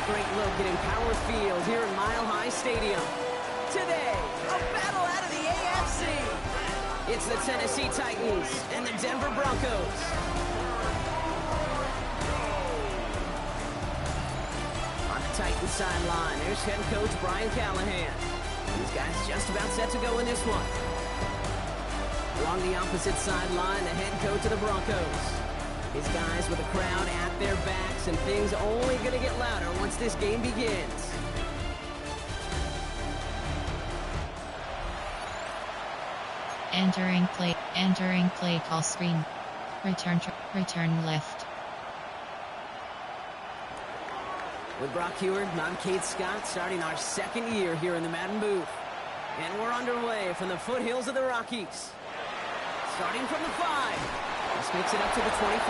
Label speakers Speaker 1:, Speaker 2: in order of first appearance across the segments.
Speaker 1: great look at Empower Field here in Mile High Stadium. Today, a battle out of the AFC. It's the Tennessee Titans and the Denver Broncos. On the Titans sideline, there's head coach Brian Callahan. These guys just about set to go in this one. Along the opposite sideline, the head coach of the Broncos. His guys with the crowd at their backs, and things only going to get louder once this game begins.
Speaker 2: Entering play call screen. Return left.
Speaker 1: With Brock Heward, I'm Kate Scott, starting our second year here in the Madden booth. And we're underway from the foothills of the Rockies. Starting from the 5. This makes it up to the 25.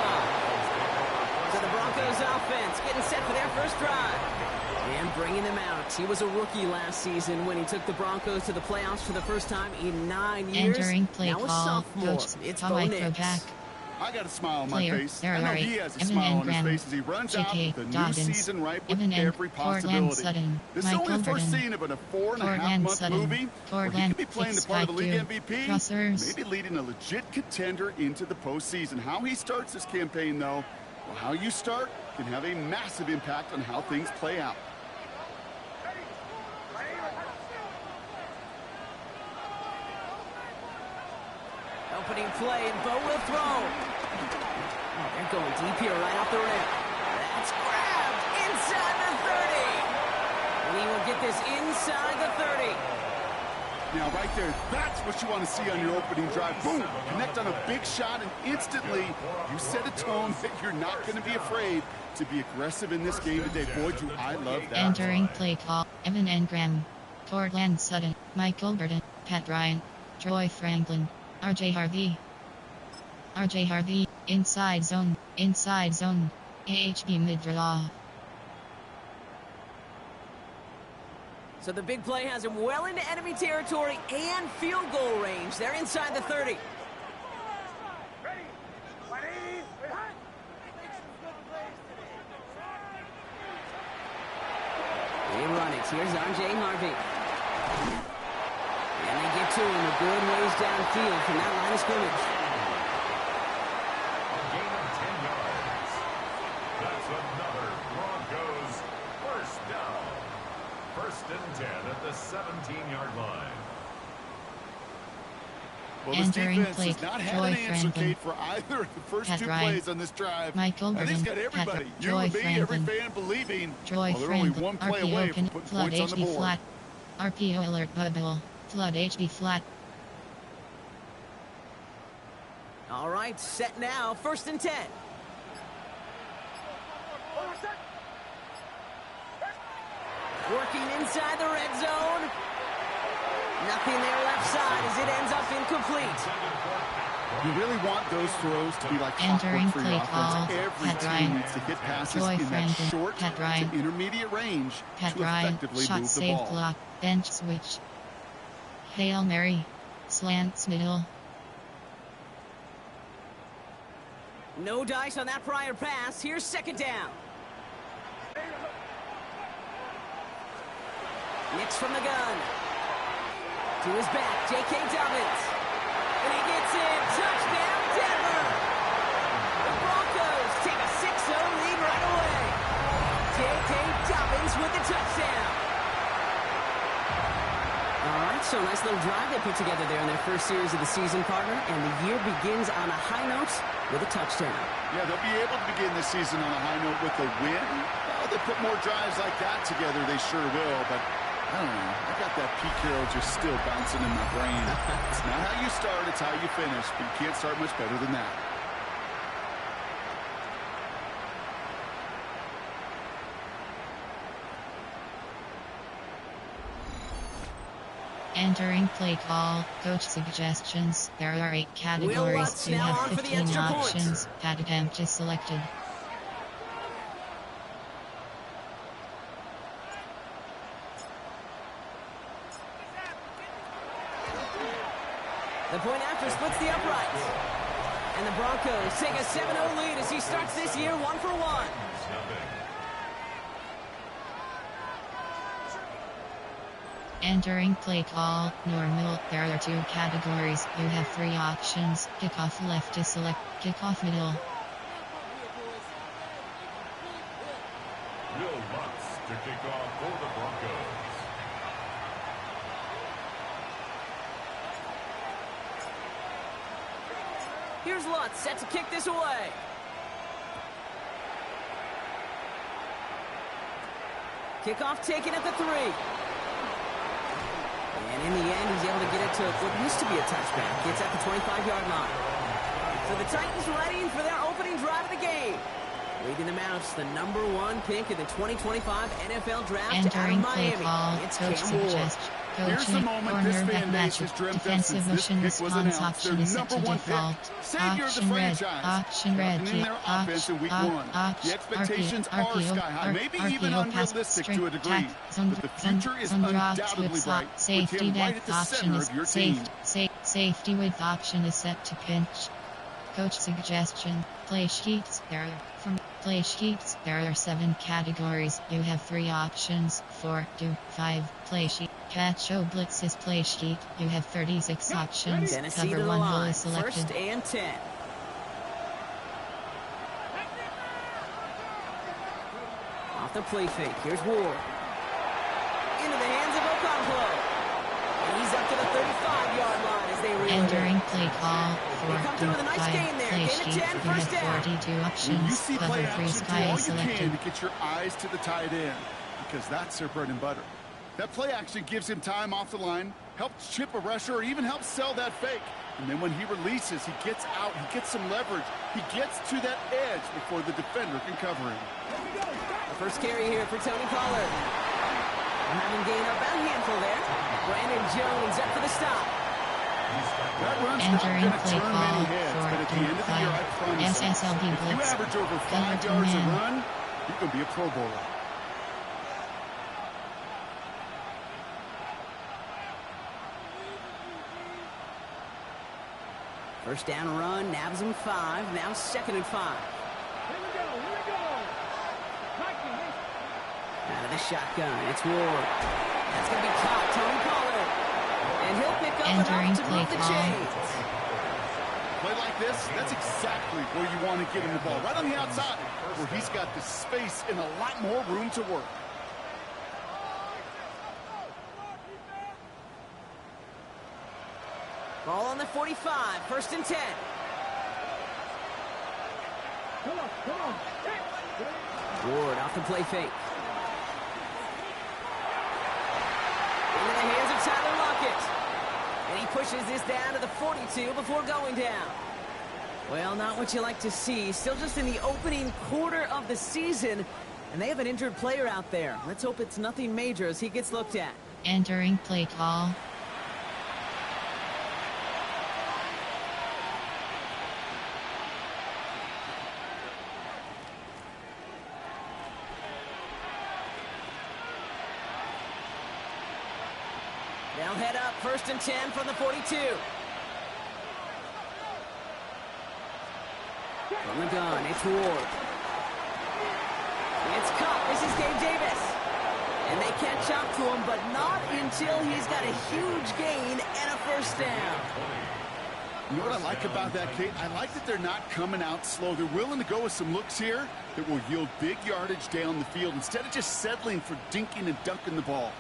Speaker 1: So the Broncos offense getting set for their first drive. And bringing them out. He was a rookie last season when he took the Broncos to the playoffs for the first time in 9 years.
Speaker 2: Entering play
Speaker 1: now
Speaker 2: call.
Speaker 1: a sophomore. It's Bo Nix.
Speaker 3: I got a smile on my face.
Speaker 2: There
Speaker 3: I know he has a smile on his face as he runs out with a new season ripe with every possibility. This is only the first scene of a 4.5-month movie where he could be playing the part of the league MVP, maybe leading a legit contender into the postseason. How he starts this campaign, though, well, how you start can have a massive impact on how things play out.
Speaker 1: Opening play, and Bo will throw. Oh, they're going deep here, right off the rim. That's grabbed inside the 30. And he will get this inside the 30.
Speaker 3: Now, right there, that's what you want to see on your opening drive. Boom! Connect on a big shot, and instantly, you set a tone that you're not going to be afraid to be aggressive in this game today. Boy, do I love that.
Speaker 2: Entering play call. Evan Engram. Cortland Sutton. Michael Burton. Pat Bryant. Troy Franklin. RJ Harvey, inside zone, AHB mid-draw.
Speaker 1: So the big play has him well into enemy territory and field goal range. They're inside the 30. They run it. Here's RJ Harvey. And they get to him a good ways downfield from that line of scrimmage.
Speaker 4: A gain of 10 yards. That's another Broncos first down. 1st and 10 at the 17-yard line.
Speaker 3: Well, this defense has not had an answer, Kate, for either of the first two plays on this drive.
Speaker 2: Michael
Speaker 3: Burton, he's got everybody, you and me, every fan believing, well, they're only one play away from putting points on the board.
Speaker 2: Flat. RPO alert bubble. Flood HB flat.
Speaker 1: All right, set now. 1st and 10. Working inside the red zone. Nothing there left side as it ends up incomplete.
Speaker 3: You really want those throws to be like clockwork for your offense. Every team needs to hit passes in that short to intermediate range to effectively move the ball.
Speaker 2: Block. Bench switch. Hail Mary. Slants middle.
Speaker 1: No dice on that prior pass. Here's 2nd down. Nix from the gun. To his back, J.K. Dobbins. And he gets in. Touchdown, Denver. The Broncos take a 6-0 lead right away. J.K. Dobbins with the touchdown. All right, so nice little drive they put together there in their first series of the season, partner, and the year begins on a high note with a touchdown.
Speaker 3: Yeah, they'll be able to begin this season on a high note with a win. Well, they put more drives like that together, they sure will, but I don't know. I got that Pete Carroll just still bouncing in my brain. It's not how you start, it's how you finish, but you can't start much better than that.
Speaker 2: Entering play call. Coach suggestions. There are 8 categories. You have 15 options. Pad attempt is selected.
Speaker 1: The point after splits the uprights. And the Broncos take a 7-0 lead as he starts this year 1 for 1.
Speaker 2: Entering play call, normal. There are 2 categories. You have 3 options. Kickoff left to select. Kickoff middle.
Speaker 4: Will Lutz to kick off for the Broncos.
Speaker 1: Here's Lutz set to kick this away. Kickoff taken at the 3. And in the end, he's able to get it to what used to be a touchback. It's at the 25-yard line. So the Titans ready for their opening drive of the game. Leading them out, the #1 pick in the 2025 NFL Draft
Speaker 2: Entering
Speaker 1: out of
Speaker 2: play
Speaker 1: Miami.
Speaker 2: call,
Speaker 1: It's
Speaker 2: coach
Speaker 1: Cam Ward.
Speaker 2: suggestion.
Speaker 3: Here's the moment this fan base has dreamt of since
Speaker 2: Defensive
Speaker 3: this
Speaker 2: motion
Speaker 3: pick was
Speaker 2: response
Speaker 3: announced.
Speaker 2: option
Speaker 3: Their
Speaker 2: is set to
Speaker 3: #1
Speaker 2: default.
Speaker 3: pick, savior of the
Speaker 2: Option red.
Speaker 3: franchise.
Speaker 2: Option red.
Speaker 3: Dropping in their offense in week 1. The expectations are sky high, maybe even unrealistic to a degree. But the future is undoubtedly bright with him right at the center of your team.
Speaker 2: Safety width option is set to pinch. Coach suggestion. Play sheets. There are 7 categories. You have 3 options. 4 to 5. Play sheet. Catch O blitzes play sheet. You have 36 options.
Speaker 1: Tennessee to
Speaker 2: Cover
Speaker 1: the
Speaker 2: 1 goal
Speaker 1: line.
Speaker 2: is selected.
Speaker 1: 1st and 10. Off the play fake. Here's Ward. Into the hands of Okonkwo. And he's up to the 35-yard line as they reel it in.
Speaker 2: Entering play call. 4
Speaker 1: They come through with a
Speaker 2: to
Speaker 1: nice
Speaker 2: 5.
Speaker 1: gain there.
Speaker 2: Play
Speaker 1: Gain of
Speaker 2: sheet.
Speaker 1: 10,
Speaker 2: You
Speaker 1: first
Speaker 2: have
Speaker 1: down.
Speaker 2: 42
Speaker 3: When you
Speaker 2: options.
Speaker 3: see play
Speaker 2: Cover 3
Speaker 3: action, do
Speaker 2: sky
Speaker 3: all
Speaker 2: is
Speaker 3: you can
Speaker 2: selected.
Speaker 3: to get your eyes to the tight end, because that's their bread and butter. That play action gives him time off the line, helps chip a rusher, or even helps sell that fake. And then when he releases, he gets out, he gets some leverage. He gets to that edge before the defender can cover him.
Speaker 1: The first carry here for Tony Pollard. Having gained about a handful there. Brandon Jones up for the stop.
Speaker 3: That run's not
Speaker 2: Entering
Speaker 3: going to
Speaker 2: play
Speaker 3: turn
Speaker 2: call.
Speaker 3: many heads, but at the end of the year, I promise you,
Speaker 2: SSLB
Speaker 3: if you
Speaker 2: blitz.
Speaker 3: average over 5
Speaker 2: Cover
Speaker 3: yards a
Speaker 2: man.
Speaker 3: run, you can be a Pro Bowler.
Speaker 1: First down run, nabs him 5. Now 2nd and 5. Out of the shotgun, it's Ward. That's going to be caught, Tony Pollard. And he'll pick up
Speaker 2: Entering
Speaker 1: enough to
Speaker 2: play
Speaker 1: move the
Speaker 2: call.
Speaker 1: chains.
Speaker 3: Play like this, that's exactly where you want to get him the ball. Right on the outside, where he's got the space and a lot more room to work.
Speaker 1: Ball on the 45, 1st and 10. Ward off the play fake. Into the hands of Tyler Lockett. And he pushes this down to the 42 before going down. Well, not what you like to see. Still just in the opening quarter of the season. And they have an injured player out there. Let's hope it's nothing major as he gets looked at.
Speaker 2: Entering play call.
Speaker 1: They'll head up 1st and 10 from the 42. From the gun, it's Ward. It's caught. This is Gabe Davis. And they catch up to him, but not until he's got a huge gain and a 1st down.
Speaker 3: You know what I like about that, Kate? I like that they're not coming out slow. They're willing to go with some looks here that will yield big yardage down the field instead of just settling for dinking and dunking the ball.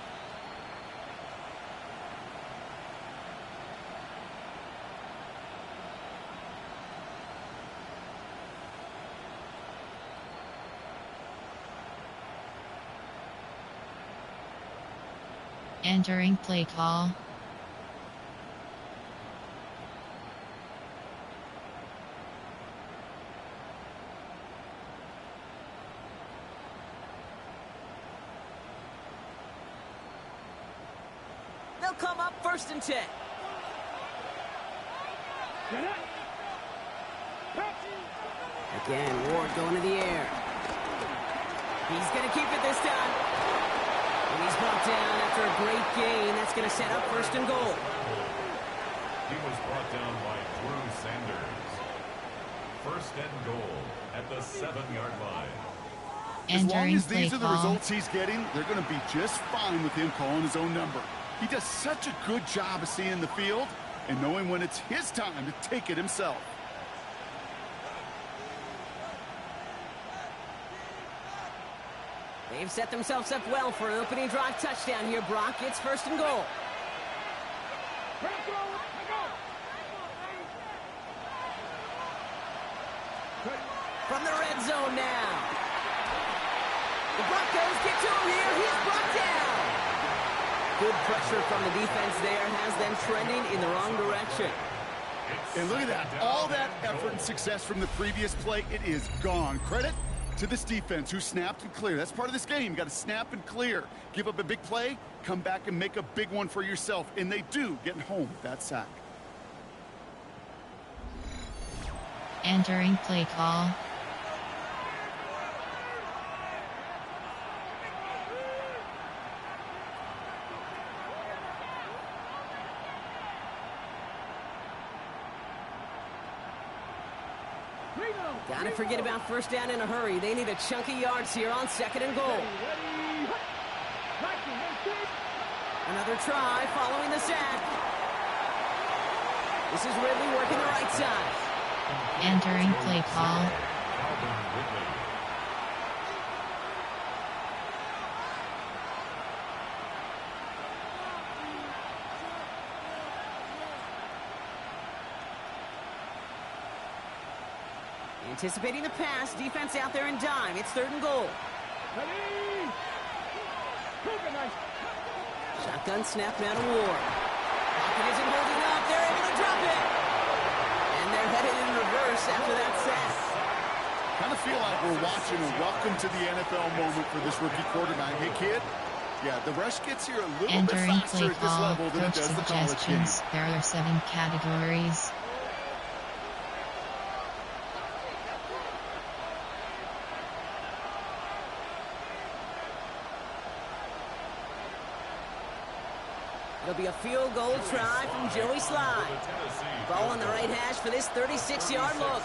Speaker 2: Entering play call.
Speaker 1: They'll come up 1st and 10. Again, Ward going to the air. He's going to keep it this time. And he's brought down after a great gain. That's going to set up 1st and goal.
Speaker 4: He was brought down by Drew Sanders. 1st and goal at the 7-yard line.
Speaker 3: As long
Speaker 2: Entering
Speaker 3: as these
Speaker 2: play
Speaker 3: are the
Speaker 2: call.
Speaker 3: results he's getting, they're going to be just fine with him calling his own number. He does such a good job of seeing the field and knowing when it's his time to take it himself.
Speaker 1: They've set themselves up well for an opening drive touchdown here, Brock. It's 1st and goal. From the red zone now. The Broncos get to him here. He's brought down. Good pressure from the defense there has them trending in the wrong direction.
Speaker 3: And look at that. All that effort and success from the previous play, it is gone. Credit to this defense who snapped and cleared. That's part of this game. You got to snap and clear. Give up a big play, come back and make a big one for yourself. And they do, getting home with that sack.
Speaker 2: Entering play call.
Speaker 1: Gotta forget about 1st down in a hurry. They need a chunk of yards here on 2nd and goal. Another try following the sack. This is Ridley working the right side.
Speaker 2: Entering play call.
Speaker 1: Anticipating the pass, defense out there in dime. It's 3rd and goal. Shotgun snap now to Ward. Pocket isn't holding up. They're able to drop it. And they're headed in reverse after that sack.
Speaker 3: Kind of feel like we're watching a welcome to the NFL moment for this rookie quarterback. Hey, kid. Yeah, the rush gets here a little bit faster at this level than it does the college game.
Speaker 2: There are 7 categories.
Speaker 1: It'll be a field goal try from Joey Slye. Ball on the right hash for this 36-yard look.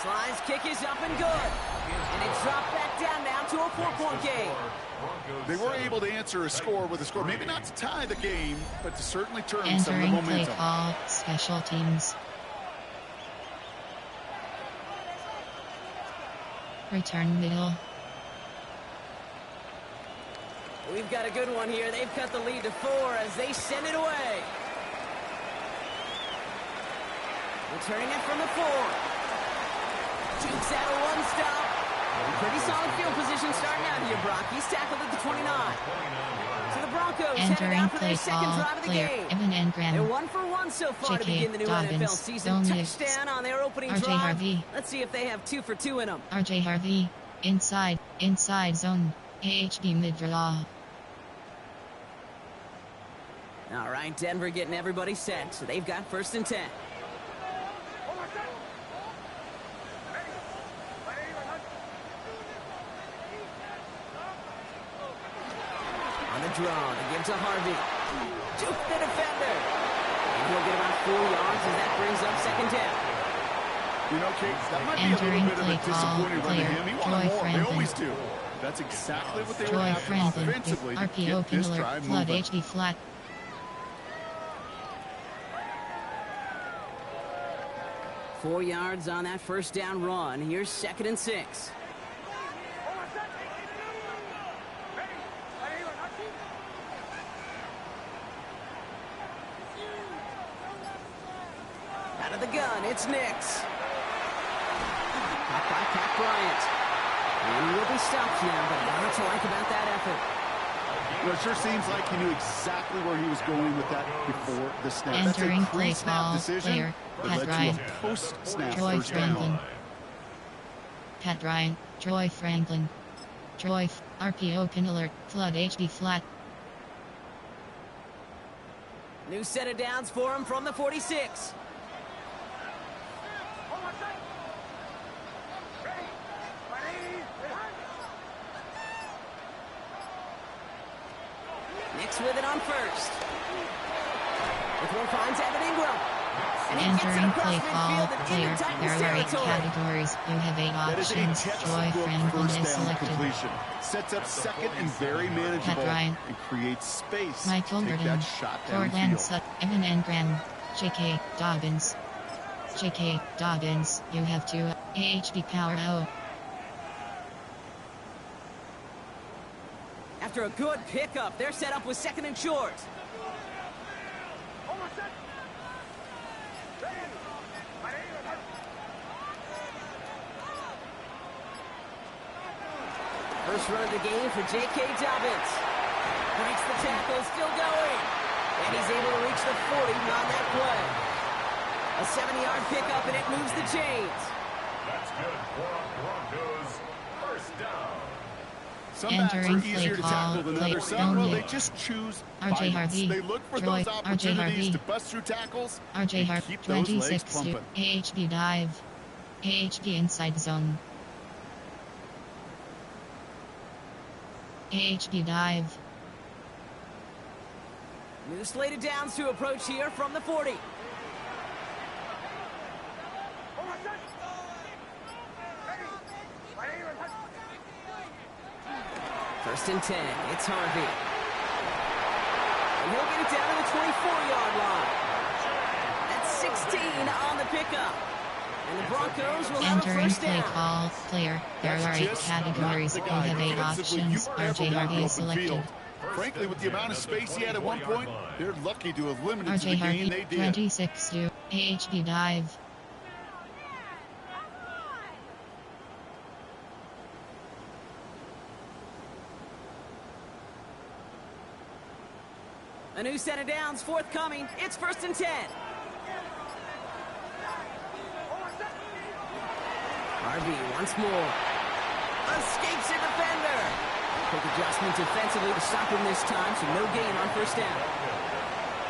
Speaker 1: Slye's kick is up and good. And it dropped back down now to a 4-point game.
Speaker 3: They were able to answer a score with a score. Maybe not to tie the game, but to certainly turn some of the momentum.
Speaker 2: Entering play call, special teams. Return middle.
Speaker 1: We've got a good one here. They've cut the lead to 4 as they send it away. Returning it from the 4. Jukes out a 1-stop. Pretty solid field position starting out here, Brock. He's tackled at the 29. So the Broncos headed out for their second drive of the game. They're 1 for 1 so far to begin the new NFL season. Touchdown on their opening drive.
Speaker 2: Harvey.
Speaker 1: Let's see if they have 2 for 2 in them.
Speaker 2: RJ Harvey. Inside zone. AHD mid-draw.
Speaker 1: All right, Denver getting everybody set. So they've got 1st and 10. On the draw, they give to Harvey. Juke the defender. And he'll get about 4 yards as that brings up 2nd down.
Speaker 3: You know, Kate, that might be a little bit of a disappointing run to him. He wanted more. They always do. That's exactly what they were after offensively to get this drive moving.
Speaker 2: HD flat.
Speaker 1: Four yards on that 1st down run. Here's 2nd and 6. Out of the gun, it's Nix. Caught by Pat Bryant. And he will be stopped now, but not to like about that effort.
Speaker 3: You know, it sure seems like he knew exactly where he was going with that before the snap.
Speaker 2: Entering
Speaker 3: That's a
Speaker 2: play
Speaker 3: pre-snap
Speaker 2: call,
Speaker 3: decision
Speaker 2: player,
Speaker 3: that
Speaker 2: Pat
Speaker 3: led
Speaker 2: Ryan.
Speaker 3: to a post-snap
Speaker 2: Troy
Speaker 3: 1st
Speaker 2: Franklin.
Speaker 3: down.
Speaker 2: Pat Ryan. Troy Franklin. RPO pin alert. Flood HD flat.
Speaker 1: New set of downs for him from the 46. Nix with it on 1st. This one finds Evan Ingram.
Speaker 2: Entering play call player. There are 8 categories. You have 8 options. Joy Franklin is selected.
Speaker 3: Completion. Sets up second and very manageable. And creates space.
Speaker 2: Michael
Speaker 3: Take
Speaker 2: Burton.
Speaker 3: that shot
Speaker 2: Cortland
Speaker 3: downfield.
Speaker 2: Sut. Evan Engram. J.K. Dobbins. J.K. Dobbins. You have 2 AHB Power O.
Speaker 1: After a good pickup, they're set up with second and short. First run of the game for J.K. Dobbins. Breaks the tackle, still going. And he's able to reach the 40 on that play. A 70-yard pickup, and it moves the chains.
Speaker 4: That's good for Broncos. First down.
Speaker 3: Some backs are
Speaker 2: Entering
Speaker 3: easier to tackle than others. Some, well, they just choose
Speaker 2: RJ
Speaker 3: violence.
Speaker 2: Harvey.
Speaker 3: They look for
Speaker 2: Troy.
Speaker 3: those
Speaker 2: RJ
Speaker 3: opportunities
Speaker 2: Harvey.
Speaker 3: to bust through tackles
Speaker 2: RJ
Speaker 3: and
Speaker 2: Harvey.
Speaker 3: keep those legs
Speaker 2: 26 to
Speaker 3: pumping.
Speaker 2: AHB dive. AHB inside zone. AHB dive.
Speaker 1: New slated downs to approach here from the 40. First and 10, it's Harvey. And he'll get it down to the 24-yard line. That's 16 on the pickup. And the Broncos will have a
Speaker 2: Entering
Speaker 1: first
Speaker 2: play
Speaker 1: down.
Speaker 2: call player. There are 8 categories. You have 8 options. RJ Harvey is selected.
Speaker 3: Frankly, with the amount of space he had at one point, they're lucky to have limited to
Speaker 2: RJ
Speaker 3: the
Speaker 2: Harvey.
Speaker 3: game they did.
Speaker 2: 26 to AHB dive.
Speaker 1: A new set of downs forthcoming. It's first and 10. Harvey once more. Escapes a defender. Quick adjustment defensively to stop him this time, so no gain on first down.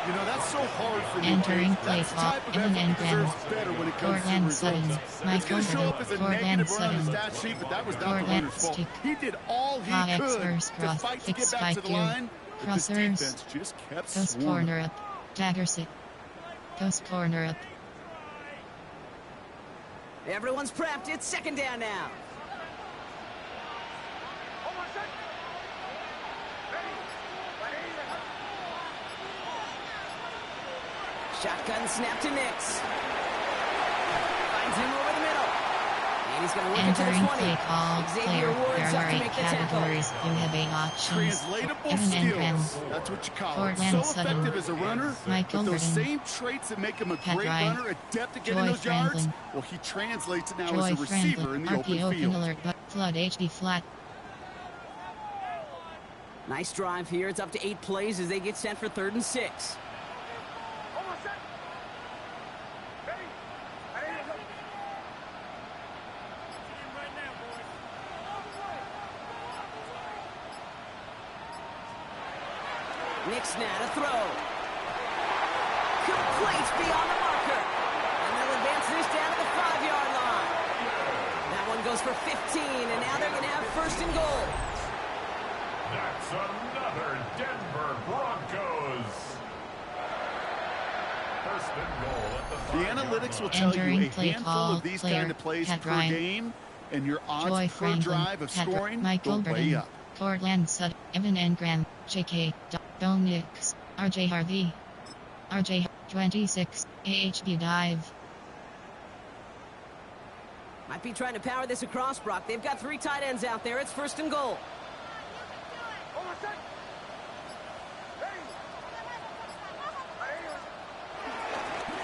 Speaker 3: You know, that's so hard for me.
Speaker 2: Entering play
Speaker 3: That's the
Speaker 2: call.
Speaker 3: type of
Speaker 2: Evan
Speaker 3: effort that
Speaker 2: Engram.
Speaker 3: deserves better when it comes to
Speaker 2: Cortland
Speaker 3: results.
Speaker 2: Sutton.
Speaker 3: It's
Speaker 2: Michael
Speaker 3: going to show up as a
Speaker 2: Cortland
Speaker 3: negative run on the
Speaker 2: Sutton.
Speaker 3: stat sheet, but that was not the
Speaker 2: Cortland
Speaker 3: runner's fault.
Speaker 2: stick.
Speaker 3: He did all he
Speaker 2: High
Speaker 3: could
Speaker 2: first
Speaker 3: to
Speaker 2: cross.
Speaker 3: fight to
Speaker 2: Fix
Speaker 3: get back to
Speaker 2: spike
Speaker 3: the
Speaker 2: you.
Speaker 3: line, but this
Speaker 2: Crossers.
Speaker 3: defense just kept
Speaker 2: Ghost
Speaker 3: swarming.
Speaker 2: corner up. Dagger sit. Ghost corner up.
Speaker 1: Everyone's prepped. It's second down now. Shotgun snap to Nix. Finds him over the middle. And he's going to work it to the
Speaker 2: Entering
Speaker 1: 20.
Speaker 2: play call
Speaker 1: Xavier
Speaker 2: player.
Speaker 1: Ward's
Speaker 2: There
Speaker 1: up
Speaker 2: are
Speaker 1: to
Speaker 2: 8
Speaker 1: make the tackle.
Speaker 2: categories. You have 8 options.
Speaker 3: Translatable
Speaker 2: Evan Engram.
Speaker 3: skills. That's what you call it.
Speaker 2: Cortland
Speaker 3: So
Speaker 2: Sutton.
Speaker 3: effective as a runner,
Speaker 2: Michael
Speaker 3: but those
Speaker 2: Burton.
Speaker 3: same traits that make him a
Speaker 2: Pat
Speaker 3: great
Speaker 2: Ryan.
Speaker 3: runner, adept at getting
Speaker 2: Joy
Speaker 3: those yards,
Speaker 2: Franklin.
Speaker 3: well, he translates it now
Speaker 2: Joy
Speaker 3: as a receiver
Speaker 2: Franklin.
Speaker 3: in the open
Speaker 2: RPO
Speaker 3: field.
Speaker 2: alert. But flood HB flat.
Speaker 1: Nice drive here. It's up to 8 plays as they get set for 3rd and 6. Nix now to throw. Complete beyond the marker. And they'll advance this down to the 5-yard line. That one goes for 15, and now they're going to have 1st and goal.
Speaker 4: That's another Denver Broncos. First and goal at the 5-yard
Speaker 3: The analytics will
Speaker 4: line.
Speaker 3: tell you
Speaker 2: Entering
Speaker 3: a
Speaker 2: play
Speaker 3: handful
Speaker 2: call
Speaker 3: of these
Speaker 2: player.
Speaker 3: kind of plays
Speaker 2: Pat
Speaker 3: per
Speaker 2: Ryan.
Speaker 3: game, and your odds
Speaker 2: Joy
Speaker 3: per
Speaker 2: Franklin.
Speaker 3: drive of
Speaker 2: Pat
Speaker 3: scoring
Speaker 2: Michael
Speaker 3: go way
Speaker 2: Burton.
Speaker 3: up.
Speaker 2: Cortland Sutton. Evan Engram. J.K. Bo Nix. RJ Harvey. RJ 26. AHB dive.
Speaker 1: Might be trying to power this across, Brock. They've got 3 tight ends out there. It's 1st and goal.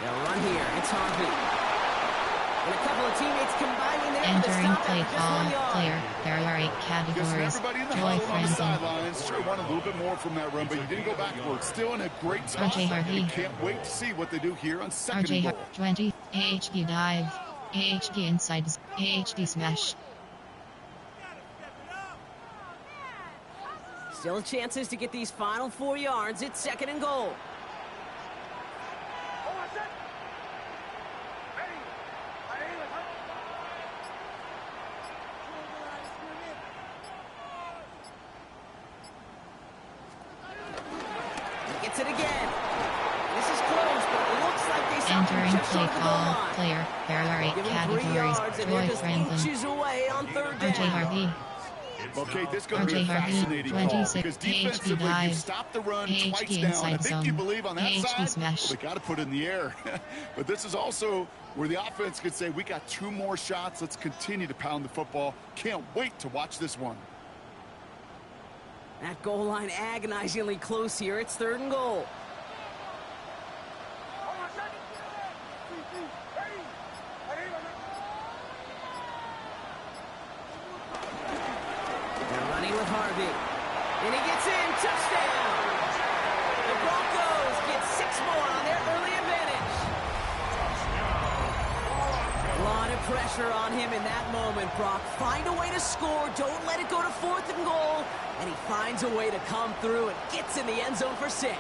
Speaker 1: They'll run here. It's Harvey. And a couple of teammates combining there for the
Speaker 2: Entering
Speaker 1: stop
Speaker 2: play
Speaker 1: after just
Speaker 2: call
Speaker 1: 1 yard.
Speaker 2: player. There are 8
Speaker 3: Guess
Speaker 2: categories.
Speaker 3: everybody in the
Speaker 2: Joy
Speaker 3: huddle on the
Speaker 2: Franklin.
Speaker 3: sidelines sure want a little bit more from that run, but you didn't go backwards. Still in a great spot.
Speaker 2: RJ Harvey.
Speaker 3: And can't wait to see what they do here on 2nd
Speaker 2: RJ
Speaker 3: and goal.
Speaker 2: 20. AHB dive. AHB inside. AHB smash.
Speaker 1: Still chances to get these final 4 yards. It's 2nd and goal. He gets it again. This is close, but it looks like they stopped
Speaker 2: Entering
Speaker 1: just
Speaker 2: play
Speaker 1: over the goal
Speaker 2: call,
Speaker 1: line.
Speaker 2: player, there are 8
Speaker 1: Give him 3
Speaker 2: categories,
Speaker 1: yards, and they're
Speaker 2: Troy
Speaker 1: just
Speaker 2: Franklin,
Speaker 1: inches away on third
Speaker 2: RJ
Speaker 1: down.
Speaker 2: Harvey,
Speaker 3: Okay, this is going to be a
Speaker 2: RJ Harvey,
Speaker 3: fascinating call
Speaker 2: 26,
Speaker 3: because
Speaker 2: AHD
Speaker 3: defensively, you
Speaker 2: dive,
Speaker 3: stopped the run
Speaker 2: AHD
Speaker 3: twice down. I
Speaker 2: inside
Speaker 3: think you
Speaker 2: zone,
Speaker 3: believe on that
Speaker 2: AHD
Speaker 3: side,
Speaker 2: smash.
Speaker 3: well, they got to put it in the air. But this is also where the offense could say, we got 2 more shots. Let's continue to pound the football. Can't wait to watch this one.
Speaker 1: That goal line agonizingly close here. It's 3rd and goal. They're running with Harvey. And he gets in. Touchdown! The Broncos get 6 more on their early advantage. A lot of pressure on him in that moment, Brock. Find a way to score. Don't let it go to 4th and goal. And he finds a way to come through and gets in the end zone for 6.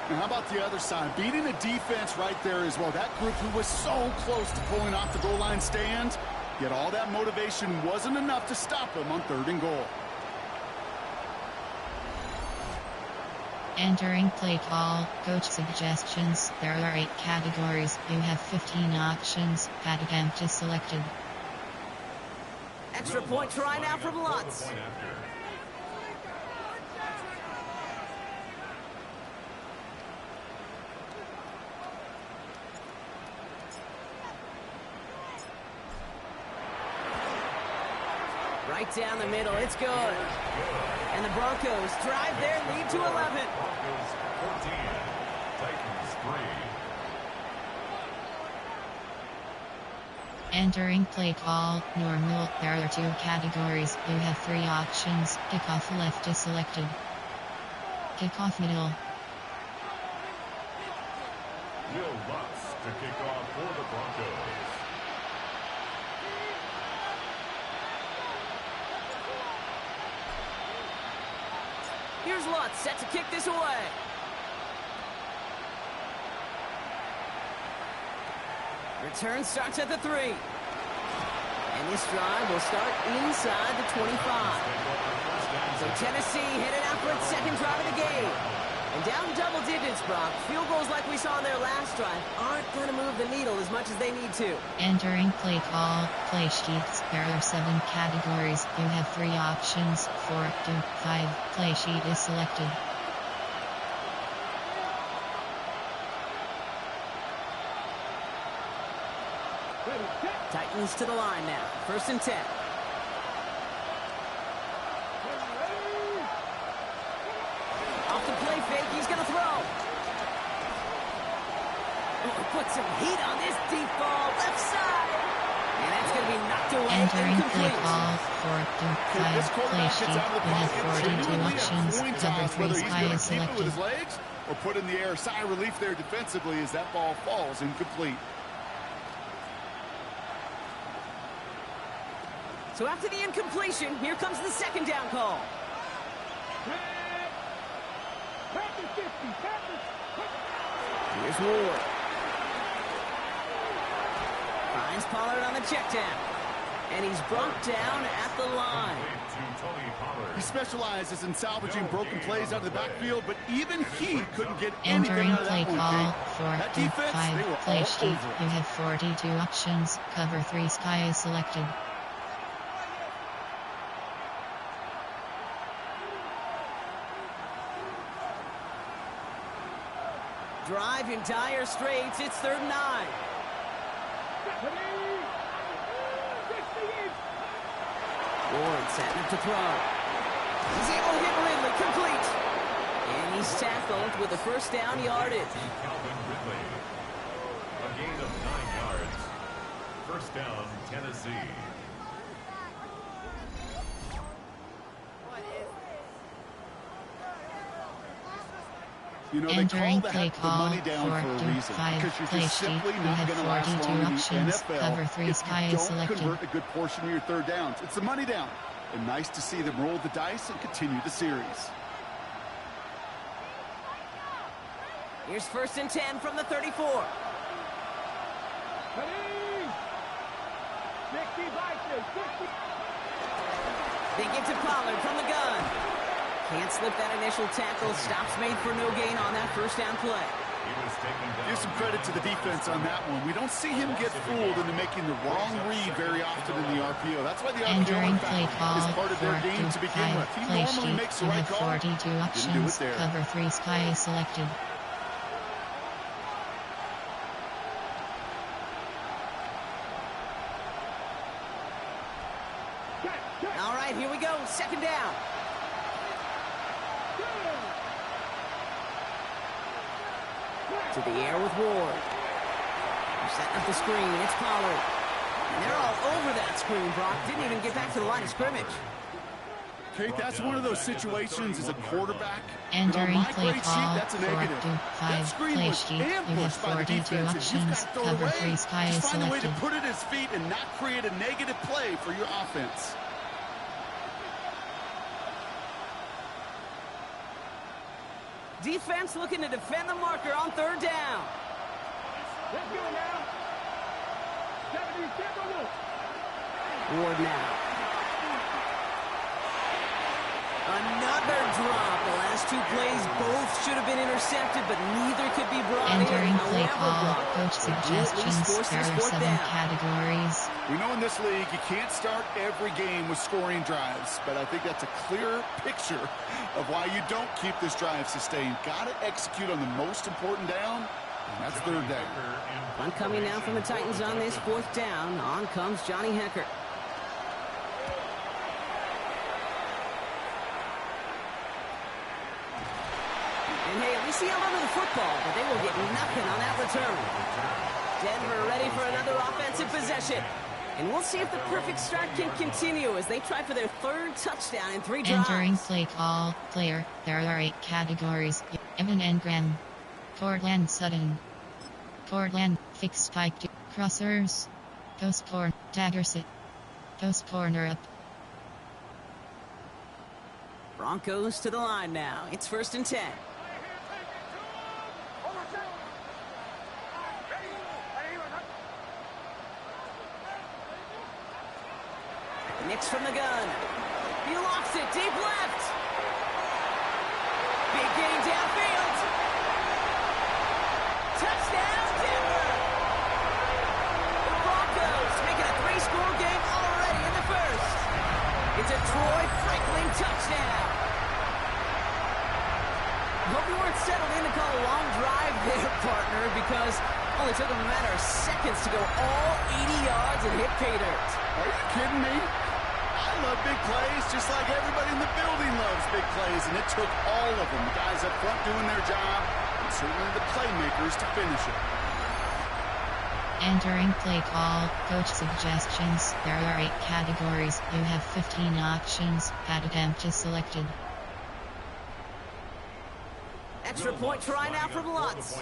Speaker 3: And how about the other side? Beating the defense right there as well. That group who was so close to pulling off the goal line stand, yet all that motivation wasn't enough to stop him on 3rd and goal.
Speaker 2: Entering play call, coach suggestions, there are 8 categories, you have 15 options, pad attempt is selected.
Speaker 1: Extra point try now from Lutz. Right down the middle, it's good. And the Broncos drive their lead to 11.
Speaker 4: Broncos 14, Titans 3.
Speaker 2: Entering play call, normal, there are 2 categories, you have 3 options, kickoff left is selected. Kickoff middle.
Speaker 4: Will Lutz to kick off for the Broncos.
Speaker 1: Here's Lutz, set to kick this away. Return starts at the 3. And this drive will start inside the 25. So Tennessee headed out for its 2nd drive of the game. And down double digits, Brock. Field goals like we saw in their last drive aren't going to move the needle as much as they need to.
Speaker 2: Entering play call, play sheets, there are 7 categories, you have 3 options, 4 to 5, play sheet is selected.
Speaker 1: Titans to the line now. 1st and 10. Off the play fake, he's going to throw. Oh, put some heat on this deep ball, left side. And that's going to be knocked away.
Speaker 2: Entering play
Speaker 1: incomplete.
Speaker 2: call, 4 to 5, play sheet, you have 42 options, cover 3 sky is
Speaker 3: Keep it with his
Speaker 2: selected.
Speaker 3: legs or put in the air. Sigh of relief there defensively as that ball falls incomplete.
Speaker 1: So after the incompletion, here comes the 2nd down call. Here's Ward. Finds Pollard on the check down. And he's brought down at the line.
Speaker 3: He specializes in salvaging broken plays out of the backfield, but even he couldn't get anything
Speaker 2: Entering
Speaker 3: out of
Speaker 2: play
Speaker 3: that one,
Speaker 2: call,
Speaker 3: Jake.
Speaker 2: 4
Speaker 3: That
Speaker 2: to
Speaker 3: defense, they
Speaker 2: 5,
Speaker 3: were
Speaker 2: play
Speaker 3: all
Speaker 2: sheet,
Speaker 3: over it.
Speaker 2: you have 42 options, cover 3 sky is selected.
Speaker 1: Drive in dire straits. It's 3rd and 9. Ward setting up to throw. He's able to hit Ridley. Complete. And he's tackled with a 1st down yardage.
Speaker 4: Calvin Ridley. A gain of 9 yards. 1st down, Tennessee.
Speaker 3: You know, they
Speaker 2: Entering
Speaker 3: call
Speaker 2: play
Speaker 3: that the
Speaker 2: call,
Speaker 3: money down
Speaker 2: 4
Speaker 3: for a
Speaker 2: to
Speaker 3: reason
Speaker 2: 5,
Speaker 3: because you're
Speaker 2: play
Speaker 3: just
Speaker 2: sheet,
Speaker 3: simply
Speaker 2: you
Speaker 3: not
Speaker 2: have
Speaker 3: going to last
Speaker 2: 42
Speaker 3: long in the
Speaker 2: options,
Speaker 3: NFL
Speaker 2: cover 3
Speaker 3: if
Speaker 2: sky
Speaker 3: you
Speaker 2: is
Speaker 3: don't
Speaker 2: selected.
Speaker 3: convert a good portion of your 3rd downs. It's the money down. And nice to see them roll the dice and continue the series.
Speaker 1: Here's 1st and 10 from the 34. They get to Pollard from the gun. Can't slip that initial tackle. Stops made for no gain on that 1st down play.
Speaker 3: Give some credit to the defense on that one. We don't see him get fooled into making the wrong read very often in the RPO. That's why the RPO in fact, is part of their game to begin with. He normally makes the right call.
Speaker 2: 42 options, cover 3 sky is selected.
Speaker 1: All right, here we go. Second down. To the air with Ward. They're setting up the screen. It's Pollard. And they're all over that screen, Brock. Didn't even get back to the line of scrimmage.
Speaker 3: Kate, that's one of those situations as a quarterback.
Speaker 2: Entering play call,
Speaker 3: that's a negative.
Speaker 2: 4-5, play sheet, you have 42 options, cover 3 sky is
Speaker 3: Just find a way to
Speaker 2: selected.
Speaker 3: put it at his feet and not create a negative play for your offense.
Speaker 1: Defense looking to defend the marker on third down.
Speaker 5: Let's go now.
Speaker 1: Ward now. Another drop. The last 2 plays both should have been intercepted, but neither could be brought
Speaker 2: Entering
Speaker 1: in.
Speaker 2: play call,
Speaker 1: Brock
Speaker 2: coach suggestions, there are 7 categories.
Speaker 3: We know in this league you can't start every game with scoring drives, but I think that's a clear picture of why you don't keep this drive sustained. Got to execute on the most important down, and that's third down.
Speaker 1: One coming now from the Titans on this 4th down. On comes Johnny Hekker. And hey, at least he held onto the football, but they will get nothing on that return. Denver ready for another offensive possession. And we'll see if the perfect start can continue as they try for their 3rd touchdown in 3 drives.
Speaker 2: Entering play call, player, there are 8 categories. Evan Engram, Cortland Sutton, Cortland, fixed spike to crossers, post corner, dagger sit, post corner up.
Speaker 1: Broncos to the line now. It's 1st and 10. Nix from the gun. He lofts it deep left. Big gain downfield. Touchdown, Denver. The Broncos make it a 3-score game already in the 1st. It's a Troy Franklin touchdown. Hope you weren't settled in to call a long drive there, partner, because it only took them a matter of seconds to go all 80 yards and hit pay dirt.
Speaker 3: Are you kidding me? I love big plays, just like everybody in the building loves big plays, and it took all of them, the guys up front doing their job, and certainly the playmakers to finish it.
Speaker 2: Entering play call, coach suggestions, there are 8 categories, you have 15 options, pad attempt is selected.
Speaker 1: Extra point try now from Lutz.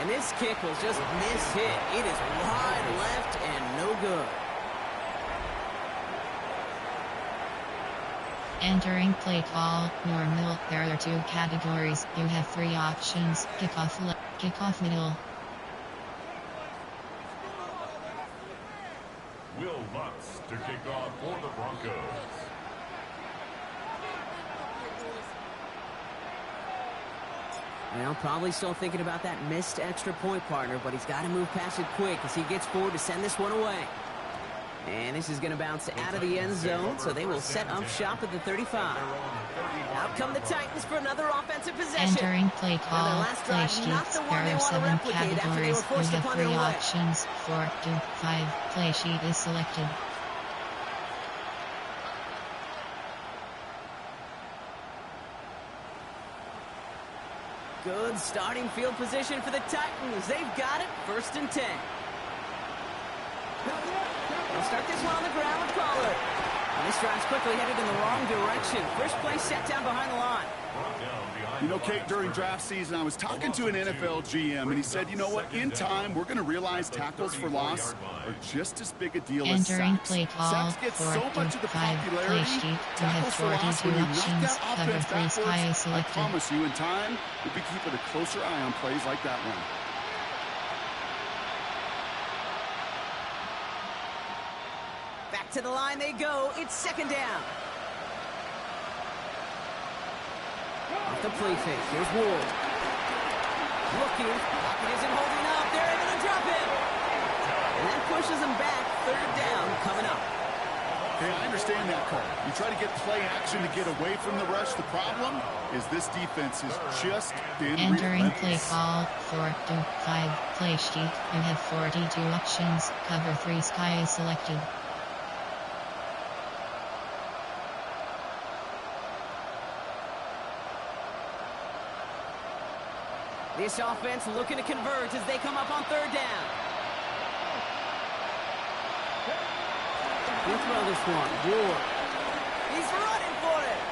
Speaker 1: And this kick was just mishit. It is wide left and no good.
Speaker 2: Entering play call, normal, there are 2 categories, you have 3 options, kickoff left, kickoff middle.
Speaker 4: Will Lutz to kick off for the Broncos.
Speaker 1: Well, probably still thinking about that missed extra point, partner, but he's got to move past it quick as he gets forward to send this one away. And this is going to bounce out of the end zone, so they will set up shop at the 35. Out come the Titans for another offensive possession.
Speaker 2: Entering play call, play sheets, there are 7 categories, you have 3 options, 4 to 5, play sheet is selected.
Speaker 1: Good starting field position for the Titans. They've got it, 1st and 10. They'll start this one on the ground with Pollard. And this drive's quickly headed in the wrong direction. First play set down behind the line.
Speaker 3: You know, Kate, during draft season, I was talking to an NFL GM, and he said, you know what, in time, we're going to realize tackles for loss are just as big a deal as
Speaker 2: Entering
Speaker 3: sacks.
Speaker 2: play call,
Speaker 3: Sacks get
Speaker 2: 4
Speaker 3: so
Speaker 2: to
Speaker 3: much of the
Speaker 2: 5, play
Speaker 3: popularity.
Speaker 2: sheet, you
Speaker 3: Tackles for
Speaker 2: have
Speaker 3: loss,
Speaker 2: 42
Speaker 3: when you knock
Speaker 2: options,
Speaker 3: that
Speaker 2: cover
Speaker 3: offense
Speaker 2: 3 sky
Speaker 3: backwards,
Speaker 2: is
Speaker 3: I
Speaker 2: selected.
Speaker 3: promise you, in time, we'll be keeping a closer eye on plays like that one.
Speaker 1: Back Back to the line they go. It's second down. Off the play fake. Here's Ward. Looking. Pocket isn't holding up. They're able to drop him. And that pushes him back. Third down coming up.
Speaker 3: Hey, I understand that call. You try to get play action to get away from the rush. The problem is this defense has just been
Speaker 2: entering play
Speaker 3: relentless.
Speaker 2: call 4-5 play sheet. You have 42 options. Cover 3 sky is selected.
Speaker 1: This offense looking to convert as they come up on third down. He'll throw this one. Ward. He's running for it.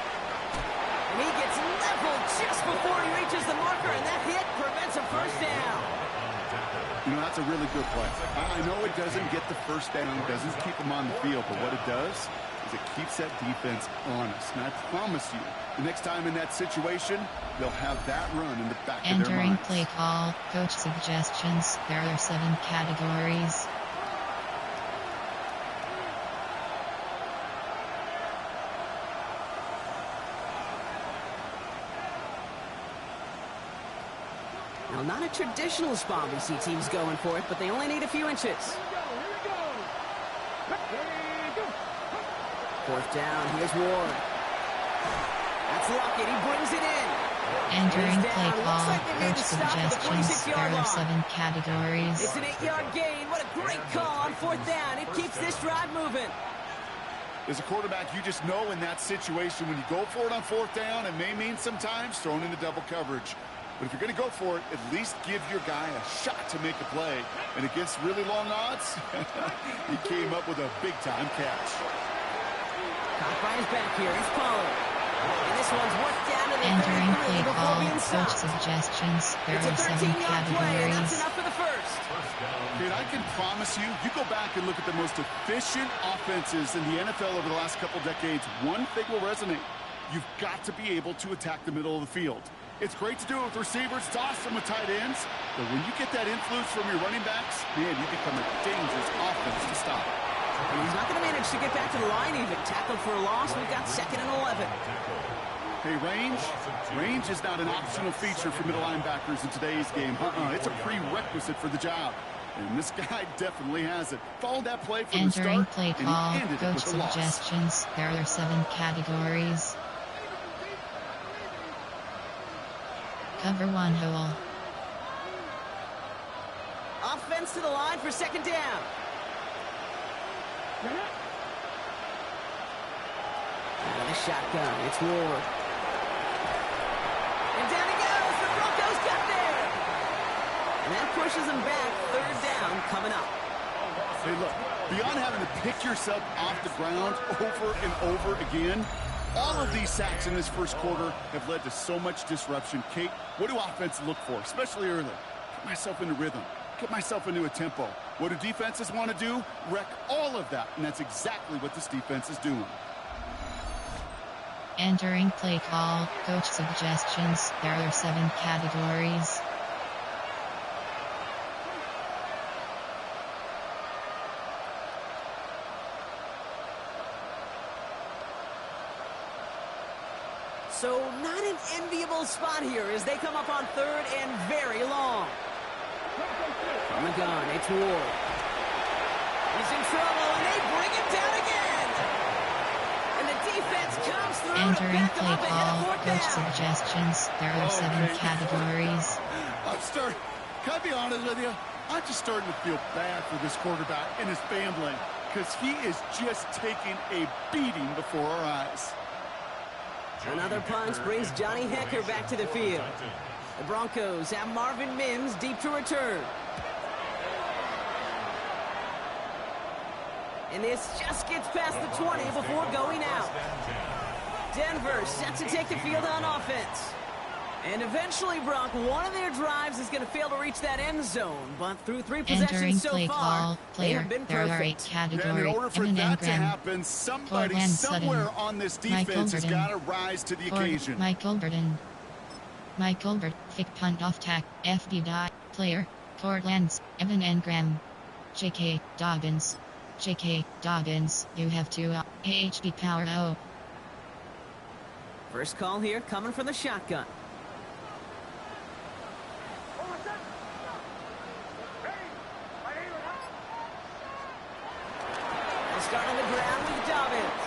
Speaker 1: And he gets leveled just before he reaches the marker, and that hit prevents a first down.
Speaker 3: You know, that's a really good play. I know it doesn't get the first down, doesn't keep them on the field, but what it does is it keeps that defense honest. And I promise you, the next time in that situation, they'll have that run in the back of their
Speaker 2: Entering
Speaker 3: minds.
Speaker 2: play call, coach suggestions. There are 7 categories.
Speaker 1: Now, not a traditional spot we see teams going for it, but they only need a few inches. Fourth down, here's Ward. That's Lockett, he brings it in.
Speaker 2: Entering
Speaker 1: He's
Speaker 2: play
Speaker 1: down.
Speaker 2: call,
Speaker 1: Looks like they made
Speaker 2: coach
Speaker 1: the stop at the
Speaker 2: suggestions.
Speaker 1: 46-yard
Speaker 2: There are
Speaker 1: line.
Speaker 2: 7 categories.
Speaker 1: It's an 8-yard gain. What a great call on fourth down. It keeps this drive moving.
Speaker 3: As a quarterback, you just know in that situation when you go for it on fourth down, it may mean sometimes throwing into double coverage. But if you're going to go for it, at least give your guy a shot to make a play. And against really long odds, he came up with a big-time catch.
Speaker 1: Caught by his back here. He's Pollard. And this one's worked down to the
Speaker 2: Entering
Speaker 1: 33
Speaker 2: play
Speaker 1: before
Speaker 2: call,
Speaker 1: being
Speaker 2: coach
Speaker 1: stopped.
Speaker 2: suggestions. There
Speaker 1: It's a
Speaker 2: are 7
Speaker 1: 13-yard play, and that's
Speaker 2: categories.
Speaker 1: enough for the first.
Speaker 3: Dude, I can promise you, you go back and look at the most efficient offenses in the NFL over the last couple decades, one thing will resonate. You've got to be able to attack the middle of the field. It's great to do it with receivers, toss them with tight ends, but when you get that influence from your running backs, man, you become a dangerous offense to stop.
Speaker 1: And he's not going to manage to get back to the line even. Tackled for a loss. We've got second and 11.
Speaker 3: Hey, range is not an optional feature for middle linebackers in today's game. It's a prerequisite for the job. And this guy definitely has it. Followed that play from the
Speaker 2: Entering
Speaker 3: start,
Speaker 2: play
Speaker 3: and
Speaker 2: call,
Speaker 3: he ended it
Speaker 2: coach
Speaker 3: with a loss.
Speaker 2: suggestions. There are 7 categories. Cover 1 hole.
Speaker 1: Offense to the line for second down. Out of the shotgun, it's Ward. And down he goes. The Broncos got there. And that pushes him back. Third down coming up.
Speaker 3: Hey, look, beyond having to pick yourself off the ground over and over again, all of these sacks in this first quarter have led to so much disruption. Kate, what do offenses look for, especially early? Get myself into rhythm. Get myself into a tempo. What do defenses want to do? Wreck all of that, and that's exactly what this defense is doing.
Speaker 2: Entering play call, coach suggestions. There are 7 categories.
Speaker 1: So not an enviable spot here as they come up on third and very long. From the gun, it's Ward. He's in trouble, and they bring him down again. And the defense comes through to
Speaker 2: Entering
Speaker 1: back him
Speaker 2: play
Speaker 1: up ahead of
Speaker 2: call,
Speaker 1: fourth
Speaker 2: coach
Speaker 1: down.
Speaker 2: suggestions. There are 7
Speaker 3: Okay.
Speaker 2: categories.
Speaker 3: Can I be honest with you? I'm just starting to feel bad for this quarterback and his family because he is just taking a beating before our eyes.
Speaker 1: Another punch brings Johnny Hecker back to the field. The Broncos have Marvin Mims deep to return. And this just gets past the 20 before going out. Denver set to take the field on offense. And eventually, Brock, one of their drives is going to fail to reach that end zone. But through 3
Speaker 2: Entering
Speaker 1: possessions so
Speaker 2: play
Speaker 1: far,
Speaker 2: call,
Speaker 1: they
Speaker 2: player.
Speaker 1: have been
Speaker 2: There are 8
Speaker 1: perfect.
Speaker 3: And in
Speaker 2: categories.
Speaker 3: order for that to happen, somebody
Speaker 2: Cortland
Speaker 3: somewhere
Speaker 2: Sutton,
Speaker 3: on this
Speaker 2: Michael
Speaker 3: defense has
Speaker 2: Burden,
Speaker 3: got to rise to the occasion.
Speaker 2: Michael Burden. Michael Burden. Fake punt off tack. FD dot. Player. Cortland. Evan Engram. J.K. Dobbins. J.K. Dobbins, you have 2 AHP power O.
Speaker 1: First call here coming from the shotgun. They'll start on the ground with Dobbins.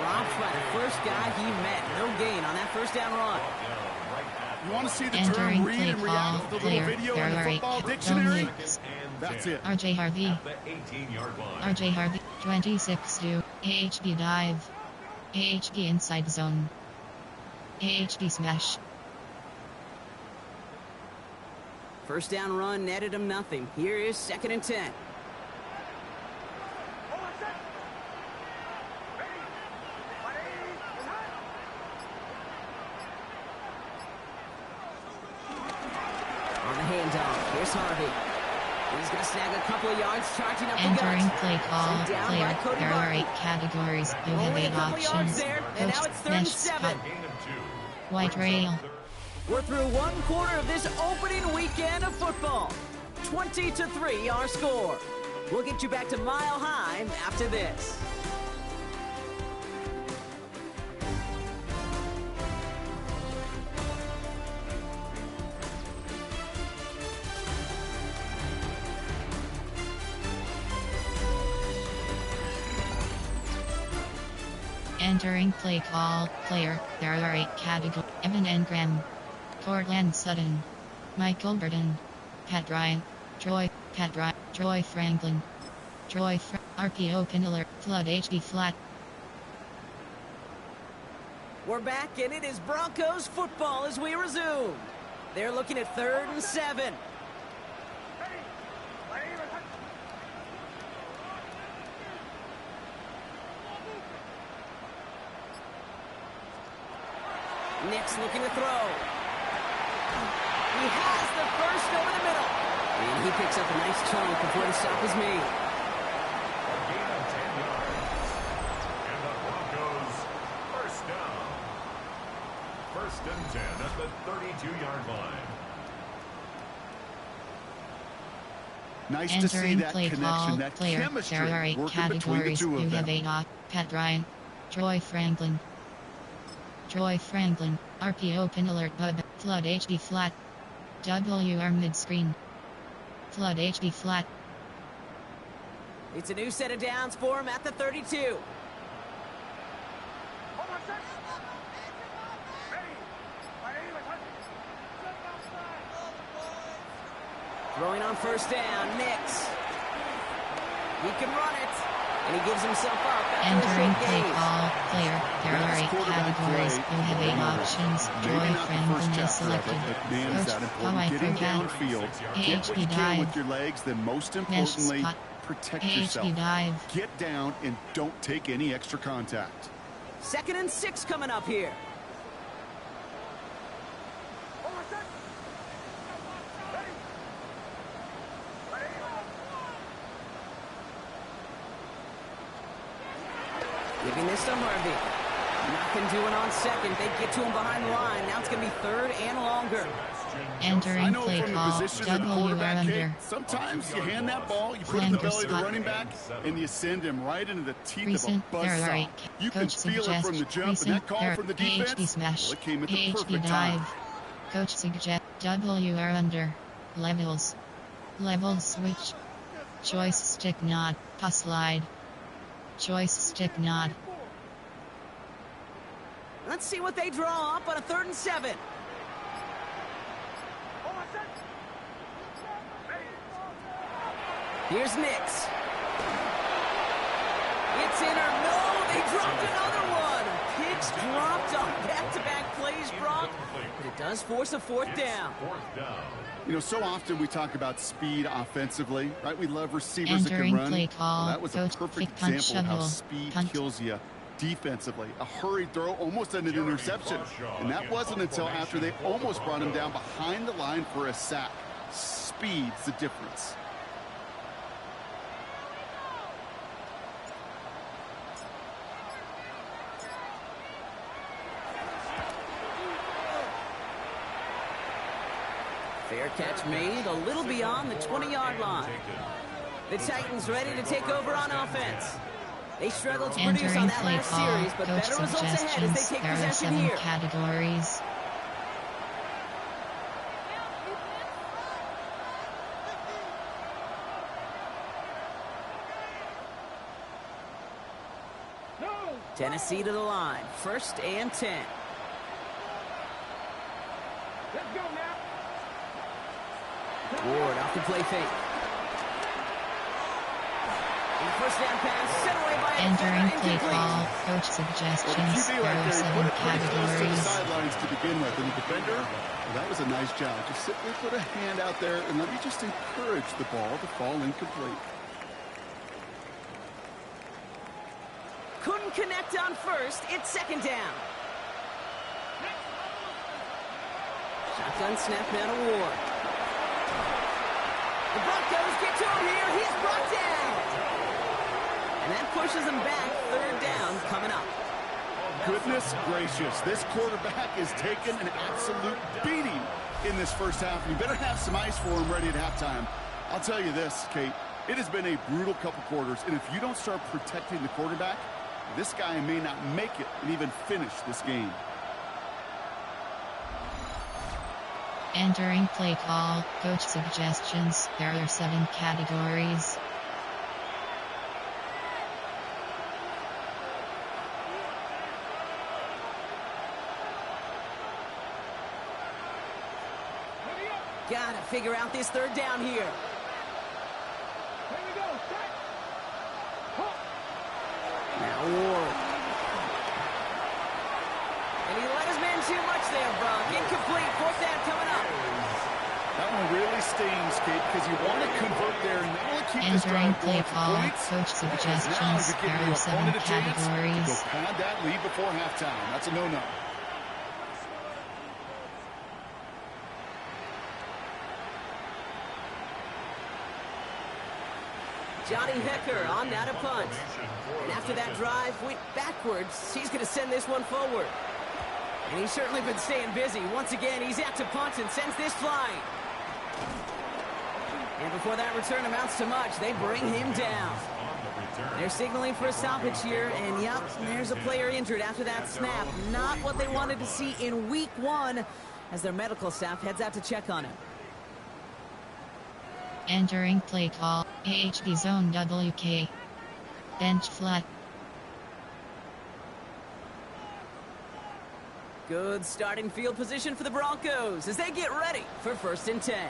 Speaker 1: Dropped by the first guy he met. No gain on that first down run.
Speaker 3: You want to see the
Speaker 2: Entering
Speaker 3: term read
Speaker 2: play
Speaker 3: and react
Speaker 2: call,
Speaker 3: with the little
Speaker 2: player,
Speaker 3: video in the
Speaker 2: Ferrari,
Speaker 3: football
Speaker 2: don't
Speaker 3: dictionary?
Speaker 2: mix.
Speaker 3: That's it.
Speaker 2: RJ Harvey.
Speaker 4: At the 18-yard line.
Speaker 2: RJ Harvey, 26 do. AHP dive. AHP inside zone. AHP smash.
Speaker 1: First down run netted him nothing. Here is 2nd and 10. On the handoff, here's Harvey. He's going to snag a couple of yards, charging up the
Speaker 2: Entering
Speaker 1: gut.
Speaker 2: play call,
Speaker 1: So down
Speaker 2: player,
Speaker 1: by Cody
Speaker 2: there are
Speaker 1: Barton.
Speaker 2: 8 categories, you have
Speaker 1: Only a
Speaker 2: 8
Speaker 1: couple yards
Speaker 2: options.
Speaker 1: there, and now
Speaker 2: Coach,
Speaker 1: it's 3rd and
Speaker 2: mesh
Speaker 1: 7.
Speaker 2: spot,
Speaker 4: Gain of 2.
Speaker 2: white rail.
Speaker 1: We're through 1/4 of this opening weekend of football. 20-3 our score. We'll get you back to Mile High after this.
Speaker 2: Entering play call, player, there are 8 categories. Evan Engram. Cortland Sutton. Michael Burton. Pat Ryan. Troy Franklin. RPO Piniller. Flood HB flat.
Speaker 1: We're back, and it is Broncos football as we resume. They're looking at 3rd and 7. Nick's looking to throw. He has the first over the middle. And he picks up a nice chunk before the stop is made.
Speaker 4: A gain of 10 yards. And the Broncos first down. 1st and 10 at the 32-yard line.
Speaker 3: Nice to see
Speaker 2: Entering
Speaker 3: that
Speaker 2: play
Speaker 3: connection,
Speaker 2: call,
Speaker 3: that
Speaker 2: player,
Speaker 3: chemistry
Speaker 2: there are 8
Speaker 3: working between the
Speaker 2: categories,
Speaker 3: 2
Speaker 2: you
Speaker 3: of
Speaker 2: have
Speaker 3: them.
Speaker 2: 8 Pat Ryan. Troy Franklin. RPO pin alert bub, flood HD flat. WR mid-screen. Flood HD flat.
Speaker 1: It's a new set of downs for him at the 32. Throwing on first down, Nix. He can run it, and he gives himself up after
Speaker 2: Entering
Speaker 1: a short
Speaker 2: play
Speaker 1: gain.
Speaker 2: call, player, there are 8 categories, you have 8 options.
Speaker 3: Maybe
Speaker 2: Troy
Speaker 3: not the
Speaker 2: Franklin
Speaker 3: first
Speaker 2: is
Speaker 3: chapter of
Speaker 2: selected.
Speaker 3: it, but man, is that
Speaker 2: Coach, how I
Speaker 3: important. Getting
Speaker 2: forgot.
Speaker 3: downfield, get what you
Speaker 2: AHP
Speaker 3: can with
Speaker 2: dive.
Speaker 3: your legs, then most
Speaker 2: Mesh
Speaker 3: importantly,
Speaker 2: spot.
Speaker 3: protect
Speaker 2: AHP
Speaker 3: yourself.
Speaker 2: dive.
Speaker 3: Get down and don't take any extra contact.
Speaker 1: 2nd and 6 coming up here. Giving this to Harvey. Nothing doing on 2nd. They get to him behind the line. Now it's going to be 3rd and longer.
Speaker 3: I
Speaker 2: Entering
Speaker 3: know
Speaker 2: play
Speaker 3: from the
Speaker 2: call,
Speaker 3: position of the
Speaker 2: WR
Speaker 3: quarterback kick,
Speaker 2: under.
Speaker 3: sometimes you hand that ball, you put it in the
Speaker 2: Flanker
Speaker 3: belly of the
Speaker 2: spot.
Speaker 3: running back, and you send him right into the teeth
Speaker 2: Recent,
Speaker 3: of a
Speaker 2: there are
Speaker 3: buzzsaw.
Speaker 2: 8
Speaker 3: You can
Speaker 2: Coach
Speaker 3: feel it from the
Speaker 2: suggest,
Speaker 3: jump, and
Speaker 2: recent,
Speaker 3: that call
Speaker 2: there
Speaker 3: from the
Speaker 2: AHP
Speaker 3: defense,
Speaker 2: smash.
Speaker 3: well, it came at the
Speaker 2: AHP
Speaker 3: perfect
Speaker 2: dive.
Speaker 3: time.
Speaker 2: Coach suggest, WR under. Levels. Level switch. Choice stick nod, pass slide. Choice stick nod.
Speaker 1: Let's see what they draw up on a 3rd and 7. Here's Nix. It's in or no, they dropped another one. Picks dropped on back-to-back plays, Brock. But it does force a 4th down.
Speaker 4: 4th down.
Speaker 3: You know, so often we talk about speed offensively, right? We love receivers that
Speaker 2: Entering
Speaker 3: can run.
Speaker 2: play call,
Speaker 3: Well, that was a
Speaker 2: coach,
Speaker 3: perfect
Speaker 2: kick, punch,
Speaker 3: example of how
Speaker 2: shovel,
Speaker 3: speed
Speaker 2: punt.
Speaker 3: kills you defensively. A hurried throw, almost an interception. And that wasn't until after they almost brought him down behind the line for a sack. Speed's the difference.
Speaker 1: Fair catch made a little beyond the 20-yard line. The Titans ready to take over on offense. They struggled to produce on that last series, but better results ahead as they take possession here.
Speaker 2: Categories.
Speaker 1: Tennessee to the line. 1st and 10.
Speaker 5: Let's go now.
Speaker 1: Ward off the play fake. First down pass, sent away by a
Speaker 2: entering play call. Coach suggestions. There are 7 categories.
Speaker 3: Sidelines to begin with, and the defender, well, that was a nice job. Just simply put a hand out there and let me just encourage the ball to fall incomplete.
Speaker 1: Couldn't connect on 1st. It's 2nd down. Shotgun snap now to Ward. The Broncos get to him here. He's brought down. And that pushes him back. 3rd down coming up.
Speaker 3: Goodness gracious. This quarterback is taking an absolute beating in this first half. You better have some ice for him ready at halftime. I'll tell you this, Kate. It has been a brutal couple quarters. And if you don't start protecting the quarterback, this guy may not make it and even finish this game.
Speaker 2: Entering play call. Coach suggestions. There are 7 categories.
Speaker 1: Gotta figure out this 3rd down here.
Speaker 5: Here we go. Set.
Speaker 1: Now Ward. And he let his man too much there, Brock. Incomplete. 4th down coming up.
Speaker 3: That one really stings, Kate, because you want to convert there and not only keep this drive
Speaker 2: play
Speaker 3: going
Speaker 2: call.
Speaker 3: for points.
Speaker 2: Coach suggestions. There are 7 categories.
Speaker 3: Go pad that lead before halftime. That's a no-no.
Speaker 1: Johnny Hecker on now to punt. And after that drive went backwards, he's going to send this one forward. And he's certainly been staying busy. Once again, he's out to punt and sends this flying. And before that return amounts to much, they bring him down. They're signaling for a stoppage here, and yep, there's a player injured after that snap. Not what they wanted to see in week 1 as their medical staff heads out to check on him.
Speaker 2: Entering play call. AHB zone WK. Bench flat.
Speaker 1: Good starting field position for the Broncos as they get ready for 1st and 10.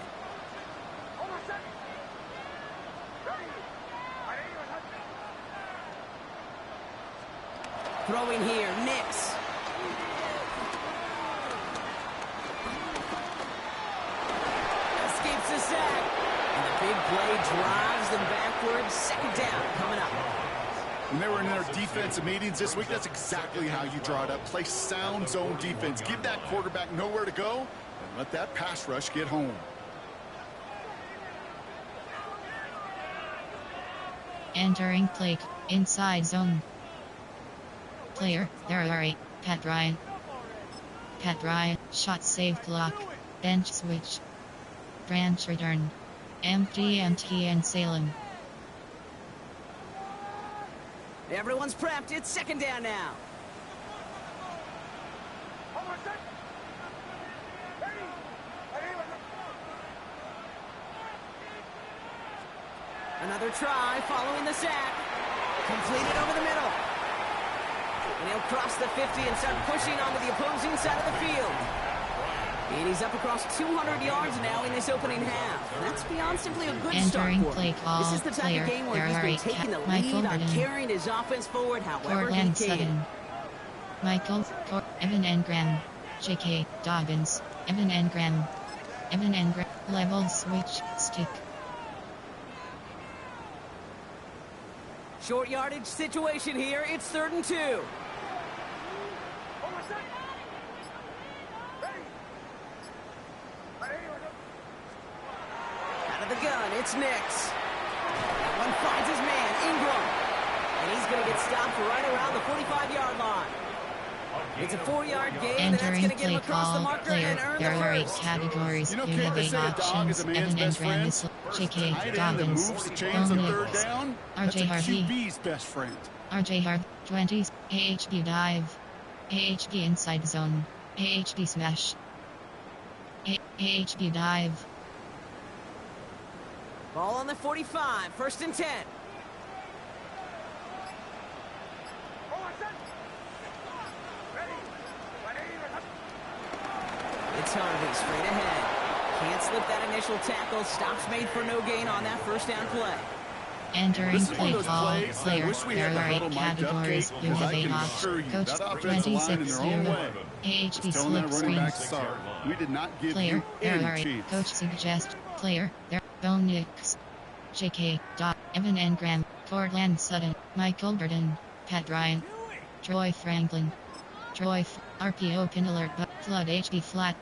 Speaker 1: Throwing here, Nix. Escapes the sack. And the big play drives them backwards. 2nd down coming up.
Speaker 3: When they were in their defensive meetings this week, that's exactly how you draw it up. Play sound zone defense. Give that quarterback nowhere to go and let that pass rush get home.
Speaker 2: Entering play inside zone. Player, there are 8. Pat Ryan. Pat Ryan, shot save clock. Bench switch. Branch return. Empty and Salem.
Speaker 1: Everyone's prepped. It's 2nd down now. Another try following the sack. Completed over the middle. And he'll cross the 50 and start pushing onto the opposing side of the field. And he's up across 200 yards now in this opening half. That's beyond simply a good start for him. This is the type of game where he's been taking the lead on carrying his offense forward however he can.
Speaker 2: Michael, Evan Engram, J.K. Dobbins, Evan Engram, level switch, stick.
Speaker 1: Short yardage situation here. It's 3rd and 2. Out of the gun, it's Nix. That one finds his man, Ingram. And he's going to get stopped right around the 45-yard line. It's a 4-yard gain, and that's going to get him across the marker and earn the first.
Speaker 2: There are 8 categories.
Speaker 3: You know,
Speaker 2: You have 8 options. Evan Engram is... J.K.
Speaker 3: Tight end that
Speaker 2: Dobbins,
Speaker 3: moves the chains on third down. That's a
Speaker 2: R.J. Harvey,
Speaker 3: QB's best friend.
Speaker 2: R.J. Harvey, 20s, AHB dive, AHB inside zone, AHB smash, AHB dive.
Speaker 1: Ball on the 45, 1st and 10. It's Harvey straight ahead. Can't slip that initial tackle. Stops made for no gain on that 1st down play.
Speaker 2: Entering play call, player, there are 8 categories, you have 8 options, coach 26 0, AHB slip screen,
Speaker 3: We did not give
Speaker 2: player,
Speaker 3: you
Speaker 2: there are
Speaker 3: any
Speaker 2: 8,
Speaker 3: chance.
Speaker 2: coach suggest, player, there, Bo Nix, J.K. Dot, Evan Engram, Cortland Sutton, Michael Burton, Pat Ryan, Troy Franklin, RPO pin alert, but flood HB flat.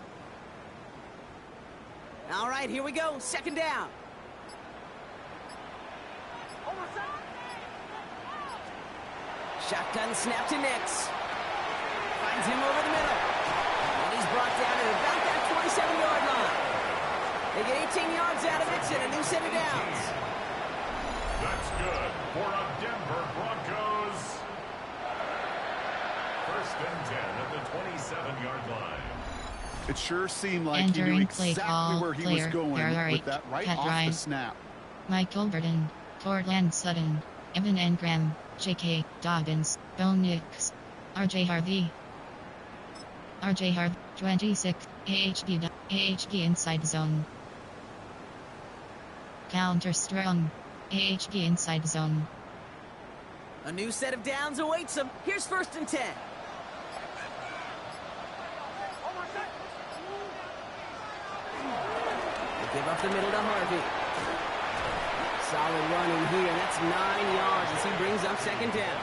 Speaker 1: All right, here we go. 2nd down. Shotgun snap to Nix. Finds him over the middle. And he's brought down at about that 27-yard line. They get 18 yards out of it and a new set of downs.
Speaker 4: That's good for a Denver Broncos. 1st and 10 at the 27-yard line.
Speaker 3: It sure seemed like
Speaker 2: Entering
Speaker 3: he knew
Speaker 2: play
Speaker 3: exactly
Speaker 2: call,
Speaker 3: where he
Speaker 2: player,
Speaker 3: was going
Speaker 2: there are
Speaker 3: with
Speaker 2: 8,
Speaker 3: that right
Speaker 2: Pat
Speaker 3: off
Speaker 2: Ryan,
Speaker 3: the snap.
Speaker 2: Michael Burton, Cortland Sutton, Evan Engram, J.K. Dobbins, Bo Nix, R.J. Harvey, 26, AHB inside zone. Counter strong, AHB inside zone.
Speaker 1: A new set of downs awaits him. Here's 1st and 10. They give up the middle to Harvey. Solid run in here. That's 9 yards as he brings up 2nd down.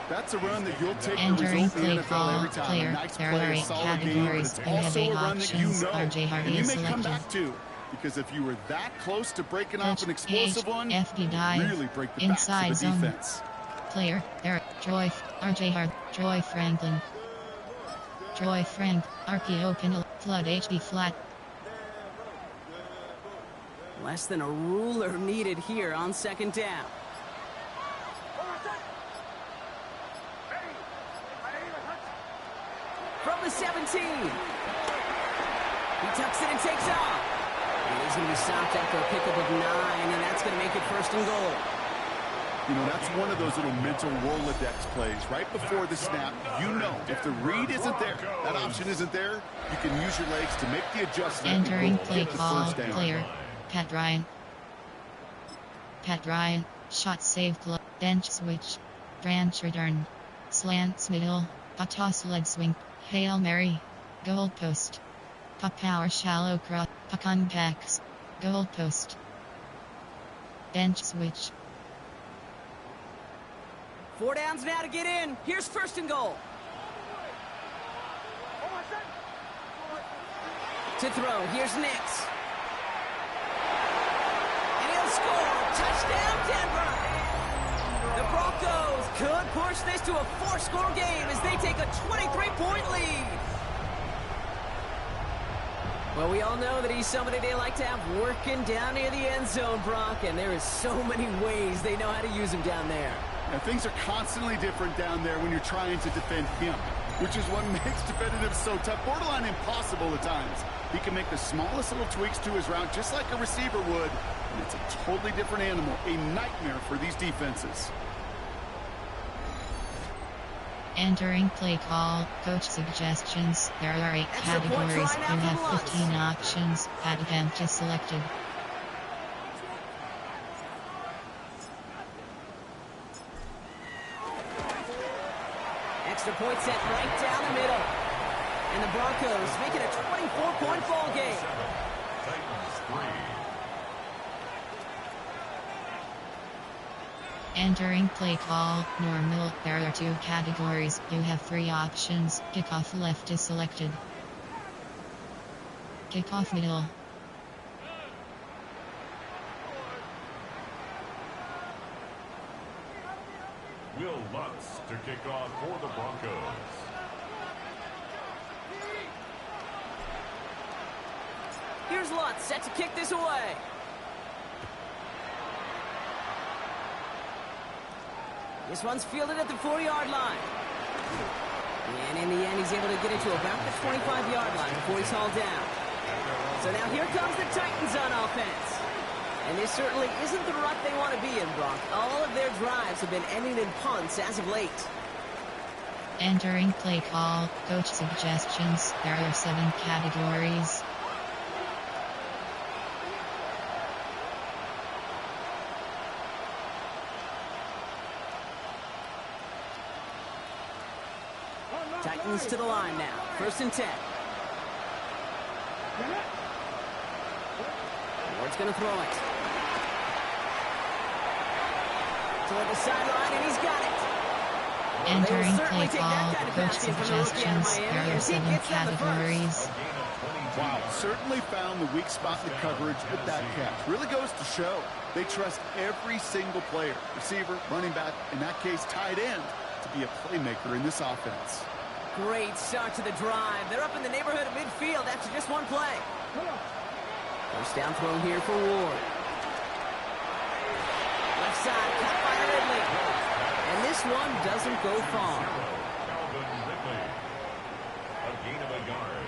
Speaker 3: That's a run that you'll take the
Speaker 2: Entering
Speaker 3: result in
Speaker 2: play
Speaker 3: the NFL
Speaker 2: call,
Speaker 3: every time.
Speaker 2: player,
Speaker 3: A nice
Speaker 2: there
Speaker 3: play,
Speaker 2: are
Speaker 3: a
Speaker 2: 8
Speaker 3: solid game, but
Speaker 2: categories,
Speaker 3: it's
Speaker 2: you have
Speaker 3: also
Speaker 2: 8
Speaker 3: a run that you
Speaker 2: options,
Speaker 3: know,
Speaker 2: R.J. Harvey
Speaker 3: and you
Speaker 2: is
Speaker 3: may come
Speaker 2: selected.
Speaker 3: back to. Because if you were that close to breaking
Speaker 2: Coach
Speaker 3: off an explosive one,
Speaker 2: FB dive,
Speaker 3: really break the
Speaker 2: inside
Speaker 3: backs of the
Speaker 2: zone.
Speaker 3: defense.
Speaker 2: Player, there, Troy Franklin, RPO pin, flood HB flat.
Speaker 1: Less than a ruler needed here on 2nd down. From the 17. He tucks it and takes off. And he's going to be stopped after a pickup of 9, and that's going to make it 1st and goal.
Speaker 3: You know, that's one of those little mental Rolodex plays. Right before the snap, you know, if the read isn't there, that option isn't there, you can use your legs to make the adjustment.
Speaker 2: Entering
Speaker 3: and
Speaker 2: play
Speaker 3: get the
Speaker 2: call,
Speaker 3: 1st down.
Speaker 2: player, Pat Ryan, shot save glove, bench switch, branch return, slants middle, toss lead swing, Hail Mary, goal post, puck power shallow cross, puck on backs, goal post, bench switch.
Speaker 1: 4 downs now to get in. Here's 1st and goal. To throw, here's Nix. And he'll score. Touchdown, Denver. The Broncos could push this to a 4-score game as they take a 23-point lead. Well, we all know that he's somebody they like to have working down near the end zone, Brock, and there is so many ways they know how to use him down there.
Speaker 3: And things are constantly different down there when you're trying to defend him, which is what makes defensive so tough, borderline impossible at times. He can make the smallest little tweaks to his route just like a receiver would, and it's a totally different animal, a nightmare for these defenses.
Speaker 2: Entering play call, coach suggestions. There are 8 categories. You have 15 options. Advantage is selected.
Speaker 1: Extra point set right down the middle. And the Broncos make it a 24-point ball game.
Speaker 4: Titans 3.
Speaker 2: Entering play call, normal. There are 2 categories. You have 3 options. Kickoff left is selected. Kickoff middle.
Speaker 4: Will Lutz to kick off for the Broncos.
Speaker 1: Here's Lutz set to kick this away. This one's fielded at the 4-yard line. And in the end, he's able to get it to about the 25-yard line before he's hauled down. So now here comes the Titans on offense. And this certainly isn't the rut they want to be in, Brock. All of their drives have been ending in punts as of late.
Speaker 2: Entering play call, coach suggestions. There are 7 categories.
Speaker 1: Titans to the line now. 1st and 10. Ward's going to throw it. Toward the sideline, and he's got it.
Speaker 2: Entering play call, coach suggestions. There are 7 categories.
Speaker 3: Wow, certainly found the weak spot in the coverage with that catch. Really goes to show they trust every single player, receiver, running back, in that case tight end, to be a playmaker in this offense.
Speaker 1: Great start to the drive. They're up in the neighborhood of midfield after just one play. First down throw here for Ward. Left side, caught by Ridley. And this one doesn't go far.
Speaker 4: A gain of a yard.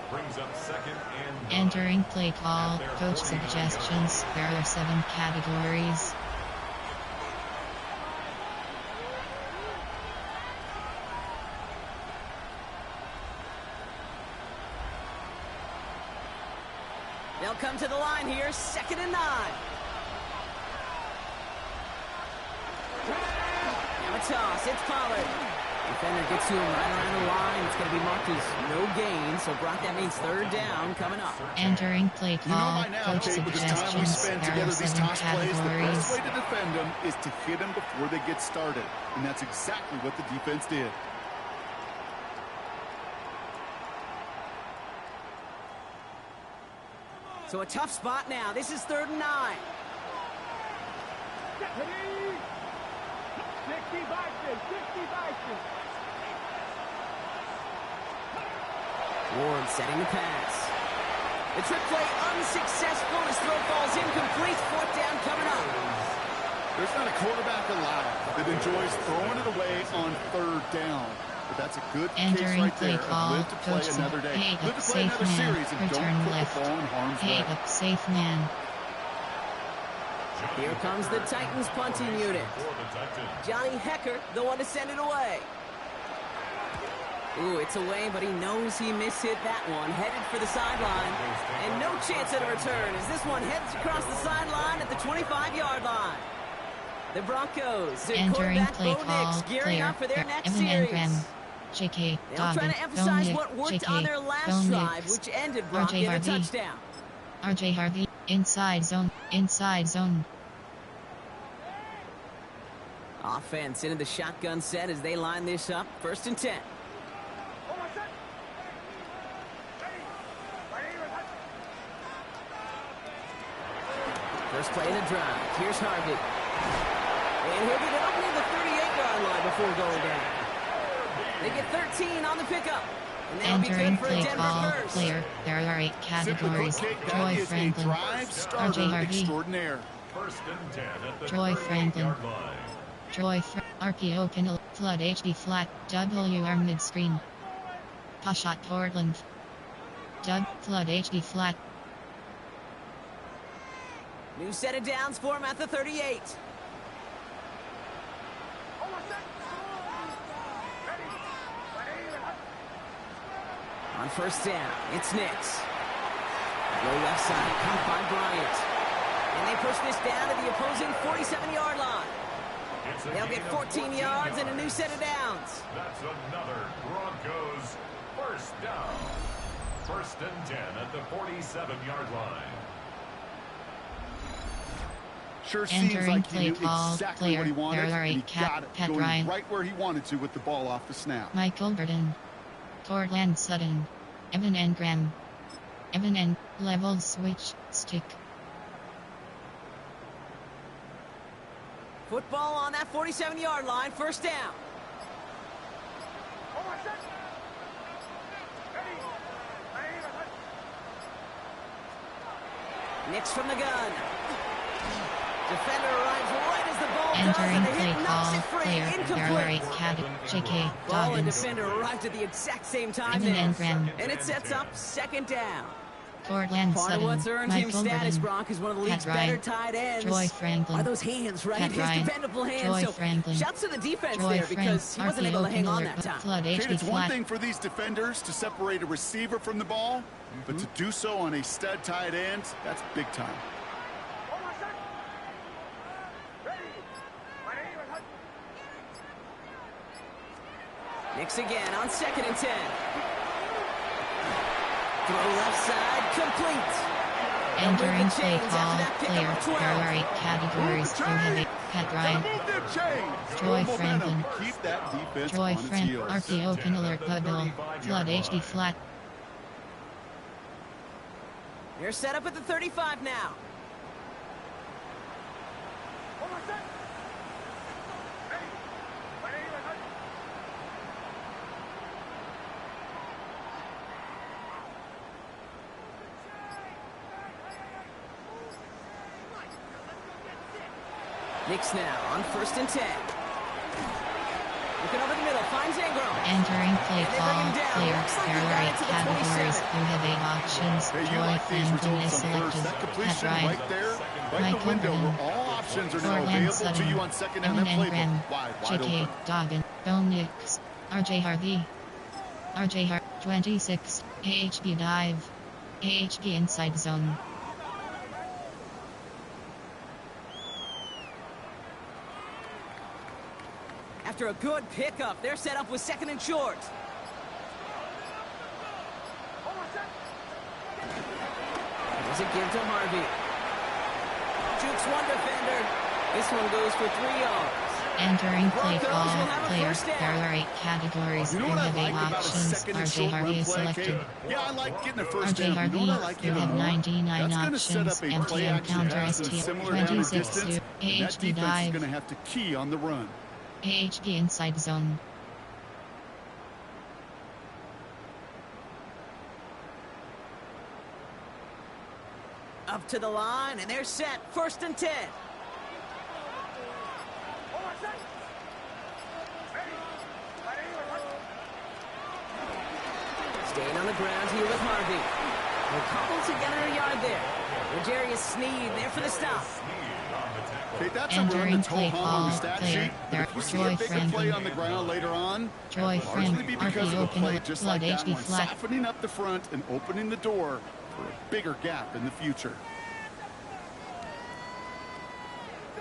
Speaker 4: Brings up 2nd and 9.
Speaker 2: Entering play call, coach suggestions. There are 7 categories.
Speaker 1: They'll come to the line here, 2nd and 9. Now a toss, it's Pollard. Defender gets to him right around the line. It's going to be marked as no gain, so Brock, that means 3rd down coming up.
Speaker 2: Entering play call, coach
Speaker 3: with this time we
Speaker 2: suggestions.
Speaker 3: spend
Speaker 2: There
Speaker 3: together
Speaker 2: are
Speaker 3: these
Speaker 2: 7
Speaker 3: toss plays, the
Speaker 2: categories.
Speaker 3: best way to defend them is to hit them before they get started. And that's exactly what the defense did.
Speaker 1: So a tough spot now. This is 3rd and 9.
Speaker 5: 60 Bison.
Speaker 1: Ward setting the pass. The trick play unsuccessful. His throw falls incomplete. 4th down coming up.
Speaker 3: There's not a quarterback alive that enjoys throwing it away on 3rd down. But that's a good case right there of live to play another day. Live to play another series and don't put the ball in harm's way.
Speaker 2: Safe man.
Speaker 1: Here comes the Titans punting unit. Johnny Hecker, the one to send it away. Ooh, it's away, but he knows he mishit that one. Headed for the sideline. And no chance at a return as this one heads across the sideline at the 25-yard line. The Broncos,
Speaker 2: Entering play call,
Speaker 1: gearing up for their next
Speaker 2: Evan
Speaker 1: series.
Speaker 2: Engram. JK,
Speaker 1: They'll try to emphasize what worked on their last drive, which ended Brock in a touchdown.
Speaker 2: RJ Harvey, inside zone.
Speaker 1: Offense into the shotgun set as they line this up. 1st and 10. First play in the drive. Here's Harvey. And he'll get it up near the 38-yard line before going down. They get 13 on the pickup. And that'll be
Speaker 2: Entering
Speaker 1: good for a
Speaker 2: play
Speaker 1: Denver
Speaker 2: call,
Speaker 1: first.
Speaker 2: player. There are 8 categories. Troy Franklin, RJ Harvey,
Speaker 4: 1st and 10 at the
Speaker 2: Troy Franklin,
Speaker 4: 38-yard line.
Speaker 2: Troy RPO Pinel, Flood HD Flat, WR Mid Screen, Pashat Portland, Flood HD Flat.
Speaker 1: New set of downs for him at the 38. On 1st down, it's Nix. Low left side, caught by Bryant. And they push this down to the opposing 47-yard line. They'll get 14 yards and a new set of downs.
Speaker 4: That's another Broncos 1st down. 1st and 10 at the 47-yard line.
Speaker 3: Sure seems like he knew exactly what he
Speaker 2: player.
Speaker 3: wanted,
Speaker 2: There are
Speaker 3: and he
Speaker 2: 8
Speaker 3: got it,
Speaker 2: Pat
Speaker 3: going
Speaker 2: Ryan,
Speaker 3: right where he wanted to with the ball off the snap.
Speaker 2: Michael Burden, Cortland Sutton, Evan Engram, Evan N. Level switch, stick.
Speaker 1: Football on that 47-yard line, 1st down. Nix from the gun. Defender arrives right as the ball
Speaker 2: Entering play call, player, Barry, Cad, J.K.
Speaker 1: Ball and
Speaker 2: Dobbins.
Speaker 1: defender arrived at the exact same time
Speaker 2: Evan
Speaker 1: there.
Speaker 2: and Graham.
Speaker 1: And it sets up second down.
Speaker 2: Cortland
Speaker 1: Part of
Speaker 2: Sutton,
Speaker 1: what's earned him
Speaker 2: Michael
Speaker 1: status,
Speaker 2: Gordon,
Speaker 1: Brock, is one of the league's
Speaker 2: Pat
Speaker 1: better
Speaker 2: Ryan,
Speaker 1: tight ends.
Speaker 2: Troy Franklin,
Speaker 1: Are those hands, right?
Speaker 2: Pat
Speaker 1: His
Speaker 2: Ryan,
Speaker 1: dependable hands.
Speaker 2: Troy
Speaker 1: So
Speaker 2: Franklin,
Speaker 1: shouts to the defense
Speaker 2: Troy
Speaker 1: there because he wasn't able to hang on that time.
Speaker 2: Flood
Speaker 3: Kate,
Speaker 2: HD
Speaker 3: it's one
Speaker 2: flat.
Speaker 3: thing for these defenders to separate a receiver from the ball, but to do so on a stud tight end, that's big time.
Speaker 1: Nix again on 2nd and 10. Throw left side, complete.
Speaker 2: Entering play call, player, Barry, categories, who have a Pat Ryan, Troy Franklin,
Speaker 3: Keep that defense
Speaker 2: Troy
Speaker 3: on its
Speaker 2: Franklin,
Speaker 3: heels.
Speaker 2: RPO can alert bubble, flood HD flat.
Speaker 1: They're set up at the 35 now. Nix now on 1st and 10. Looking over the middle, finds Ingram.
Speaker 2: Entering play
Speaker 1: And they bring
Speaker 2: call,
Speaker 1: him down.
Speaker 2: player,
Speaker 1: Looks like he got
Speaker 2: Barry,
Speaker 1: it to the
Speaker 2: categories,
Speaker 1: 27.
Speaker 2: who have 8 options,
Speaker 3: Hey, you
Speaker 2: Troy
Speaker 3: like these
Speaker 2: Franklin is
Speaker 3: results on first.
Speaker 2: selected,
Speaker 3: That
Speaker 2: Pat
Speaker 3: completion
Speaker 2: Ryan,
Speaker 3: right there, right in
Speaker 2: Michael
Speaker 3: the window
Speaker 2: Gordon,
Speaker 3: where all options are now
Speaker 2: Cortland
Speaker 3: available to
Speaker 2: Sutton,
Speaker 3: you on second and
Speaker 2: Evan
Speaker 3: then
Speaker 2: and
Speaker 3: playbook.
Speaker 2: Graham,
Speaker 3: Wide
Speaker 2: J.K.
Speaker 3: open.
Speaker 2: Dobbin, Bo Nix, R.J. Harvey, R.J. Hart, 26, AHB dive, AHB inside zone.
Speaker 1: After a good pickup, they're set up with 2nd and short. There's a give to Harvey. Jukes one defender. This one goes for 3 yards.
Speaker 2: Entering play
Speaker 1: Broncos
Speaker 2: call,
Speaker 1: will have a
Speaker 2: player,
Speaker 1: first down.
Speaker 2: there are 8 categories,
Speaker 3: You know
Speaker 2: who
Speaker 3: what I
Speaker 2: have 8
Speaker 3: like about a
Speaker 2: options,
Speaker 3: second and
Speaker 2: RJ
Speaker 3: short
Speaker 2: Harvey
Speaker 3: run
Speaker 2: is
Speaker 3: play,
Speaker 2: selected.
Speaker 3: Kate? Yeah, I like getting a first
Speaker 2: RJ
Speaker 3: down. You know
Speaker 2: Harvey,
Speaker 3: what I like
Speaker 2: you
Speaker 3: even
Speaker 2: have
Speaker 3: more?
Speaker 2: 99
Speaker 3: That's going to set up
Speaker 2: options,
Speaker 3: a play
Speaker 2: MTM
Speaker 3: action
Speaker 2: counter
Speaker 3: pass in
Speaker 2: ST,
Speaker 3: similar down and
Speaker 2: 26
Speaker 3: distance,
Speaker 2: to
Speaker 3: and that
Speaker 2: AHB
Speaker 3: defense is
Speaker 2: dive,
Speaker 3: going to have to key on the run.
Speaker 2: AHB inside zone.
Speaker 1: Up to the line, and they're set. 1st and 10. Staying on the ground here with Harvey. They're cobbled together a yard there. Rogerius Sneed there for the stop.
Speaker 3: Okay, that's a run
Speaker 2: Entering
Speaker 3: that's
Speaker 2: play
Speaker 3: ho-hum on the
Speaker 2: call,
Speaker 3: stat
Speaker 2: player,
Speaker 3: sheet.
Speaker 2: there,
Speaker 3: But if you see
Speaker 2: Troy
Speaker 3: a bigger play
Speaker 2: Franklin,
Speaker 3: on the ground later on,
Speaker 2: Troy
Speaker 3: largely be
Speaker 2: Franklin,
Speaker 3: because of a
Speaker 2: RPO
Speaker 3: play
Speaker 2: can
Speaker 3: just
Speaker 2: flood
Speaker 3: like that
Speaker 2: HD
Speaker 3: one,
Speaker 2: flat.
Speaker 3: softening up the front and opening the door for a bigger gap in the future.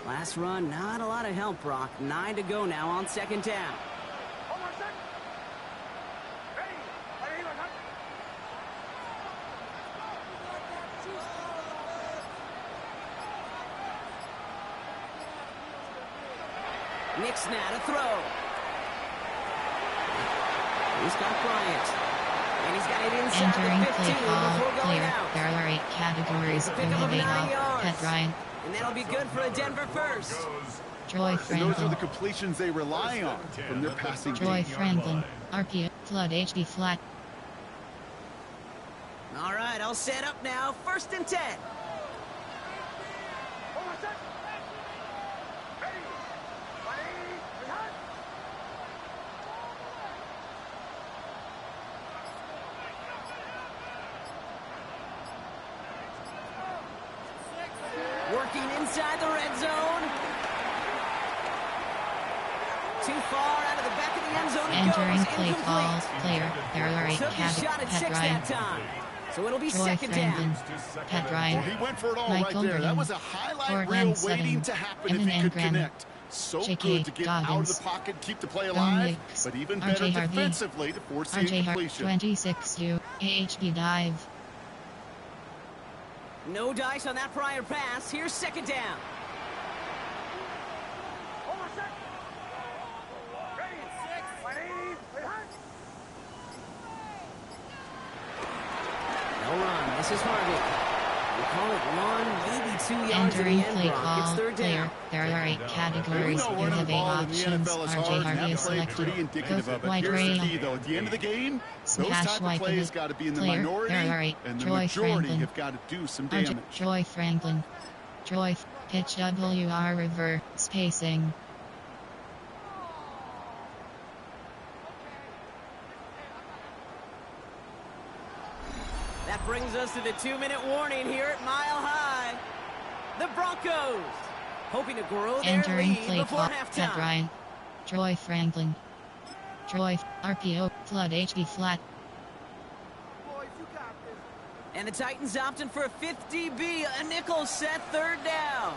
Speaker 1: Last run, not a lot of help, Brock. 9 to go now on 2nd down. Nix now to throw. He's got Bryant. And he's got it inside
Speaker 2: Entering
Speaker 1: the
Speaker 2: play
Speaker 1: 15
Speaker 2: call,
Speaker 1: before going
Speaker 2: player,
Speaker 1: out.
Speaker 2: there are 8 categories, who
Speaker 1: Pick up
Speaker 2: have
Speaker 1: of
Speaker 2: 8
Speaker 1: 9
Speaker 2: op,
Speaker 1: yards.
Speaker 2: Pat Ryan,
Speaker 1: And that'll be good for a Denver first.
Speaker 2: Troy
Speaker 3: And those are
Speaker 2: Franklin,
Speaker 3: the completions they rely on from their passing
Speaker 2: Troy
Speaker 3: game.
Speaker 2: Franklin, RPO, flood HD flat.
Speaker 1: All right, I'll set up now. 1st and 10. Working inside the red zone. Too far out of the back of the end zone. It
Speaker 2: Entering
Speaker 1: goes.
Speaker 2: play call,
Speaker 1: Incomplete.
Speaker 2: player, there are 8
Speaker 1: Took his shot at 6
Speaker 2: Pat Ryan,
Speaker 1: that time. So it'll be
Speaker 2: Troy
Speaker 1: 2nd
Speaker 2: Franklin,
Speaker 1: down.
Speaker 2: Pat
Speaker 3: Well,
Speaker 2: Ryan,
Speaker 3: he went for it all
Speaker 2: Michael
Speaker 3: right there. That
Speaker 2: Gordon,
Speaker 3: was a highlight
Speaker 2: Cortland
Speaker 3: reel waiting
Speaker 2: Sutton,
Speaker 3: to happen
Speaker 2: Evan
Speaker 3: if he
Speaker 2: and
Speaker 3: could
Speaker 2: Graham,
Speaker 3: connect. So
Speaker 2: J.K.
Speaker 3: good to get out of
Speaker 2: Dobbins,
Speaker 3: the pocket, keep the play
Speaker 2: Bo
Speaker 3: alive,
Speaker 2: Nix,
Speaker 3: but even
Speaker 2: R.J.
Speaker 3: better
Speaker 2: Harvey,
Speaker 3: defensively to force the
Speaker 2: RJ Hart,
Speaker 3: incompletion.
Speaker 2: 26 to AHB dive.
Speaker 1: No dice on that prior pass. Here's 2nd down. No run. This is Harvey. We call it 1, maybe 2 yards to the
Speaker 2: Entering
Speaker 1: end
Speaker 2: play
Speaker 1: block.
Speaker 2: call,
Speaker 1: It's 3rd
Speaker 2: player,
Speaker 1: down.
Speaker 2: there are 8 categories,
Speaker 3: We know
Speaker 2: who
Speaker 3: running
Speaker 2: have
Speaker 3: the
Speaker 2: 8
Speaker 3: ball in the
Speaker 2: options,
Speaker 3: NFL is
Speaker 2: RJ
Speaker 3: hard, and
Speaker 2: Harvey
Speaker 3: that
Speaker 2: is
Speaker 3: play
Speaker 2: selected.
Speaker 3: pretty indicative
Speaker 2: Go
Speaker 3: of it.
Speaker 2: wide
Speaker 3: Here's the
Speaker 2: rail.
Speaker 3: key, though. At the end of the game, those
Speaker 2: Smash
Speaker 3: type of
Speaker 2: white
Speaker 3: plays
Speaker 2: with
Speaker 3: got to be in the
Speaker 2: player,
Speaker 3: minority,
Speaker 2: there are 8,
Speaker 3: and the
Speaker 2: Troy
Speaker 3: majority
Speaker 2: Franklin,
Speaker 3: have got to do some
Speaker 2: RJ,
Speaker 3: damage.
Speaker 2: Troy Franklin, Troy, pitch WR river, Spacing.
Speaker 1: That brings us to the 2-minute warning here at Mile High. The Broncos hoping to grow their
Speaker 2: Entering
Speaker 1: lead
Speaker 2: play
Speaker 1: before
Speaker 2: clock.
Speaker 1: halftime.
Speaker 2: Ryan. Troy Franklin. Troy. RPO. Flood HB flat.
Speaker 1: And the Titans opting for a 50B, a nickel set, third down.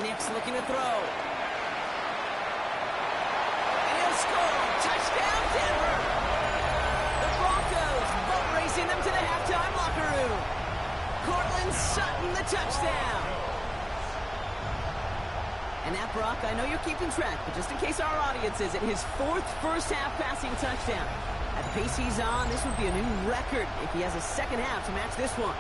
Speaker 1: Nick's looking to throw. And he'll score. Touchdown, Denver. The Broncos boat racing them to the halftime locker room. Cortland Sutton, the touchdown. And that, Brock, I know you're keeping track, but just in case our audience isn't, his fourth first-half passing touchdown. At the pace he's on, this would be a new record if he has a second half to match this one.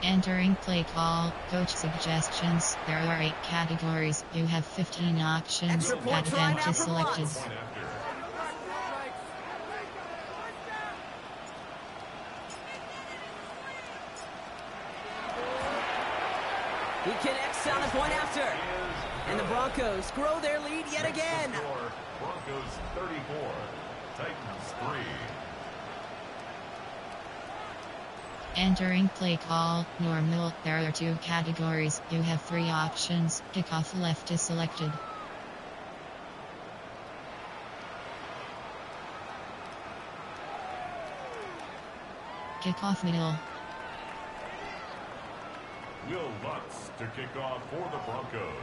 Speaker 2: Entering play call. Coach suggestions. There are 8 categories. You have 15 options.
Speaker 1: Extra point try
Speaker 2: Advent
Speaker 1: now
Speaker 2: is
Speaker 1: from
Speaker 2: selected.
Speaker 1: Watts. He connects on the point after. And the Broncos grow their lead yet again.
Speaker 4: Broncos 34, Titans 3.
Speaker 2: Entering play call. Normal. There are 2 categories. You have 3 options. Kickoff left is selected. Kickoff middle.
Speaker 4: Will Lutz to kick off for the Broncos.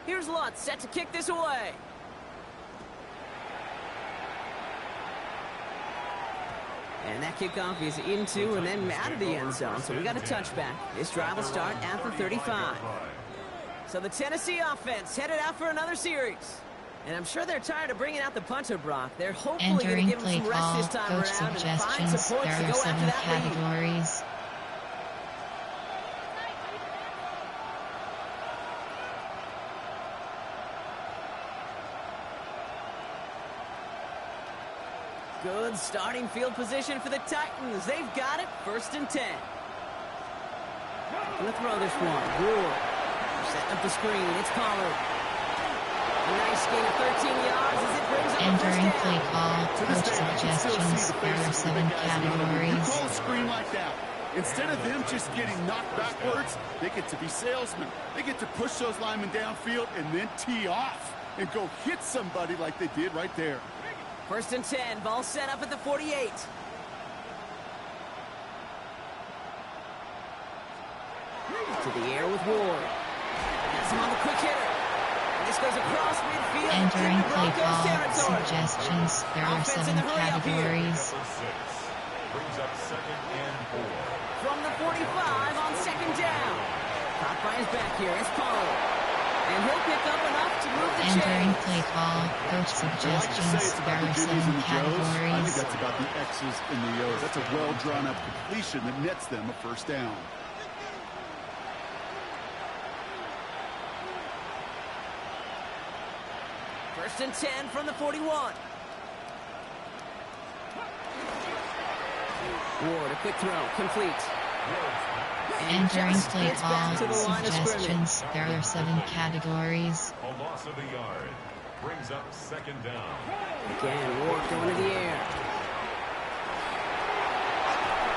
Speaker 1: Here's Lutz set to kick this away. And that kickoff is into and then out of the end zone. So we got a touchback. This drive will start at the 35. So the Tennessee offense headed out for another series. And I'm sure they're tired of bringing out the punter, Brock. They're hopefully going to
Speaker 2: Entering
Speaker 1: give him
Speaker 2: play
Speaker 1: some rest
Speaker 2: call.
Speaker 1: this time
Speaker 2: Coach
Speaker 1: around and find
Speaker 2: suggestions.
Speaker 1: some points to
Speaker 2: There are
Speaker 1: go
Speaker 2: 7
Speaker 1: after that lead.
Speaker 2: categories.
Speaker 1: Good starting field position for the Titans. They've got it. 1st and 10. Gonna throw this one. Rule. Setting up the screen. It's Pollard. A nice gain of 13 yards as it brings up the
Speaker 2: Entering
Speaker 1: first
Speaker 2: play
Speaker 1: down.
Speaker 2: call.
Speaker 3: To this
Speaker 2: Coach
Speaker 3: day, you can still see
Speaker 2: suggestions.
Speaker 3: the
Speaker 2: There are
Speaker 3: faces of the
Speaker 2: 7
Speaker 3: big guys around them. You
Speaker 2: categories.
Speaker 3: call a screen like that. Instead of them just getting knocked backwards, they get to be salesmen. They get to push those linemen downfield and then tee off and go hit somebody like they did right there.
Speaker 1: 1st and 10. Ball set up at the 48. To the air with Ward. Has him on the quick hitter. And this goes across midfield.
Speaker 2: Entering
Speaker 1: into
Speaker 2: play
Speaker 1: Broncos
Speaker 2: call.
Speaker 1: territory.
Speaker 2: Suggestions. There are
Speaker 1: Offense
Speaker 2: 7
Speaker 1: in the hurry up here.
Speaker 2: categories.
Speaker 4: Number 6 brings up 2nd and 4.
Speaker 1: From the 45 on 2nd down. Caught by his back here. It's Pollard. And he'll pick up enough to move the
Speaker 2: Entering
Speaker 1: chains.
Speaker 2: play call. Coach
Speaker 3: I like to say
Speaker 2: suggestions.
Speaker 3: it's
Speaker 2: There
Speaker 3: about
Speaker 2: are
Speaker 3: the
Speaker 2: 7
Speaker 3: Jimmies and the Joes. I think
Speaker 2: categories.
Speaker 3: that's about the X's and the O's. That's a well-drawn-up completion that nets them a 1st down.
Speaker 1: First and 10 from the 41. Ward, a quick throw, complete. And
Speaker 2: Entering
Speaker 1: just
Speaker 2: play
Speaker 1: gets back
Speaker 2: call.
Speaker 1: to the line of scrimmage.
Speaker 2: Suggestions. There are 7 categories.
Speaker 4: A loss of a yard brings up 2nd down.
Speaker 1: Again, Ward going to the air.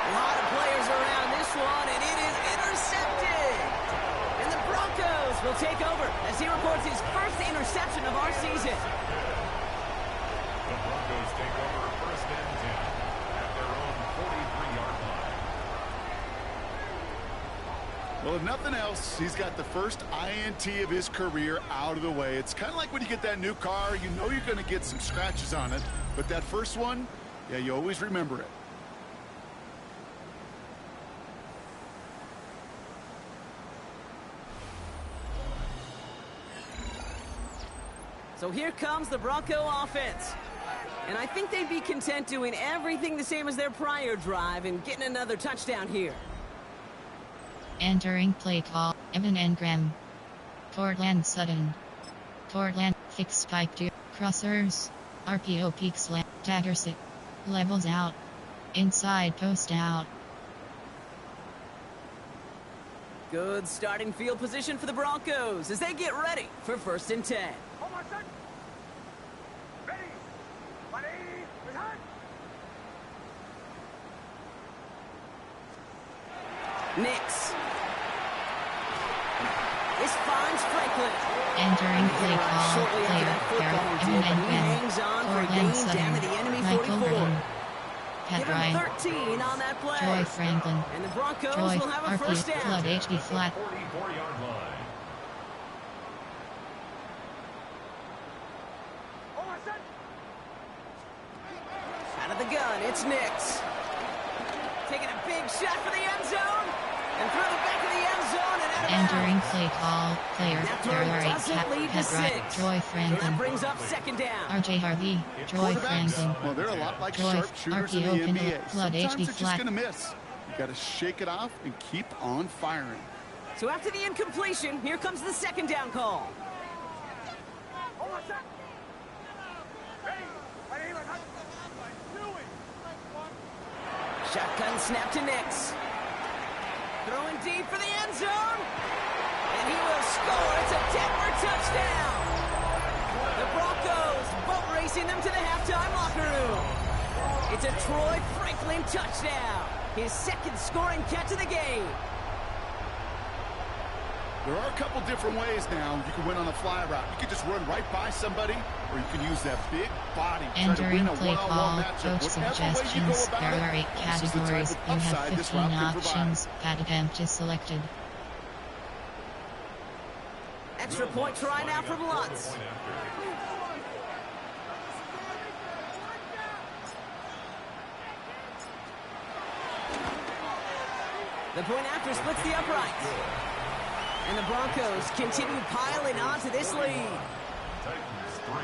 Speaker 1: A lot of players around this one, and it is intercepted. And the Broncos will take over as he records his first interception of our season.
Speaker 4: The Broncos take over 1st and 10 at their own 43-yard line.
Speaker 3: Well, if nothing else, he's got the first INT of his career out of the way. It's kind of like when you get that new car, you know you're going to get some scratches on it. But that first one, yeah, you always remember it.
Speaker 1: So here comes the Bronco offense. And I think they'd be content doing everything the same as their prior drive and getting another touchdown here.
Speaker 2: Entering play call, Evan Engram. Cortland Sutton. Cortland, fix spike to crossers. RPO peaks left, dagger sit. Levels out. Inside post out.
Speaker 1: Good starting field position for the Broncos as they get ready for 1st and 10. Nix. This finds Franklin.
Speaker 2: Entering play call,
Speaker 1: Shortly after
Speaker 2: player,
Speaker 1: that football
Speaker 2: Evan
Speaker 1: dip, but he
Speaker 2: Engram.
Speaker 1: hangs on for a
Speaker 2: Cortland
Speaker 1: gain down to the enemy
Speaker 2: Michael
Speaker 1: 44.
Speaker 2: Vernon. Pat
Speaker 1: Give him
Speaker 2: Ryan.
Speaker 1: 13 on that play.
Speaker 2: Joy Franklin.
Speaker 1: And the Broncos
Speaker 2: Joy,
Speaker 1: will have a
Speaker 2: RP,
Speaker 1: first down.
Speaker 2: flood HD flat.
Speaker 4: 44-yard line.
Speaker 1: Out of the gun, it's Nix. Taking a big shot for the end zone. And through the back of the end zone and out of
Speaker 2: Entering
Speaker 1: bounds.
Speaker 2: play call, player,
Speaker 1: That throw
Speaker 2: Derrick
Speaker 1: doesn't lead to
Speaker 2: Pat Ryan.
Speaker 1: 6.
Speaker 2: Joy
Speaker 1: That
Speaker 2: Franklin.
Speaker 1: brings up 2nd down.
Speaker 2: RJ Harvey. Joy Franklin.
Speaker 3: Well, they're a lot like
Speaker 2: Joy,
Speaker 3: sharpshooters in the
Speaker 2: RPO
Speaker 3: NBA.
Speaker 2: Pinot, flood
Speaker 3: Sometimes
Speaker 2: HD
Speaker 3: they're just
Speaker 2: flat.
Speaker 3: going to miss. You got to shake it off and keep on firing.
Speaker 1: So after the incompletion, here comes the 2nd down call. Shotgun snap to Nix. Throwing deep for the end zone. And he will score. It's a Denver touchdown. The Broncos boat racing them to the halftime locker room. It's a Troy Franklin touchdown. His 2nd scoring catch of the game.
Speaker 3: There are a couple different ways now. You can win on a fly route. You can just run right by somebody, or you can use that big body. Try to
Speaker 2: Entering
Speaker 3: win a
Speaker 2: play
Speaker 3: one-on-one
Speaker 2: call,
Speaker 3: matchup.
Speaker 2: coach
Speaker 3: Whatever way you go
Speaker 2: suggestions.
Speaker 3: about
Speaker 2: There are
Speaker 3: it,
Speaker 2: 8
Speaker 3: this is the type
Speaker 2: categories.
Speaker 3: of
Speaker 2: You have
Speaker 3: upside this
Speaker 2: 15
Speaker 3: route can provide.
Speaker 2: options. Pad attempt is selected.
Speaker 1: Extra point try now from Lutz. The point after splits the uprights. And the Broncos continue piling on to this lead.
Speaker 4: Titans 3.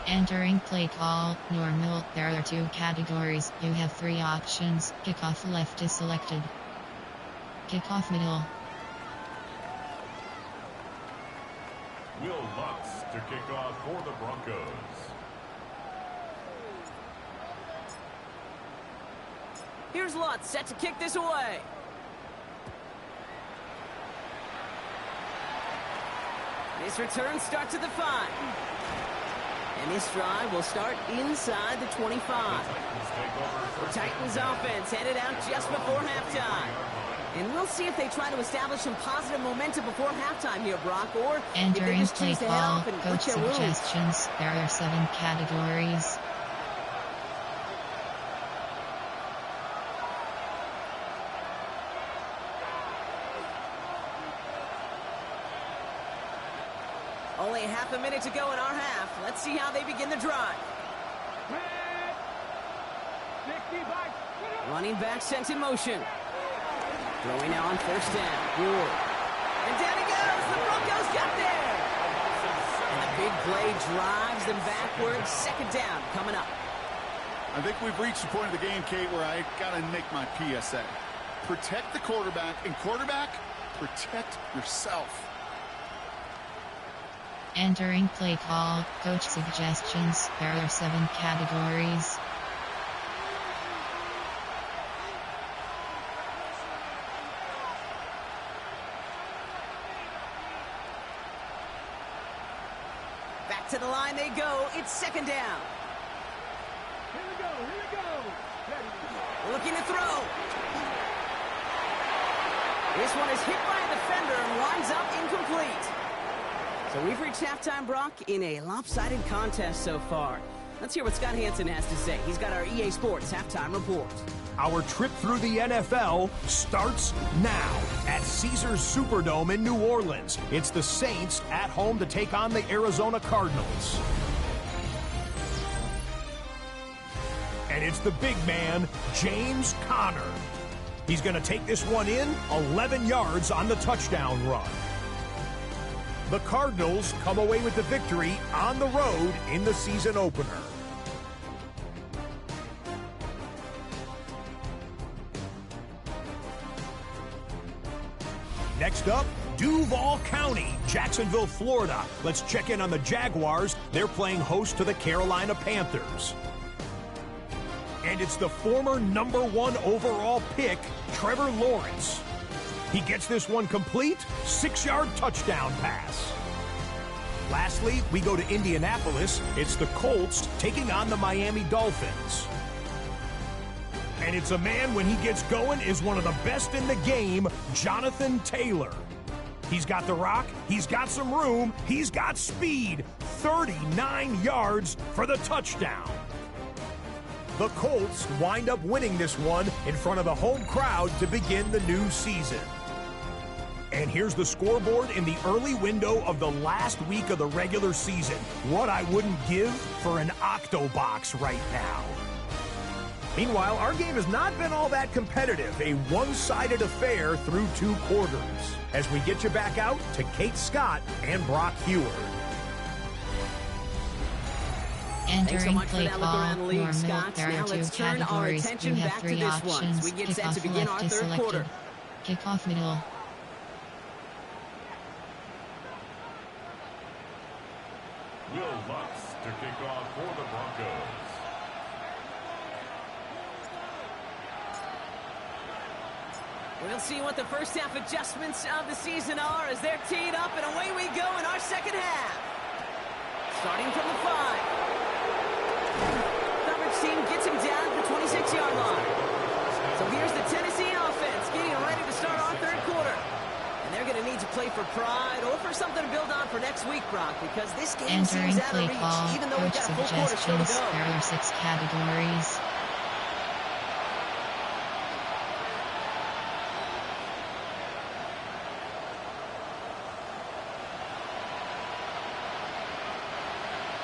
Speaker 2: Entering play call, normal. There are 2 categories. You have 3 options. Kickoff left is selected. Kickoff middle.
Speaker 4: Will Lutz to kick off for the Broncos.
Speaker 1: Here's Lutz set to kick this away. This return starts at the 5. And this drive will start inside the 25. The Titans offense headed out just before halftime. And we'll see if they try to establish some positive momentum before halftime here, Brock, or if they
Speaker 2: Entering
Speaker 1: just
Speaker 2: play
Speaker 1: choose to head
Speaker 2: call,
Speaker 1: off and lick
Speaker 2: coach
Speaker 1: their wounds.
Speaker 2: suggestions. There are 7 categories.
Speaker 1: Only half a minute to go in our half. Let's see how they begin the drive. Running back sent in motion. Throwing now on 1st down. Ward. And down he goes. The Broncos got there. And the big play drives them backwards. 2nd down coming up.
Speaker 3: I think we've reached the point of the game, Kate, where I got to make my PSA. Protect the quarterback, and quarterback, protect yourself.
Speaker 2: Entering play call, coach suggestions. There are 7 categories.
Speaker 1: Back to the line they go. It's 2nd down.
Speaker 5: Here we go.
Speaker 1: Looking to throw. This one is hit by a defender and winds up incomplete. So we've reached halftime, Brock, in a lopsided contest so far. Let's hear what Scott Hansen has to say. He's got our EA Sports halftime report.
Speaker 6: Our trip through the NFL starts now at Caesars Superdome in New Orleans. It's the Saints at home to take on the Arizona Cardinals. And it's the big man, James Conner. He's going to take this one in 11 yards on the touchdown run. The Cardinals come away with the victory on the road in the season opener. Next up, Duval County, Jacksonville, Florida. Let's check in on the Jaguars. They're playing host to the Carolina Panthers. And it's the former #1 overall pick, Trevor Lawrence. He gets this one complete, 6-yard touchdown pass. Lastly, we go to Indianapolis. It's the Colts taking on the Miami Dolphins. And it's a man, when he gets going, is one of the best in the game, Jonathan Taylor. He's got the rock, he's got some room, he's got speed. 39 yards for the touchdown. The Colts wind up winning this one in front of the home crowd to begin the new season. And here's the scoreboard in the early window of the last week of the regular season. What I wouldn't give for an Octobox right now. Meanwhile, our game has not been all that competitive, a one-sided affair through 2 quarters. As we get you back out to Kate Scott and Brock Heward.
Speaker 2: Entering play call, normal, there are 2 categories. You have 3 options. Kickoff left is selected. Kickoff middle.
Speaker 4: Will Lutz to kick off for the Broncos.
Speaker 1: We'll see what the first half adjustments of the season are as they're teed up, and away we go in our second half. Starting from the 5. Coverage team gets him down at the 26-yard line. So here's the Tennessee offense getting ready to start our third quarter. And they're going to need to play for pride or for something to build on for next week, Brock, because this game seems out of reach, even though we've got a full quarter still to go.
Speaker 2: There are 6 categories.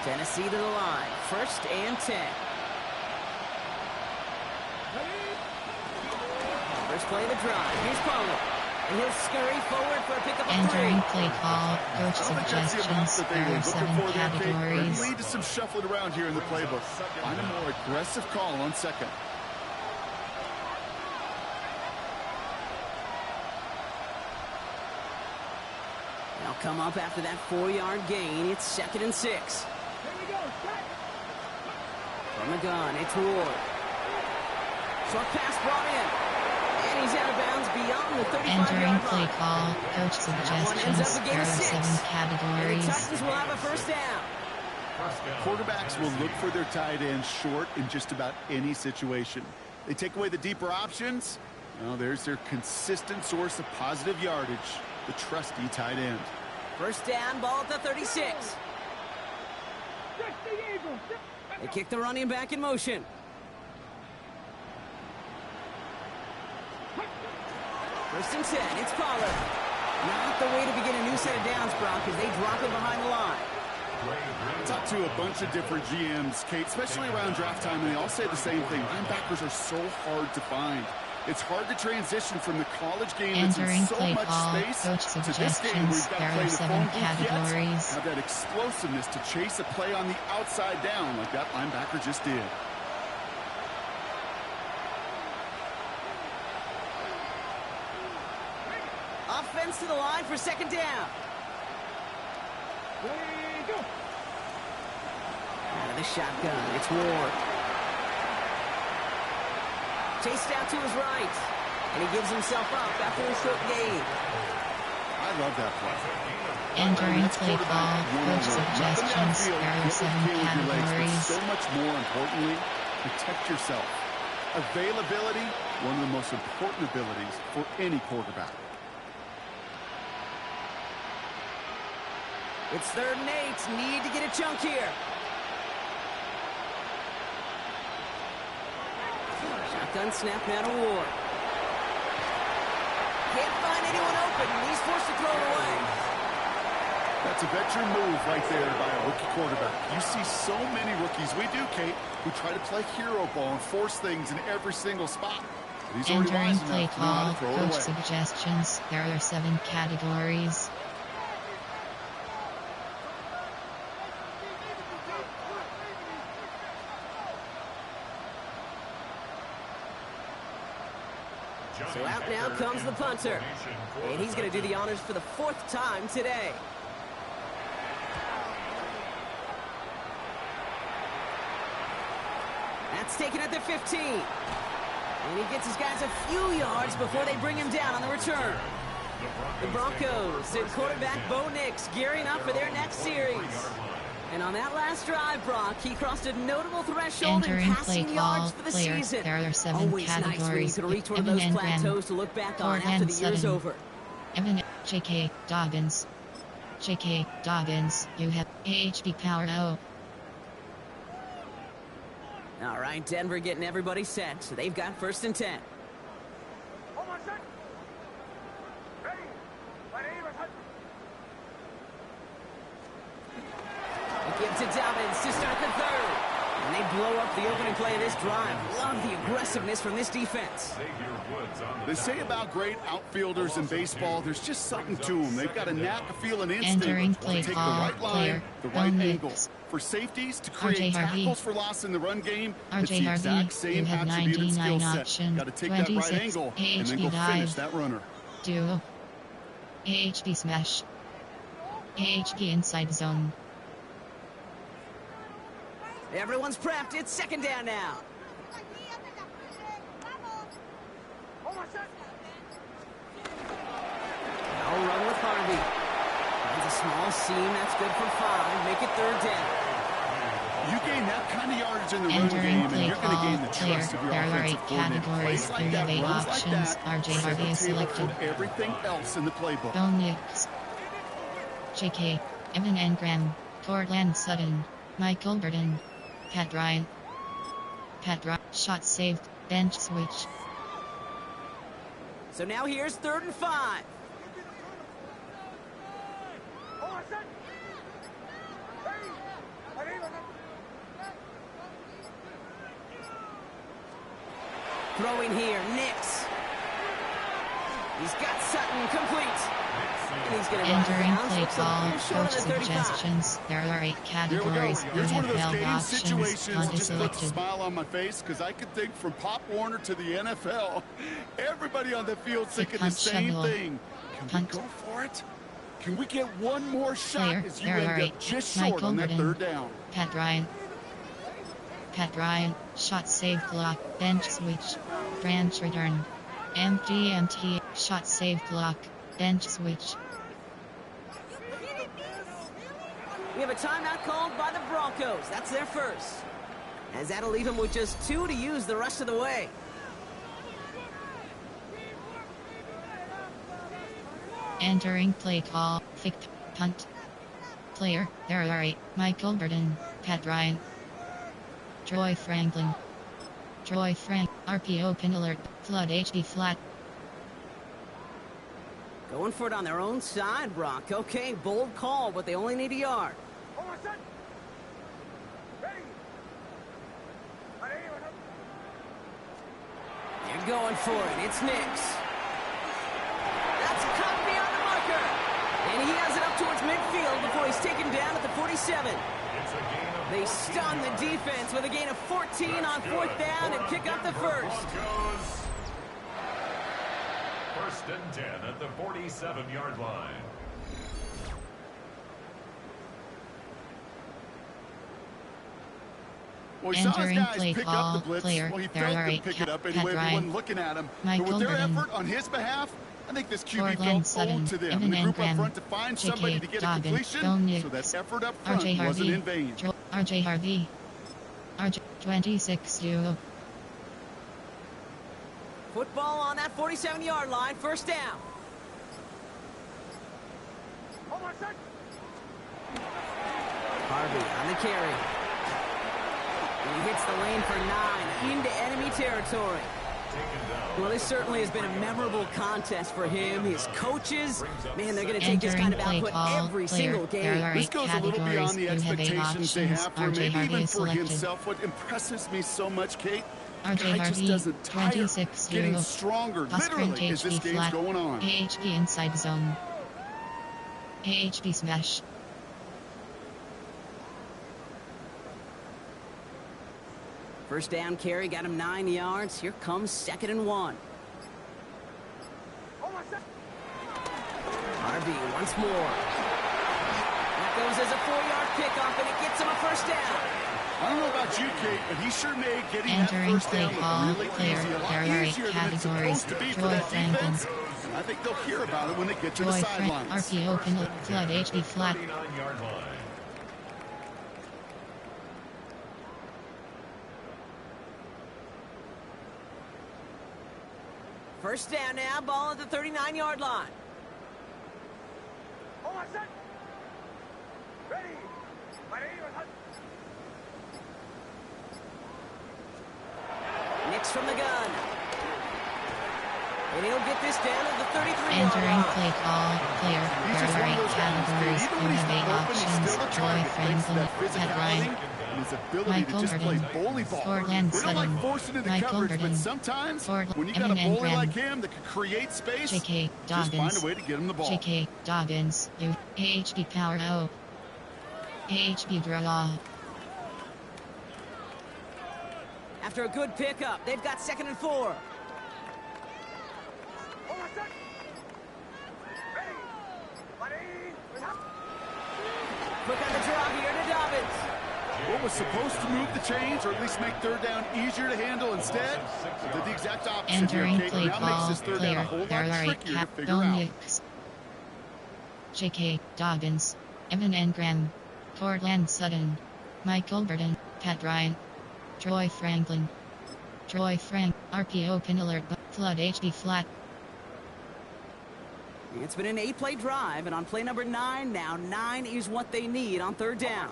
Speaker 1: Tennessee to the line. 1st and 10. First play of the drive. Here's Pollard. And he'll scurry forward for a pickup of 3.
Speaker 2: Entering play call. Coach suggestions. There are 7 categories.
Speaker 3: Lead to some shuffling around here in the playbook. Find a more aggressive call on 2nd.
Speaker 1: They'll come up after that 4-yard gain. It's 2nd and 6. From the gun, it's Ward. Short pass brought in. And he's out of bounds beyond the 35-yard line.
Speaker 2: Entering play call. Coach suggestions. There are 7 categories.
Speaker 1: The Titans will have a first down.
Speaker 3: Quarterbacks will look for their tight end short in just about any situation. They take away the deeper options. Well, there's their consistent source of positive yardage, the trusty tight end.
Speaker 1: First down, ball at the 36. They kick the running back in motion. First and 10, it's Pollard. Not the way to begin a new set of downs, Brock, as they drop it behind the line.
Speaker 3: Talk to a bunch of different GMs, Kate, especially around draft time, and they all say the same thing. Linebackers are so hard to find. It's hard to transition from the college game that's in so much space to this game where you've got to play the phone booth yet. Have that explosiveness to chase a play on the outside down like that linebacker just did.
Speaker 1: Offense to the line for 2nd down. Out of the shotgun, it's Ward. Chased out to his right, and he gives himself up after a short gain.
Speaker 3: I love that play.
Speaker 2: Entering play call. Coach suggestions. There are 7 categories.
Speaker 3: So much more importantly, protect yourself. Availability, one of the most important abilities for any quarterback.
Speaker 1: It's 3rd and 8. Need to get a chunk here. Shotgun snap now to Ward. Can't find anyone open. He's forced to throw it away.
Speaker 3: That's a veteran move right there by a rookie quarterback. You see so many rookies, we do, Kate, who try to play hero ball and force things in every single spot. He's
Speaker 2: Entering play call. Coach suggestions. There are 7 categories.
Speaker 1: So out now comes the punter. And he's going to do the honors for the 4th time today. That's taken at the 15. And he gets his guys a few yards before they bring him down on the return. The Broncos and quarterback Bo Nix gearing up for their next series. And on that last drive, Brock, he crossed a notable threshold in passing yards for the season.
Speaker 2: There are 7
Speaker 1: Always
Speaker 2: categories.
Speaker 1: nice when you can reach one of those plateaus to look back on after the year's over.
Speaker 2: Evan J.K. Dobbins. J.K. Dobbins, you have AHB power O.
Speaker 1: All right, Denver getting everybody set, so they've got 1st and 10. Give to Dobbins to start the 3rd. And they blow up the opening play of this drive. Love the aggressiveness from this defense.
Speaker 3: They say about great outfielders in baseball, there's just something to them. They've got a knack of feeling instinct to take the right line, the right angle. For safeties, to create tackles for loss in the run game, it's the exact same attribute and skill set. Got to take that right angle and then go finish that runner.
Speaker 2: Duo. AHB smash. AHB inside zone.
Speaker 1: Everyone's prepped. It's 2nd down now. Now run with Harvey. Finds a small seam. That's good for 5. Make it 3rd down.
Speaker 3: You gain that kind of yardage in the run game, and you're going to gain the trust of your offensive coordinator. Plays like that, runs like that,
Speaker 2: RJ is selected.
Speaker 3: Everything else in the playbook.
Speaker 2: Bo Nix. J.K. Evan Engram. Cortland Sutton. Michael Burton. Pat Ryan. Shot saved. Bench switch.
Speaker 1: So now here's 3rd and 5. Throwing here, Nix. He's got Sutton complete. And he's going to
Speaker 2: entering play call. Coach suggestions. There are 8 categories. You
Speaker 3: Here's one of those
Speaker 2: have
Speaker 3: game
Speaker 2: options.
Speaker 3: situations just put a
Speaker 2: Selected.
Speaker 3: smile on my face because I could think from Pop Warner to the NFL. Everybody on the field thinking the same thing. Can we go for it? Can we get one more shot as you end up just short on that 3rd down?
Speaker 2: Pat Ryan. Shot save block. Bench switch. Branch return. Empty. Shot save block. Bench switch.
Speaker 1: We have a timeout called by the Broncos. That's their 1st. As that'll leave them with just 2 to use the rest of the way.
Speaker 2: Entering play call. Fixed punt. Player. There are 8. Michael Burton. Pat Ryan. Troy Franklin. RPO pin alert. Flood HD flat.
Speaker 1: Going for it on their own side, Brock. Okay, bold call, but they only need a yard. They're going for it. It's Nix. That's caught beyond the marker. And he has it up towards midfield before he's taken down at the 47. They stun the defense with a gain of 14 on 4th down and pick up the 1st.
Speaker 4: 1st and 10 at the 47-yard line.
Speaker 3: Well, he saw his
Speaker 2: Entering
Speaker 3: guys
Speaker 2: play
Speaker 3: pick
Speaker 2: call.
Speaker 3: up the blitz.
Speaker 2: Player.
Speaker 3: Well, he
Speaker 2: There
Speaker 3: felt
Speaker 2: are
Speaker 3: them
Speaker 2: 8.
Speaker 3: pick it up
Speaker 2: Pat
Speaker 3: anyway.
Speaker 2: Ryan.
Speaker 3: Everyone looking at him.
Speaker 2: Michael
Speaker 3: But with their
Speaker 2: Burton.
Speaker 3: effort on his behalf, I think this QB
Speaker 2: Cortland
Speaker 3: felt
Speaker 2: Sutton.
Speaker 3: owed to them.
Speaker 2: Evan
Speaker 3: And the group up
Speaker 2: Engram.
Speaker 3: front to find somebody
Speaker 2: J.K.
Speaker 3: to get a
Speaker 2: Dobbins.
Speaker 3: completion,
Speaker 2: Bo Nix.
Speaker 3: so that effort up front
Speaker 2: RJ
Speaker 3: wasn't
Speaker 2: Harvey.
Speaker 3: in vain.
Speaker 2: RJ Harvey. RJ 26 duo.
Speaker 1: Football on that 47-yard line. 1st down. Harvey on the carry. And he hits the lane for 9 into enemy territory. Well, this certainly has been a memorable contest for him. His coaches, man, they're going to take this kind of output every single game.
Speaker 3: This goes a little beyond the expectations they have for him, maybe even for himself. What impresses me so much, Kate, the guy just doesn't tire, getting stronger, literally, as this game's going on.
Speaker 2: AHB inside zone. AHB smash.
Speaker 1: First down carry got him 9 yards. Here comes 2nd and 1. RB once more. That goes as a 4-yard pickoff, and it gets him a first down.
Speaker 3: I don't know about you, Kate, but he sure made getting
Speaker 2: Entering
Speaker 3: that first
Speaker 2: play
Speaker 3: down
Speaker 2: call,
Speaker 3: look really
Speaker 2: player,
Speaker 3: easy. A lot
Speaker 2: there are 8
Speaker 3: easier than it's
Speaker 2: categories.
Speaker 3: supposed to be for
Speaker 2: Troy
Speaker 3: that
Speaker 2: Franklin.
Speaker 3: defense. And I think they'll hear about it when they get to the
Speaker 2: Troy
Speaker 3: sidelines.
Speaker 2: RPO Kindle, flood HD flat.
Speaker 4: 39-yard line.
Speaker 1: First down now, ball at the 39-yard line. Nix from the gun. And he'll get this down at the 33-yard
Speaker 2: Entering
Speaker 1: line.
Speaker 2: play call, player, there are 8 categories. You have 8 options. Troy Franklin, Ted Ryan,
Speaker 3: And his ability
Speaker 2: Michael
Speaker 3: to just play
Speaker 2: Burden,
Speaker 3: bully ball.
Speaker 2: Portland
Speaker 3: They don't like
Speaker 2: Sutton,
Speaker 3: forcing into
Speaker 2: Michael
Speaker 3: coverage,
Speaker 2: Burden,
Speaker 3: but sometimes
Speaker 2: Portland,
Speaker 3: when you got a
Speaker 2: Evan
Speaker 3: bully
Speaker 2: Engram,
Speaker 3: like him that can create space,
Speaker 2: J.K.
Speaker 3: just find
Speaker 2: Doggins,
Speaker 3: a way to get him the ball.
Speaker 2: J.K. Doggins, U, AHB Power O, AHB Draw.
Speaker 1: After a good pickup, they've got 2nd and 4. Quick on the draw here to Dobbins.
Speaker 3: What was supposed to move the chains, or at least make third down easier to handle instead, did the exact opposite here,
Speaker 2: Entering
Speaker 3: Kate.
Speaker 2: play
Speaker 3: Now makes
Speaker 2: call,
Speaker 3: this third down a
Speaker 2: player,
Speaker 3: whole
Speaker 2: there
Speaker 3: lot
Speaker 2: are 8
Speaker 3: trickier to figure
Speaker 2: Bill
Speaker 3: out.
Speaker 2: Nix, J.K. Doggins, Evan Engram, Portland Sutton, Michael Burden, Pat Ryan, Troy Franklin, Troy Frank, RPO pin alert, flood HD flat.
Speaker 1: It's been an 8-play drive, and on play number 9, now 9 is what they need on third down.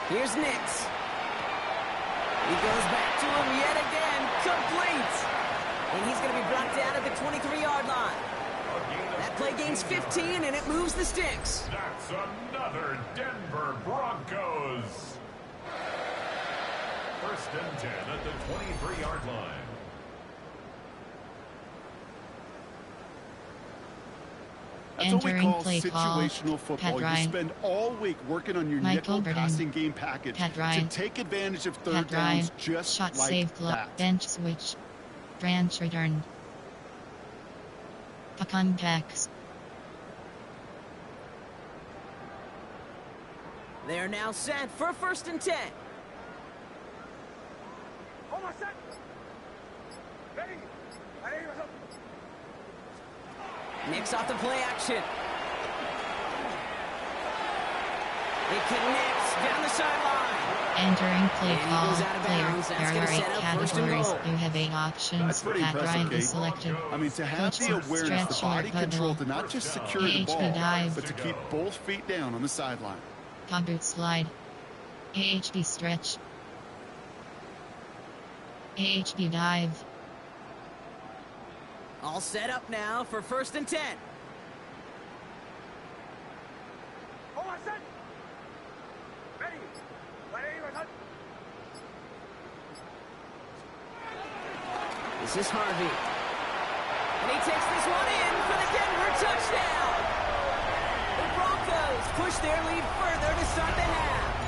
Speaker 1: Here's Nix. He goes back to him yet again, complete. And he's going to be brought down at the 23-yard line. That play gains 15, and it moves the sticks.
Speaker 4: That's another Denver Broncos. First and 10 at the 23-yard line.
Speaker 3: That's what we
Speaker 2: Entering
Speaker 3: call
Speaker 2: play call,
Speaker 3: situational football.
Speaker 2: Pat
Speaker 3: You
Speaker 2: Ryan,
Speaker 3: spend all week working on your
Speaker 2: Michael
Speaker 3: nickel
Speaker 2: Burden,
Speaker 3: passing game package
Speaker 2: Pat
Speaker 3: to
Speaker 2: Ryan,
Speaker 3: take advantage of third
Speaker 2: Pat Ryan,
Speaker 3: downs just
Speaker 2: shot
Speaker 3: like
Speaker 2: save glove,
Speaker 3: that.
Speaker 2: bench switch, branch return, puck on backs.
Speaker 1: They're now set for 1st and 10. Nix off the play action. It connects down the sideline.
Speaker 2: Entering play
Speaker 1: And he
Speaker 2: call,
Speaker 1: goes out of
Speaker 2: player,
Speaker 1: bounds. That's
Speaker 2: there
Speaker 1: gonna
Speaker 2: are 8
Speaker 1: set up 1st and
Speaker 2: categories.
Speaker 1: goal.
Speaker 2: You have 8 options.
Speaker 3: That's pretty
Speaker 2: Pat
Speaker 3: impressive,
Speaker 2: Ryan
Speaker 3: Kate.
Speaker 2: is selected.
Speaker 3: I mean, to have
Speaker 2: Coach
Speaker 3: the awareness, the
Speaker 2: stretch
Speaker 3: body
Speaker 2: alert
Speaker 3: control
Speaker 2: button.
Speaker 3: to not just secure the
Speaker 2: AHB
Speaker 3: ball,
Speaker 2: dive.
Speaker 3: but to keep both feet down on the sideline.
Speaker 2: Top boot slide. AHB stretch. AHB dive.
Speaker 1: All set up now for 1st and 10. This is Harvey. And he takes this one in for the Denver touchdown. The Broncos push their lead further to start the half.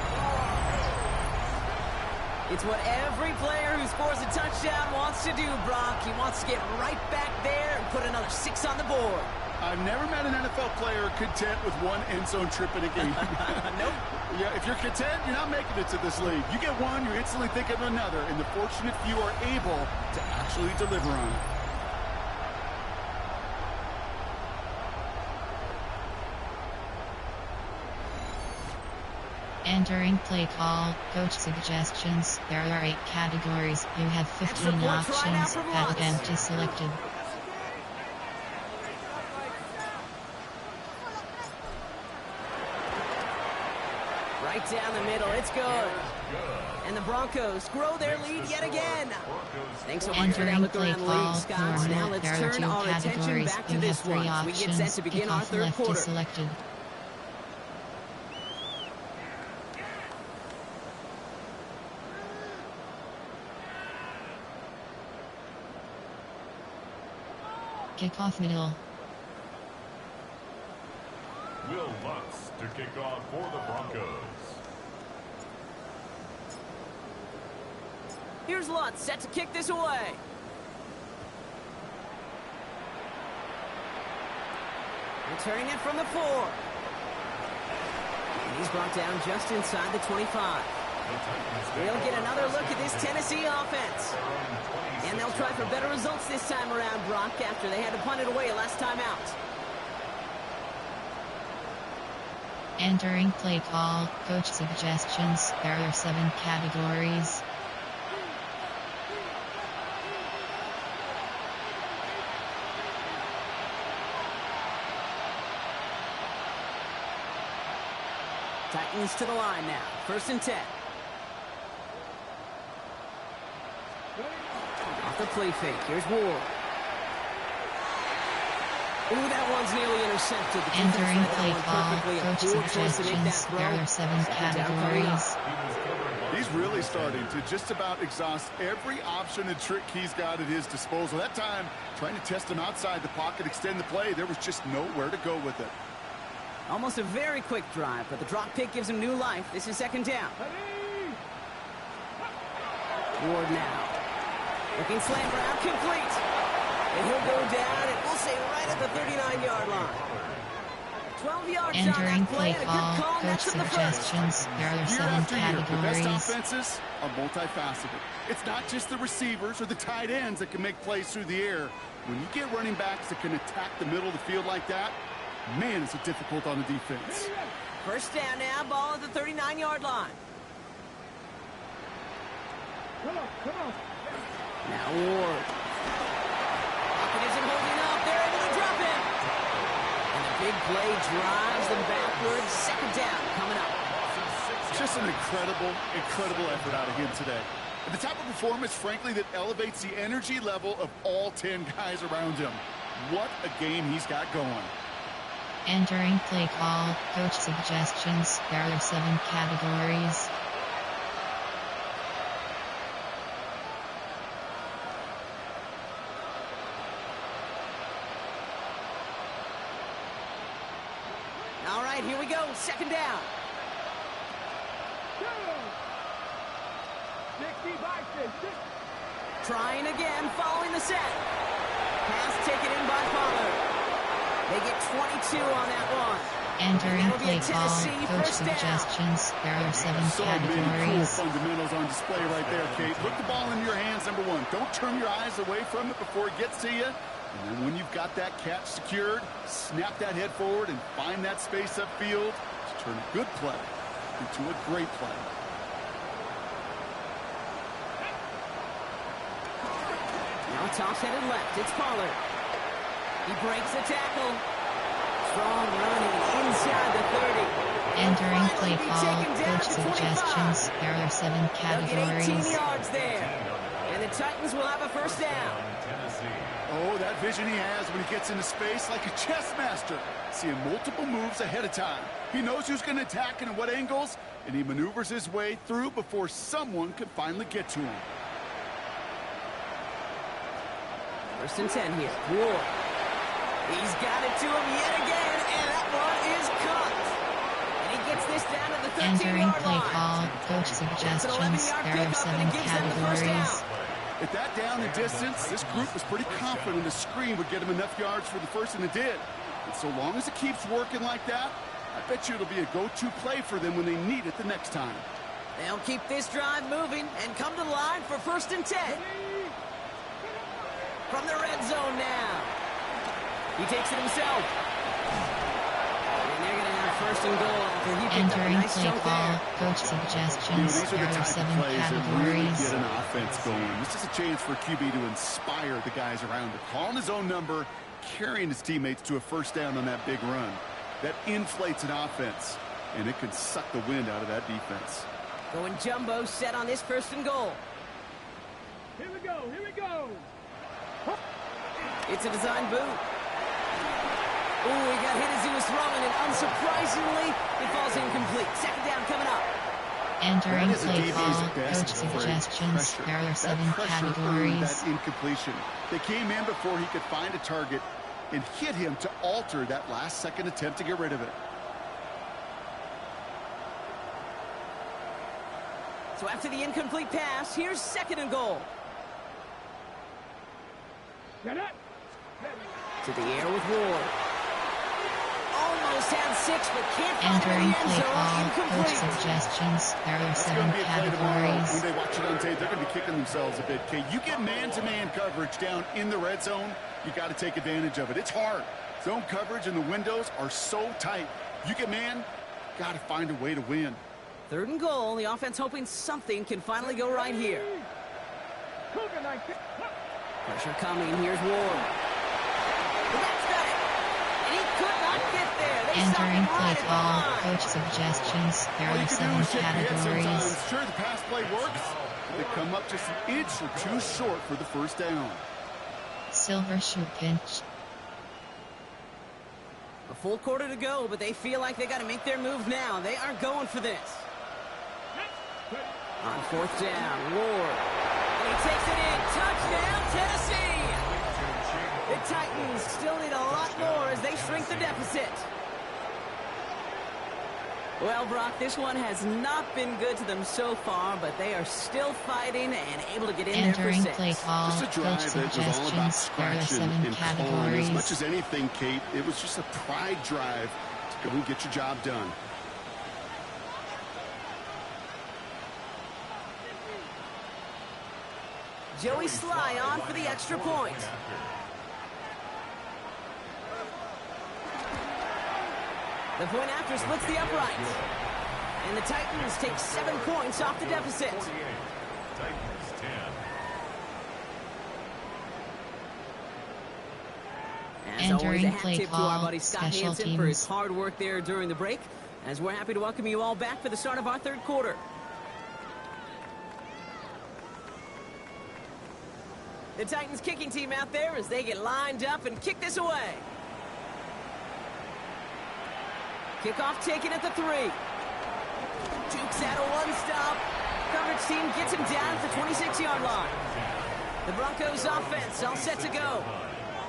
Speaker 1: It's what every player who scores a touchdown wants to do, Brock. He wants to get right back there and put another 6 on the board.
Speaker 3: I've never met an NFL player content with one end zone trip in a game.
Speaker 1: Nope.
Speaker 3: Yeah, if you're content, you're not making it to this league. You get one, you instantly think of another, and the fortunate few are able to actually deliver on it.
Speaker 2: Entering play call, coach suggestions. There are 8 categories. You have 15 options. Pat empty selected.
Speaker 1: Right down the middle. It's good. And the Broncos grow their lead yet again. Thanks so much for that
Speaker 2: Entering
Speaker 1: look
Speaker 2: play
Speaker 1: around the league,
Speaker 2: call,
Speaker 1: Scott. Now
Speaker 2: formal.
Speaker 1: let's
Speaker 2: There are
Speaker 1: turn
Speaker 2: 2
Speaker 1: our attention
Speaker 2: categories.
Speaker 1: back to
Speaker 2: You have
Speaker 1: this
Speaker 2: 3
Speaker 1: one. We get set
Speaker 2: options.
Speaker 1: to begin our
Speaker 2: Kickoff
Speaker 1: third
Speaker 2: lefty
Speaker 1: quarter.
Speaker 2: selected. Kickoff middle.
Speaker 4: Will Lutz to kick off for the Broncos.
Speaker 1: Here's Lutz set to kick this away. Returning it from the 4. And he's brought down just inside the 25. We'll get another look at this Tennessee offense. And they'll try for better results this time around, Brock, after they had to punt it away last time out.
Speaker 2: Entering play call, coach suggestions. There are 7 categories.
Speaker 1: Titans to the line now. 1st and 10. Off the play fake. Here's Ward. Ooh, that one's nearly intercepted. The
Speaker 2: Entering play call, coach suggestions. There are 7 categories.
Speaker 3: He's really starting to just about exhaust every option and trick he's got at his disposal. That time, trying to test him outside the pocket, extend the play, there was just nowhere to go with it.
Speaker 1: Almost a very quick drive, but the drop kick gives him new life. This is 2nd down. Ward now. Looking slant route, complete. And he'll go down, and we'll say right at the 39-yard line. 12 yards
Speaker 2: Entering
Speaker 1: on that play,
Speaker 2: play
Speaker 1: and a good
Speaker 2: call,
Speaker 1: call.
Speaker 2: coach
Speaker 1: That's from the 1st.
Speaker 2: suggestions. There are 7
Speaker 3: Year after year, the best
Speaker 2: categories.
Speaker 3: offenses are multifaceted. It's not just the receivers or the tight ends that can make plays through the air. When you get running backs that can attack the middle of the field like that, man, is it difficult on the defense.
Speaker 1: 1st down now, ball at the 39-yard line.
Speaker 5: Come on.
Speaker 1: Now Ward. Pocket isn't holding up. They're able to drop him. And the big play drives them backwards. 2nd down coming up.
Speaker 3: Just an incredible effort out of him today. At the type of performance, frankly, that elevates the energy level of all 10 guys around him. What a game he's got going.
Speaker 2: Entering play call, coach suggestions. There are 7 categories.
Speaker 1: All right, here we go. 2nd down.
Speaker 5: 60 by 60.
Speaker 1: Trying again, following the set. Pass taken in by Pollard. They get 22 on that one.
Speaker 2: Entering play call, coach suggestions. There are 7
Speaker 3: So many cool
Speaker 2: categories.
Speaker 3: fundamentals on display right there, Kate. Put the ball in your hands, number 1. Don't turn your eyes away from it before it gets to you. And then when you've got that catch secured, snap that head forward and find that space upfield to turn a good play into a great play.
Speaker 1: Now toss headed left. It's Pollard. He breaks the tackle. Strong running inside the 30.
Speaker 2: Entering play call, coach suggestions. There are 7
Speaker 1: They'll get 18
Speaker 2: categories.
Speaker 1: yards there. And the Titans will have a 1st down.
Speaker 3: Oh, that vision he has when he gets into space like a chess master, seeing multiple moves ahead of time. He knows who's going to attack and at what angles, and he maneuvers his way through before someone can finally get to him.
Speaker 1: 1st and 10 here. Ward. He's got it to him yet again, and that one is caught. And he gets this down to the 13-yard line.
Speaker 2: Entering play call, coach suggestions. There are 7 categories.
Speaker 3: At that down and distance, this group was pretty confident the screen would get him enough yards for the 1st, and it did. And so long as it keeps working like that, I bet you it'll be a go-to play for them when they need it the next time.
Speaker 1: They'll keep this drive moving and come to the line for 1st and 10. From the red zone now. He takes it himself. And they're going to have 1st and goal after he picked up a
Speaker 2: Entering
Speaker 1: nice
Speaker 2: play
Speaker 1: chunk
Speaker 2: call,
Speaker 1: there.
Speaker 2: coach suggestions.
Speaker 3: These are
Speaker 2: There
Speaker 3: the
Speaker 2: are
Speaker 3: type
Speaker 2: 7
Speaker 3: of plays that really
Speaker 2: categories.
Speaker 3: get an offense going. This is a chance for QB to inspire the guys around him. Calling his own number, carrying his teammates to a 1st down on that big run. That inflates an offense, and it can suck the wind out of that defense.
Speaker 1: Going jumbo set on this 1st and goal.
Speaker 5: Here we go.
Speaker 1: It's a design boot. Ooh, he got hit as he was throwing, and unsurprisingly, it falls incomplete. 2nd down coming up.
Speaker 2: Entering
Speaker 3: That is a
Speaker 2: play
Speaker 3: DB's
Speaker 2: call,
Speaker 3: best
Speaker 2: coach
Speaker 3: friend,
Speaker 2: suggestions.
Speaker 3: pressure.
Speaker 2: There are
Speaker 3: That
Speaker 2: 7
Speaker 3: pressure earned
Speaker 2: categories.
Speaker 3: that incompletion. They came in before he could find a target and hit him to alter that last-second attempt to get rid of it.
Speaker 1: So after the incomplete pass, here's 2nd and goal.
Speaker 5: Get it.
Speaker 1: To the air with Ward. Almost had 6, but can't find
Speaker 2: Entering
Speaker 1: the end
Speaker 2: play
Speaker 1: zone.
Speaker 2: call, coach
Speaker 1: Incomplete.
Speaker 2: suggestions. There are
Speaker 3: That's
Speaker 2: 7
Speaker 3: going to be a play tomorrow. When
Speaker 2: categories.
Speaker 3: they watch it on tape, they're going to be kicking themselves a bit. Okay, you get man-to-man coverage down in the red zone, you got to take advantage of it. It's hard. Zone coverage and the windows are so tight. You get man, got to find a way to win.
Speaker 1: 3rd and goal. The offense hoping something can finally go right here. Pressure coming. Here's Ward. The back's got it. And he could not get there. They stopped
Speaker 2: Entering
Speaker 1: him
Speaker 2: play
Speaker 1: right at the
Speaker 2: call,
Speaker 1: line.
Speaker 2: coach suggestions. There
Speaker 3: All
Speaker 2: are
Speaker 3: you can
Speaker 2: 7
Speaker 3: do is shake your head
Speaker 2: categories.
Speaker 3: sometimes. Sure, the pass play works. They come up just an inch or 2 short for the first down.
Speaker 2: Silver shoe pinch.
Speaker 1: A full quarter to go, but they feel like they got to make their move now. They are going for this. On 4th down, Ward. And he takes it in. Touchdown, Tennessee! The Titans still need a lot more as they shrink the deficit. Well, Brock, this one has not been good to them so far, but they are still fighting and able to get in there for
Speaker 2: Entering
Speaker 1: 6.
Speaker 2: play call,
Speaker 3: Just a
Speaker 2: coach
Speaker 3: drive that was all about
Speaker 2: suggestions. There are
Speaker 3: scratching
Speaker 2: 7
Speaker 3: and clawing. As
Speaker 2: categories.
Speaker 3: much as anything, Kate, it was just a pride drive to go and get your job done.
Speaker 1: Joey Sly on for the extra point. The point after splits the upright. And the Titans take 7 points off the deficit.
Speaker 4: 48. Titans 10.
Speaker 1: As always, a
Speaker 2: Entering
Speaker 1: hat
Speaker 2: play
Speaker 1: tip to our
Speaker 2: call,
Speaker 1: buddy Scott
Speaker 2: special
Speaker 1: Hansen for his
Speaker 2: teams.
Speaker 1: hard work there during the break, as we're happy to welcome you all back for the start of our 3rd quarter. The Titans kicking team out there as they get lined up and kick this away. Kickoff taken at the 3. Jukes out a 1-stop. Coverage team gets him down at the 26-yard line. The Broncos offense all set to go.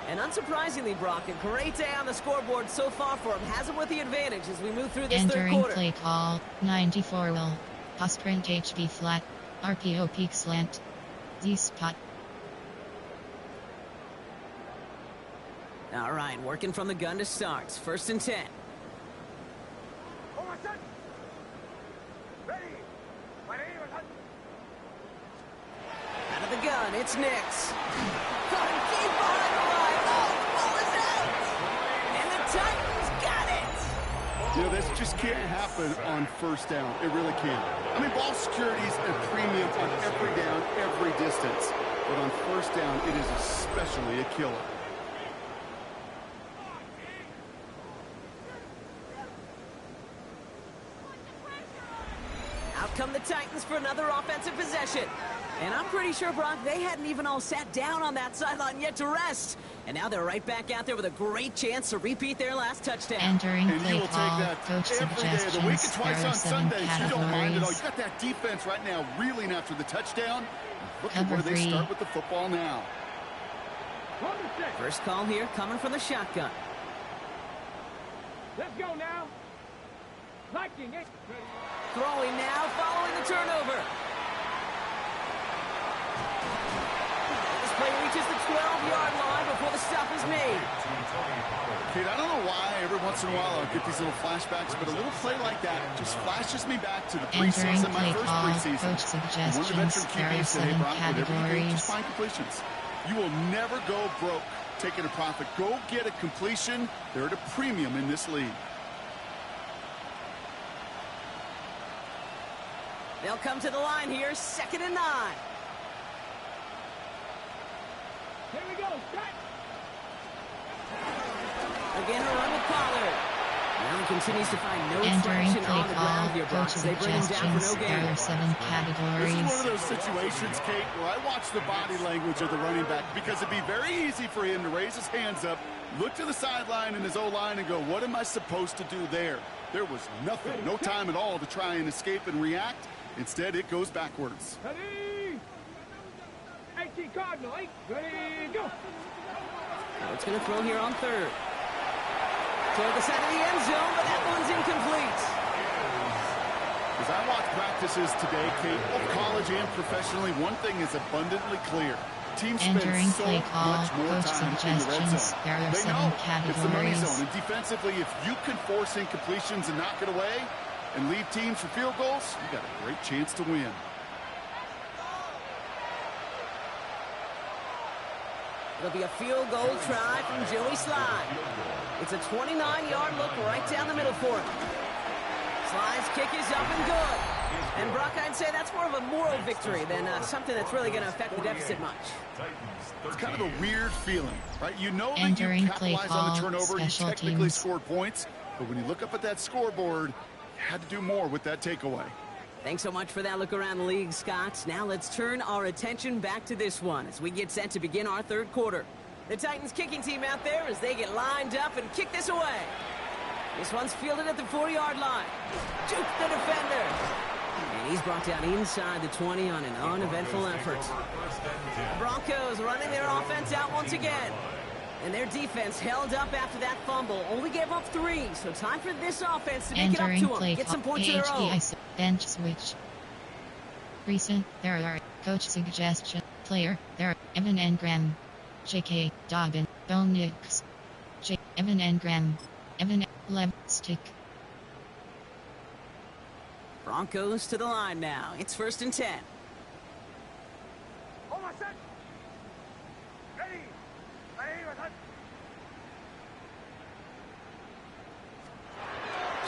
Speaker 1: And unsurprisingly, Brock, a great day on the scoreboard so far for him. Has him with the advantage as we move through this 3rd
Speaker 2: Entering
Speaker 1: quarter.
Speaker 2: play call, 94 will. Pass print HB flat. RPO peak slant. D spot.
Speaker 1: All right, working from the gun to start. 1st and 10. Out of the gun, it's Nix. Coming deep behind the line. Oh, the ball is out! And the Titans got it!
Speaker 3: You know, this just can't happen on 1st down. It really can't. I mean, ball security is a premium on every down, every distance. But on 1st down, it is especially a killer.
Speaker 1: Out come the Titans for another offensive possession. And I'm pretty sure, Brock, they hadn't even all sat down on that sideline yet to rest. And now they're right back out there with a great chance to repeat their last touchdown.
Speaker 2: Entering
Speaker 3: And you
Speaker 2: play
Speaker 3: will
Speaker 2: call,
Speaker 3: take that
Speaker 2: coach
Speaker 3: every day of the week and
Speaker 2: suggestions.
Speaker 3: twice
Speaker 2: There are
Speaker 3: on
Speaker 2: 7
Speaker 3: Sundays. You don't mind it all.
Speaker 2: categories.
Speaker 3: You got that defense right now reeling after the touchdown. Look at
Speaker 2: Cover
Speaker 3: where they
Speaker 2: 3.
Speaker 3: start with the football now.
Speaker 1: First call here coming from the shotgun.
Speaker 5: Let's go now. Liking it.
Speaker 1: Throwing now following the turnover. This play reaches the 12-yard line before the stop is made.
Speaker 3: Kate, I don't know why every once in a while I'll get these little flashbacks, but a little play like that just flashes me back to the
Speaker 2: Entering
Speaker 3: preseason, my
Speaker 2: play
Speaker 3: first
Speaker 2: call,
Speaker 3: preseason.
Speaker 2: coach suggestions.
Speaker 3: One of the veteran
Speaker 2: There are
Speaker 3: QBs said, hey,
Speaker 2: 7
Speaker 3: Brock, whatever you do,
Speaker 2: categories.
Speaker 3: just find completions. You will never go broke taking a profit. Go get a completion. They're at a premium in this league.
Speaker 1: They'll come to the line here, 2nd and 9.
Speaker 5: Here we go. Strike.
Speaker 1: Again, a run with Pollard. Allen continues to find no
Speaker 2: Entering
Speaker 1: traction
Speaker 2: play
Speaker 1: on the
Speaker 2: call,
Speaker 1: ground here, Brock.
Speaker 2: coach
Speaker 1: They bring him down for
Speaker 2: suggestions.
Speaker 1: no
Speaker 2: There
Speaker 1: gain.
Speaker 2: are 7
Speaker 3: This is
Speaker 2: categories.
Speaker 3: one of those situations, Kate, where I watch the body language of the running back because it'd be very easy for him to raise his hands up, look to the sideline in his O-line and go, what am I supposed to do there? There was nothing, no time at all to try and escape and react. Instead, it goes backwards.
Speaker 5: Ready. 18 Cardinal. 8. Ready. Go.
Speaker 1: Now it's going to throw here on 3rd. Toward the side of the end zone, but that one's incomplete.
Speaker 3: As I watch practices today, Kate, both college and professionally, one thing is abundantly clear. Teams spend so much more time in the red zone. They know it's the money zone. And defensively, if you can force incompletions and knock it away and leave teams for field goals, you got a great chance to win.
Speaker 1: It'll be a field goal try from Joey Sly. It's a 29-yard look right down the middle for him. Sly's kick is up and good. And Brock, I'd say that's more of a moral victory than something that's really going to affect the deficit much.
Speaker 3: It's kind of a weird feeling, right? You know that you capitalize on the turnover, you technically scored points, but when you look up at that scoreboard, you had to do more with that takeaway.
Speaker 1: Thanks so much for that look around the league, Scott. Now let's turn our attention back to this one as we get set to begin our third quarter. The Titans kicking team out there as they get lined up and kick this away. This one's fielded at the 40-yard line. Juke the defender. And he's brought down inside the 20 on an uneventful effort. The Broncos running their offense out once again. And their defense held up after that fumble. Only gave up 3, so time for this offense to make it up to them. Get some points of their own.
Speaker 2: Bench switch. Recent, there are coach suggestion. Player, there are Evan Engram. J.K. Dobbin, Bo Nix. Evan Engram. Evan Lev Stick.
Speaker 1: Broncos to the line now. It's 1st and 10.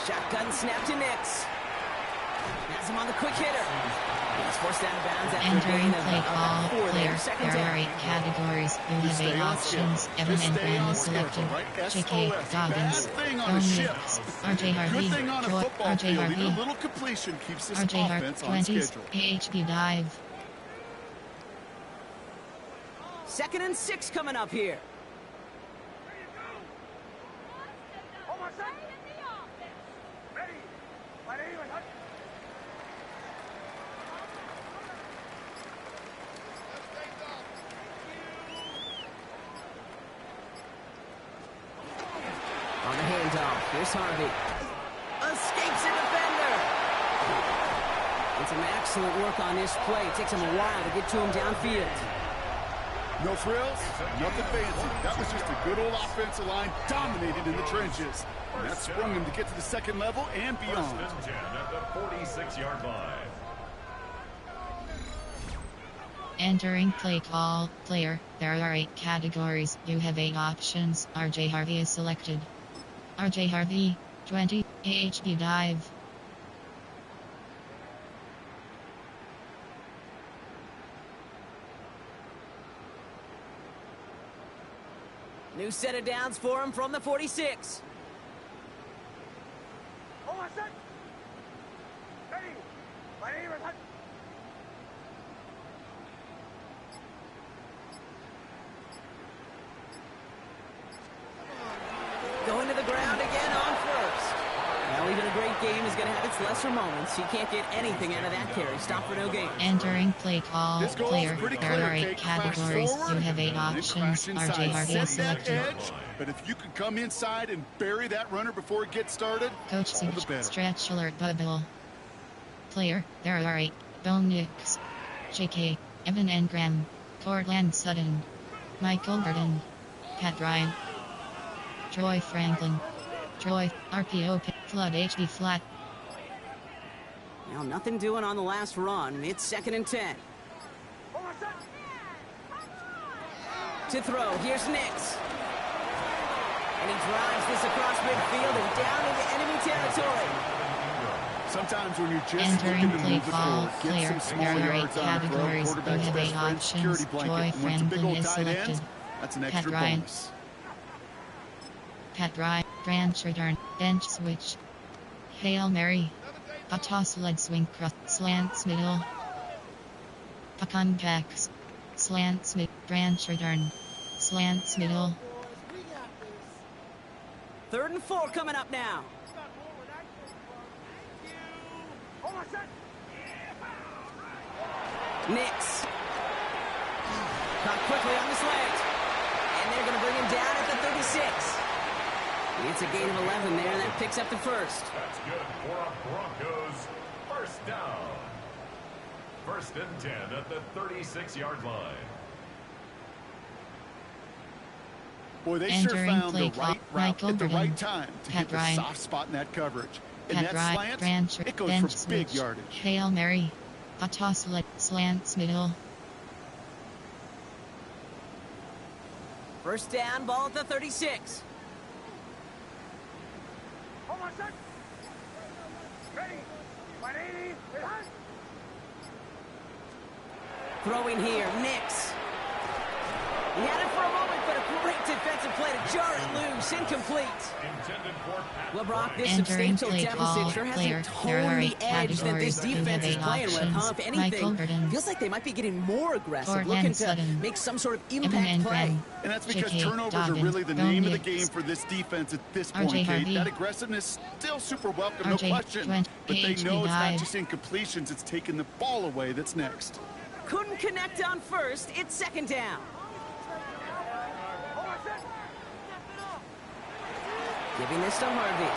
Speaker 1: Shotgun snap to Nix. Has him on the quick hitter. He's forced out of bounds after a gain of about 4 there. Second down.
Speaker 2: There are 8 categories. You have 8 options. Evan Engram is selected. J.K. Dobbins. Bo Nix. R.J. Harvey. R.J. Harvey.
Speaker 3: A little completion keeps this
Speaker 2: R.J. Harvey.
Speaker 3: offense on schedule.
Speaker 2: AHB dive.
Speaker 1: 2nd and 6 coming up here. On the handoff, here's Harvey. Escapes a defender. And some excellent work on this play. It takes him a while to get to him downfield.
Speaker 3: No frills, nothing fancy. That was just a good old offensive line dominated in the trenches. And that sprung him to get to the second level and beyond.
Speaker 4: 1st and 10 at the 46-yard line.
Speaker 2: Entering play call. Player, there are 8 categories. You have 8 options. R.J. Harvey is selected. R.J. Harvey, 20, AHB dive.
Speaker 1: New set of downs for him from the 46. Going to the ground again on 1st. Well, even a great game is going to have its lesser moments. You can't get anything out of that carry. Stop for no gain.
Speaker 2: Entering play call. Player, there are 8 categories. You have 8 options. R.J. Harvey is selected.
Speaker 3: But if you can come inside and bury that runner before it gets started,
Speaker 2: coach stretch alert bubble. Player, there are 8. Bo Nix. J.K. Evan Engram. Cortland Sutton. Michael Burden. Pat Ryan. Troy Franklin. Troy, RPO, flood, HD flat.
Speaker 1: Well, nothing doing on the last run. It's 2nd and 10. To throw, here's Nix. And he drives this across midfield and down into enemy territory.
Speaker 3: Sometimes when you're just
Speaker 2: entering
Speaker 3: looking to
Speaker 2: play
Speaker 3: move the
Speaker 2: call,
Speaker 3: field, get
Speaker 2: player,
Speaker 3: some small
Speaker 2: there are 8
Speaker 3: yards on the throw,
Speaker 2: categories. You
Speaker 3: quarterback's
Speaker 2: have 8
Speaker 3: best friend,
Speaker 2: options.
Speaker 3: security blanket.
Speaker 2: Troy
Speaker 3: And when it's a big
Speaker 2: Franklin
Speaker 3: old
Speaker 2: is
Speaker 3: tight
Speaker 2: selected.
Speaker 3: end, that's an
Speaker 2: Pat
Speaker 3: extra
Speaker 2: Ryan.
Speaker 3: bonus.
Speaker 2: Pat Ryan, branch return, bench switch. Hail Mary. A toss lead swing cross, slants middle. Pecan backs. Slants mid, branch return. Slants middle.
Speaker 1: 3rd and 4 coming up now. Nix. Caught quickly on his legs. And they're going to bring him down at the 36. It's a gain of 11 there, and that picks up the 1st.
Speaker 4: That's good for a Broncos 1st First down. First and 10 at the 36-yard line.
Speaker 3: Boy, they sure found the right route at the right time to hit the soft spot in that coverage. And that slant, it goes for big yardage.
Speaker 2: Hail Mary. A toss slants middle.
Speaker 1: First down, ball at the 36.
Speaker 5: Hold on, son. Ready. 180.
Speaker 1: Throwing here, Nix. He had it for a moment, but a great defensive play to jar it loose. Incomplete. Well, Brock, this substantial deficit sure hasn't toned the edge that this defense is playing with, huh? If anything, feels like they might be getting more aggressive, looking to make some sort of impact play.
Speaker 3: And that's because turnovers are really the name of the game for this defense at this point, Kate. That aggressiveness still super welcome, no question. But they know it's not just incompletions, it's taking the ball away that's next.
Speaker 1: Couldn't connect on first. It's second down. Giving this to Harvey.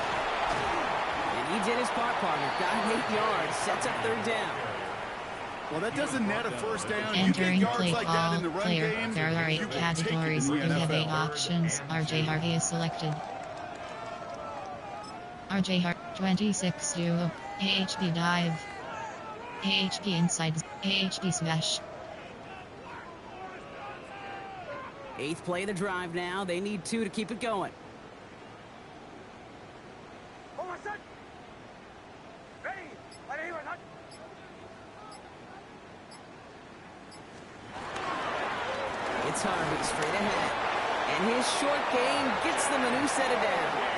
Speaker 1: And he did his part, partner. Got 8 yards. Sets up third down.
Speaker 3: Well, that doesn't net a first down.
Speaker 2: Entering
Speaker 3: you get
Speaker 2: play
Speaker 3: yards like that in the run
Speaker 2: player.
Speaker 3: game,
Speaker 2: There are 8 categories. You have 8 options. RJ Harvey is selected. RJ Harvey 26 duo. AHP dive. AHP inside. AHP smash.
Speaker 1: 8th play of the drive now. They need 2 to keep it going. It's Harvey straight ahead. And his short gain gets them a new set of downs.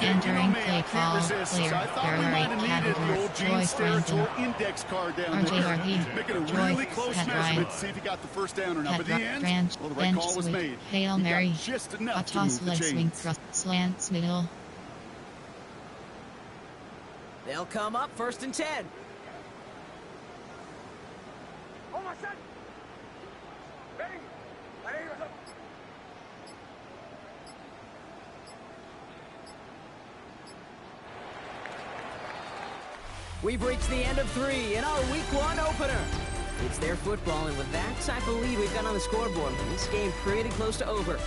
Speaker 2: Entering play call, player, there are 8 categories. Joy Franklin,
Speaker 3: index card down
Speaker 2: RJ Harvey,
Speaker 3: making a really close measurement to see if he got the first down or not. But in the end, well, the right call was made.
Speaker 2: Hail Mary,
Speaker 3: just
Speaker 2: a
Speaker 3: enough to
Speaker 2: toss
Speaker 3: move the
Speaker 2: leg swing
Speaker 3: chains.
Speaker 2: thrust, slants middle.
Speaker 1: They'll come up first and 10.
Speaker 5: Hold on, son. Ready.
Speaker 1: We've reached the end of 3 in our Week 1 opener. It's their football, and with that type of lead we've got on the scoreboard, this game pretty close to over.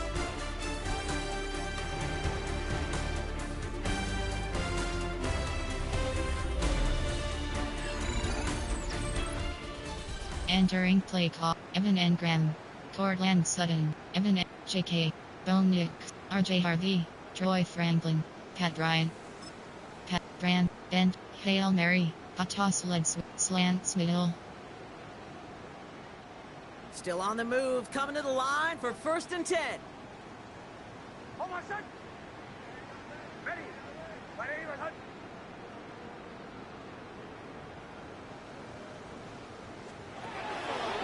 Speaker 2: Entering play call, Evan Engram, Cortland Sutton, Evan J.K., Bone Nix, RJ Harvey, Troy Franklin, Pat Ryan, Pat Brand, Bent, Hail Mary, a toss leg slants middle.
Speaker 1: Still on the move, coming to the line for first and 10.
Speaker 5: Hold on, son. Ready.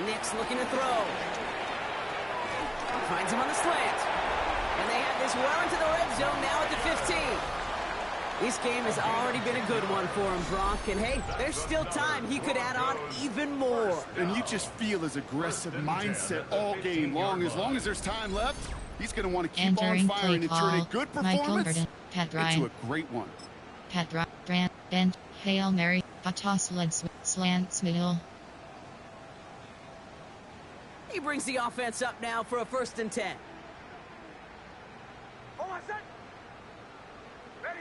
Speaker 1: Nix looking to throw. Finds him on the slant. And they have this well into the red zone now at the 15. This game has already been a good one for him, Brock. And hey, there's still time. He could add on even more.
Speaker 3: And you just feel his aggressive mindset all game long. As long as there's time left, he's going to want to keep on firing and turn a good performance into a great one.
Speaker 2: Pat Brand, Bent, Hail Mary, a toss leg slants middle.
Speaker 1: He brings the offense up now for a first and 10.
Speaker 5: Hold on, son. Ready.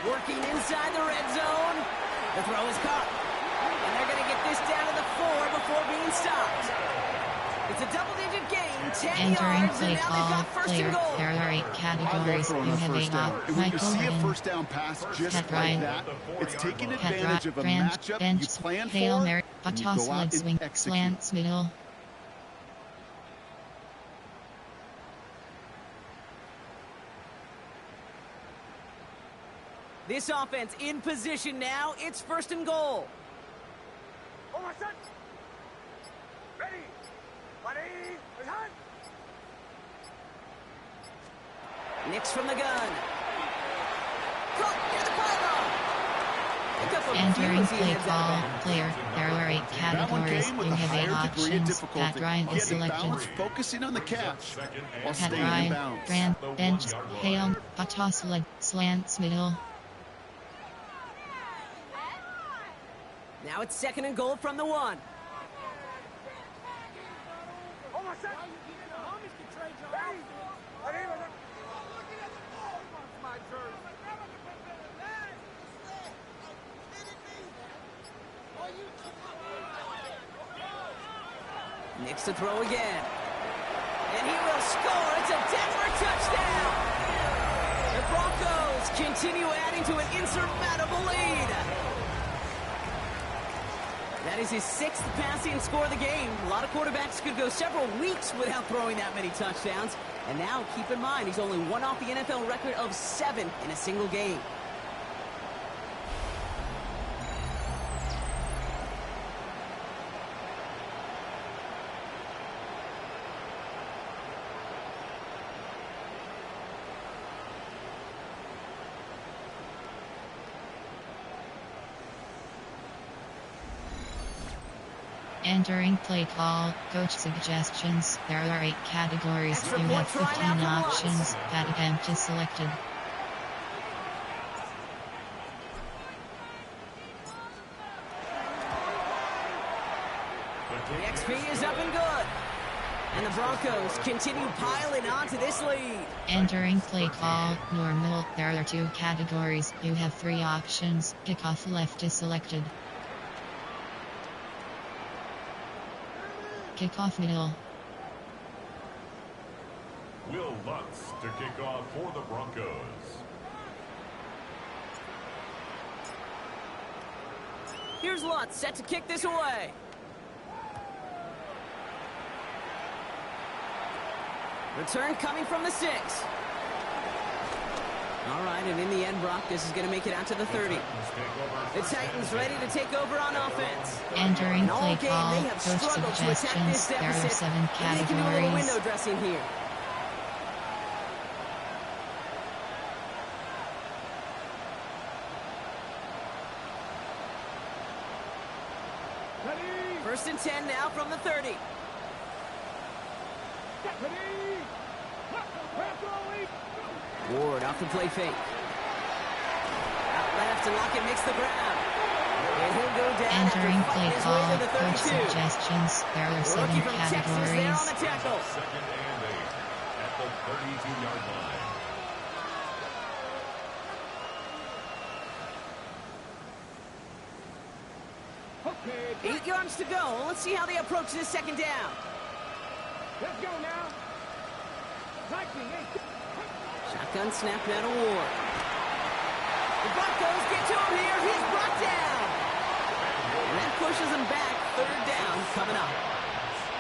Speaker 1: Working inside the red zone. The throw is caught. And they're going to get this down to the 4 before being stopped. It's a double-digit gain, 10
Speaker 2: Entering
Speaker 1: yards,
Speaker 2: play
Speaker 1: and now they've
Speaker 2: call,
Speaker 1: got first
Speaker 2: player,
Speaker 1: and goal.
Speaker 2: there are 8 categories. You have 8
Speaker 3: And when you see a first down pass just
Speaker 2: Pat
Speaker 3: like
Speaker 2: Ryan,
Speaker 3: that, it's taking
Speaker 2: Pat
Speaker 3: advantage of a
Speaker 2: Brand,
Speaker 3: matchup
Speaker 2: Bent,
Speaker 3: you plan
Speaker 2: Hail
Speaker 3: for,
Speaker 2: Mary, a
Speaker 3: and you
Speaker 2: toss
Speaker 3: go out
Speaker 2: leg
Speaker 3: and
Speaker 2: swing
Speaker 3: execute.
Speaker 2: slants middle.
Speaker 1: This offense in position now. It's first and goal.
Speaker 5: Hold on, son. Ready.
Speaker 1: Nix from the gun. Caught near the pylon. pick up a few
Speaker 2: Entering
Speaker 1: as he
Speaker 2: play
Speaker 1: heads out
Speaker 2: call,
Speaker 1: of bounds.
Speaker 2: player, there are 8 categories. You have 8 options. Pat Ryan is selected.
Speaker 3: Focusing on the catch while
Speaker 2: Pat
Speaker 3: staying in
Speaker 2: Ryan,
Speaker 3: bounds.
Speaker 2: Grant, Bench, Hale, Patos Leg, Slants Middle.
Speaker 1: Now it's 2nd and goal from the 1. Nick's to throw again. And he will score. It's a Denver touchdown. The Broncos continue adding to an insurmountable lead. That is his 6th passing score of the game. A lot of quarterbacks could go several weeks without throwing that many touchdowns. And now, keep in mind, he's only one off the NFL record of 7 in a single game.
Speaker 2: Entering play call, coach suggestions. There are 8 categories.
Speaker 1: Extra
Speaker 2: You
Speaker 1: point
Speaker 2: have
Speaker 1: for Ryan
Speaker 2: 15
Speaker 1: out from
Speaker 2: options.
Speaker 1: Lutz.
Speaker 2: Pat attempt is selected.
Speaker 1: The XP is up and good. And the Broncos continue piling on to this lead.
Speaker 2: Entering play call, normal. There are 2 categories. You have 3 options. Kickoff left is selected. Kickoff middle.
Speaker 4: Will Lutz to kick off for the Broncos.
Speaker 1: Here's Lutz set to kick this away. Return coming from the 6. All right, and in the end, Brock, this is going to make it out to the 30. The Titans ready to take over on offense.
Speaker 2: Entering
Speaker 1: And all
Speaker 2: play
Speaker 1: game,
Speaker 2: call,
Speaker 1: they have
Speaker 2: coach
Speaker 1: struggled to attack this
Speaker 2: suggestions. There are
Speaker 1: deficit.
Speaker 2: 7
Speaker 1: Maybe they can do a little
Speaker 2: categories.
Speaker 1: window dressing here. First and 10 now from the 30. Ward off the play fake. Out left, and Lockett makes the grab. And he'll go down
Speaker 2: Entering
Speaker 1: after
Speaker 2: play
Speaker 1: fighting his way
Speaker 2: call,
Speaker 1: to the
Speaker 2: coach
Speaker 1: 32.
Speaker 2: suggestions. There are 7
Speaker 1: Rookie from Texas there on
Speaker 2: categories.
Speaker 1: the tackle.
Speaker 4: 2nd and 8 at the 32-yard line.
Speaker 5: Okay,
Speaker 1: 8 yards to go. Let's see how they approach this 2nd down.
Speaker 5: let's go now.
Speaker 1: Shotgun snap now to Ward. The Broncos get to him here. He's brought down. And that pushes him back. 3rd down coming up.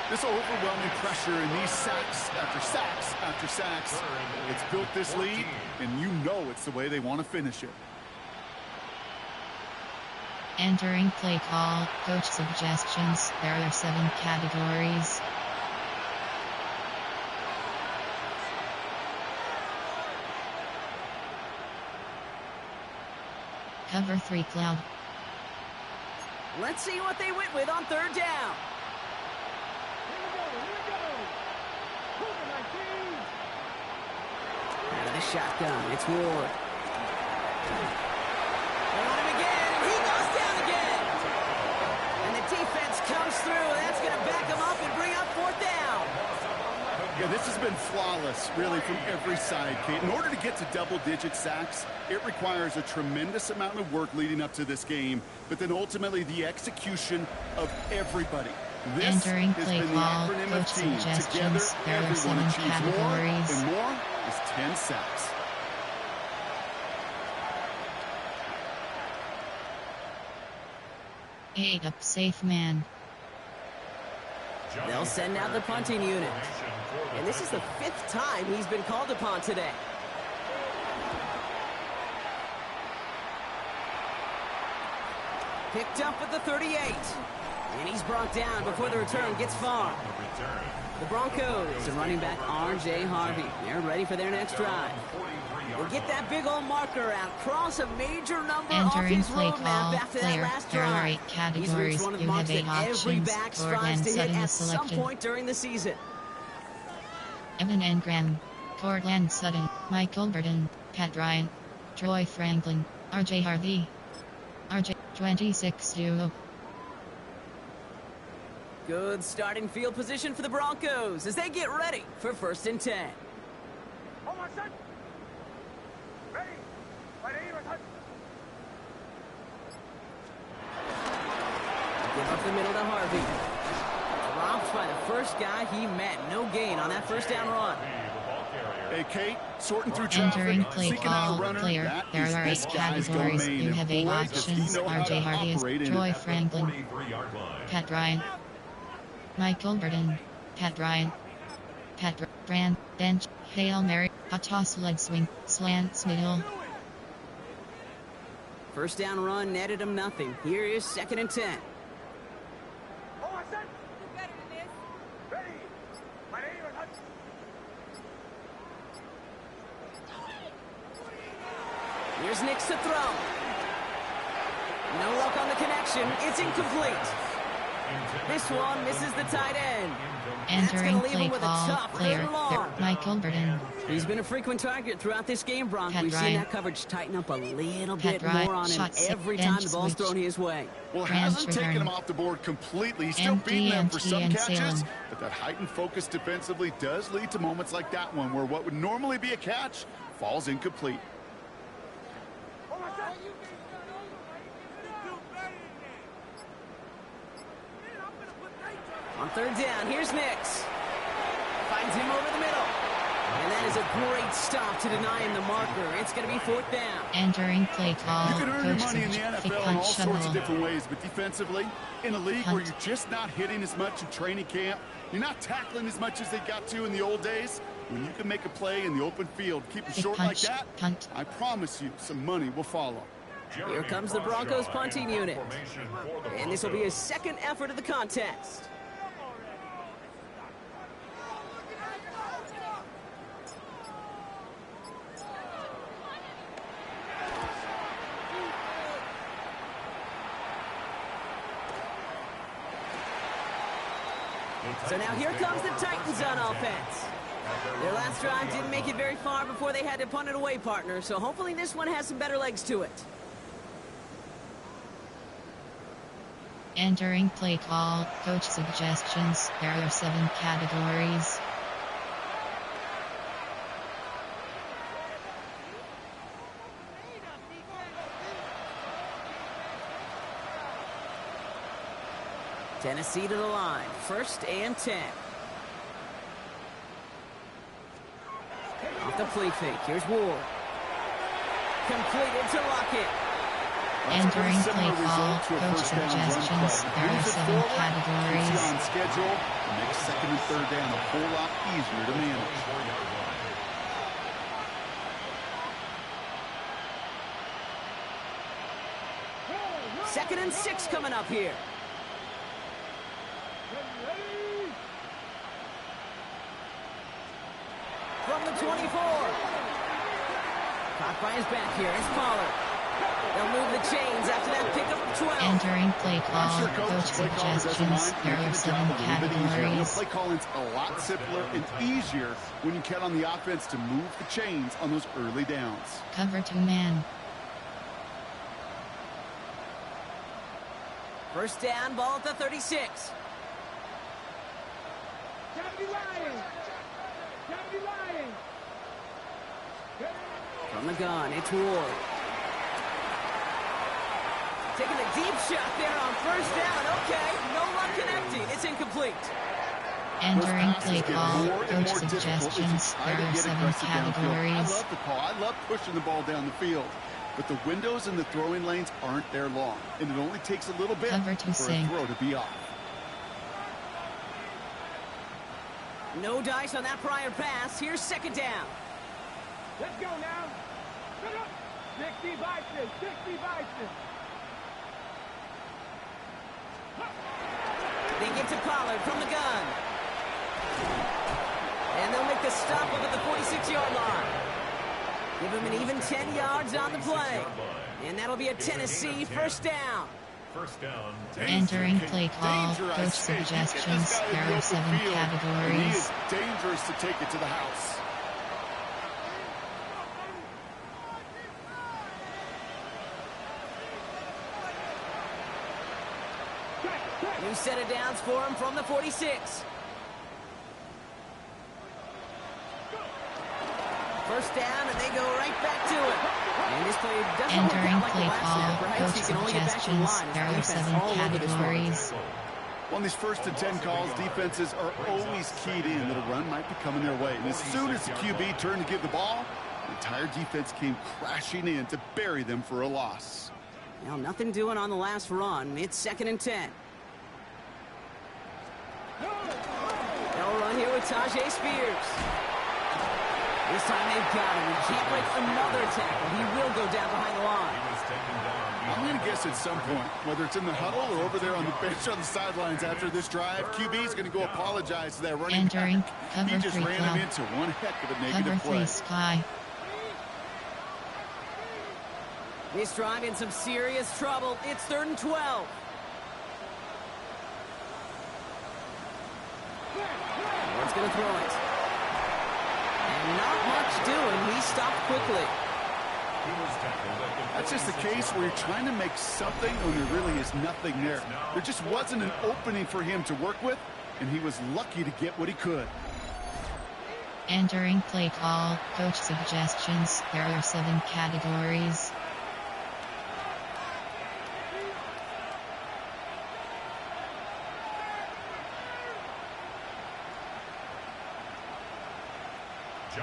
Speaker 3: This overwhelming pressure and these sacks after sacks after sacks. It's built this lead, and you know it's the way they want to finish it.
Speaker 2: Entering play call, coach suggestions. There are 7 categories. Cover 3 cloud.
Speaker 1: Let's see what they went with on 3rd down. Out of the shotgun, it's Ward. They want him again, and he goes down again. And the defense comes through. That's going to back him up and bring up 4th down.
Speaker 3: Yeah, this has been flawless, really, from every side, Kate. In order to get to double-digit sacks, it requires a tremendous amount of work leading up to this game, but then ultimately the execution of everybody. This
Speaker 2: Entering
Speaker 3: has
Speaker 2: play
Speaker 3: been the
Speaker 2: call,
Speaker 3: acronym
Speaker 2: coach
Speaker 3: of team. Together,
Speaker 2: suggestions. There are
Speaker 3: everyone
Speaker 2: 7
Speaker 3: achieves more,
Speaker 2: categories.
Speaker 3: and more is 10 sacks.
Speaker 2: Eight up safe man.
Speaker 1: They'll send out the punting unit. And this is the 5th time he's been called upon today. Picked up at the 38. And he's brought down before the return gets far. The Broncos and running back R.J. Harvey. They're ready for their next drive. We'll get that big old marker out, cross a major number off
Speaker 2: Entering
Speaker 1: his
Speaker 2: play
Speaker 1: roadmap
Speaker 2: call,
Speaker 1: after that
Speaker 2: player,
Speaker 1: last
Speaker 2: there are
Speaker 1: drive.
Speaker 2: 8 categories.
Speaker 1: He's one of the
Speaker 2: You
Speaker 1: marks
Speaker 2: have 8
Speaker 1: that every
Speaker 2: options.
Speaker 1: back
Speaker 2: Cortland
Speaker 1: strives to hit
Speaker 2: Sutton
Speaker 1: at
Speaker 2: is
Speaker 1: some
Speaker 2: selected.
Speaker 1: point during the season.
Speaker 2: Evan Engram, Cortland Sutton, Michael Burton, Pat Bryant, Troy Franklin, RJ Harvey, RJ 26 duo.
Speaker 1: Good starting field position for the Broncos as they get ready for 1st and 10. Give up the middle to Harvey. Dropped by the first guy he met. No gain on that first down run.
Speaker 3: Hey, Kate, sorting through traffic,
Speaker 2: Entering play
Speaker 3: seeking out
Speaker 2: call,
Speaker 3: a runner.
Speaker 2: player,
Speaker 3: That
Speaker 2: there
Speaker 3: is
Speaker 2: are 8
Speaker 3: this guy's
Speaker 2: categories.
Speaker 3: domain.
Speaker 2: You have
Speaker 3: And
Speaker 2: 8
Speaker 3: boy, does he
Speaker 2: options.
Speaker 3: know how to
Speaker 2: RJ Harvey is
Speaker 3: operate in
Speaker 2: Troy
Speaker 3: it.
Speaker 2: Franklin, Pat Bryant, Michael Burton, Pat Bryant, Brand, bench, Hail Mary, a toss leg swing, slants middle.
Speaker 1: First down run netted him nothing. Here is 2nd and 10. Here's Nix to throw. No luck on the connection. It's incomplete. This one misses the tight end.
Speaker 2: Entering play call, player, Michael Burton.
Speaker 1: He's been a frequent target throughout this game, Bronco. We've seen that coverage tighten up a little bit more on him every time the ball's thrown his way.
Speaker 3: Well, it hasn't taken him off the board completely. He's still beating them for some catches, but that heightened focus defensively does lead to moments like that one where what would normally be a catch falls incomplete.
Speaker 1: On 3rd down, here's Nix. Finds him over the middle. And that is a great stop to deny him the marker. It's going to be 4th down.
Speaker 2: Entering play call,
Speaker 3: you can earn your
Speaker 2: coach
Speaker 3: money in the NFL in all sorts
Speaker 2: shovel.
Speaker 3: of different ways, but defensively, in a league where you're just not hitting as much in training camp, you're not tackling as much as they got to in the old days, when you can make a play in the open field, keep it short like that, I promise you some money will follow.
Speaker 1: Here comes the Broncos punting unit. And this will be his 2nd effort of the contest. So now here comes the Titans on offense. Their last drive didn't make it very far before they had to punt it away, partner. So hopefully this one has some better legs to it.
Speaker 2: Entering play call, coach suggestions. There are 7 categories.
Speaker 1: Tennessee to the line. 1st and 10. Off the flea fake. Here's Ward. Completed to Lockett.
Speaker 2: Entering play call, coach suggestions. There are 7 categories.
Speaker 3: Keeps you on schedule and makes 2nd and 3rd down a whole lot easier to manage.
Speaker 1: 2nd and 6 coming up here. From the 24. Caught by his back here. It's Pollard. They'll move the chains after that pickup of 12.
Speaker 2: Entering play call, coach suggestions. There are 7 categories.
Speaker 3: Play calling's a lot simpler and easier when you count on the offense to move the chains on those early downs.
Speaker 2: Cover 2 man.
Speaker 1: 1st down, ball at the 36. From the gun, it's Ward. Taking a deep shot there on 1st down. Okay, no luck connecting. It's incomplete.
Speaker 2: Entering play call, coach suggestions. There are 7 categories.
Speaker 3: I love the call. I love pushing the ball down the field. But the windows in the throwing lanes aren't there long. And it only takes a little bit for a throw to be off.
Speaker 1: No dice on that prior pass. Here's 2nd down.
Speaker 5: Let's go now. 60 Bison, 60 Bison.
Speaker 1: They get to Pollard from the gun. And they'll make the stop up at the 46-yard line. Give him an even 10 yards on the play. And that'll be a Tennessee first down.
Speaker 4: First down.
Speaker 2: Entering play call, coach suggestions. There are 7 categories.
Speaker 3: He is dangerous to take it to the house.
Speaker 1: New set of downs for him from the 46. First down, and they go right back to it. And this play doesn't work out like the last year. Perhaps he can only get back to the line.
Speaker 2: There are 7 categories.
Speaker 3: On these 1st and 10 calls, defenses are always keyed in that a run might be coming their way. And as soon as the QB turned to give the ball, the entire defense came crashing in to bury them for a loss.
Speaker 1: Well, nothing doing on the last run. It's 2nd and 10. They'll run here with Tajay Spears. This time they've got him. He can't break another tackle. He will go down behind the line.
Speaker 3: I'm going to guess at some point, whether it's in the huddle or over there on the bench on the sidelines after this drive, QB is going to go apologize to that running
Speaker 2: Entering
Speaker 3: back.
Speaker 2: cover
Speaker 3: He just
Speaker 2: 3
Speaker 3: ran him into one heck of a negative
Speaker 2: cover 3
Speaker 3: play.
Speaker 2: Sky.
Speaker 1: This drive in some serious trouble. It's 3rd and 12. Ward's going to throw it. And not much doing. He stopped quickly.
Speaker 3: That's just the case where you're trying to make something when there really is nothing there. There just wasn't an opening for him to work with, and he was lucky to get what he could.
Speaker 2: Entering play call, coach suggestions. There are 7 categories.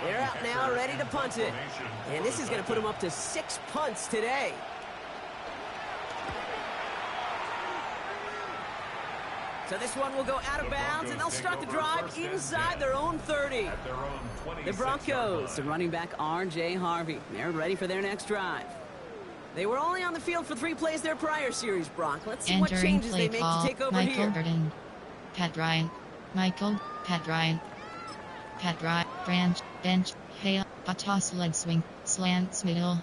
Speaker 1: They're out now, ready to punt it. And this is going to put them up to 6 punts today. So this one will go out of bounds, and they'll start the drive inside their own 30. The Broncos, the running back R.J. Harvey. They're ready for their next drive. They were only on the field for 3 plays their prior series, Brock. Let's see what changes they make to take over
Speaker 2: Michael
Speaker 1: here.
Speaker 2: Burden. Pat Ryan. Michael. Pat Ryan. Pat Ryan. Branch. Bench. Hale. Toss leg swing. Slants middle.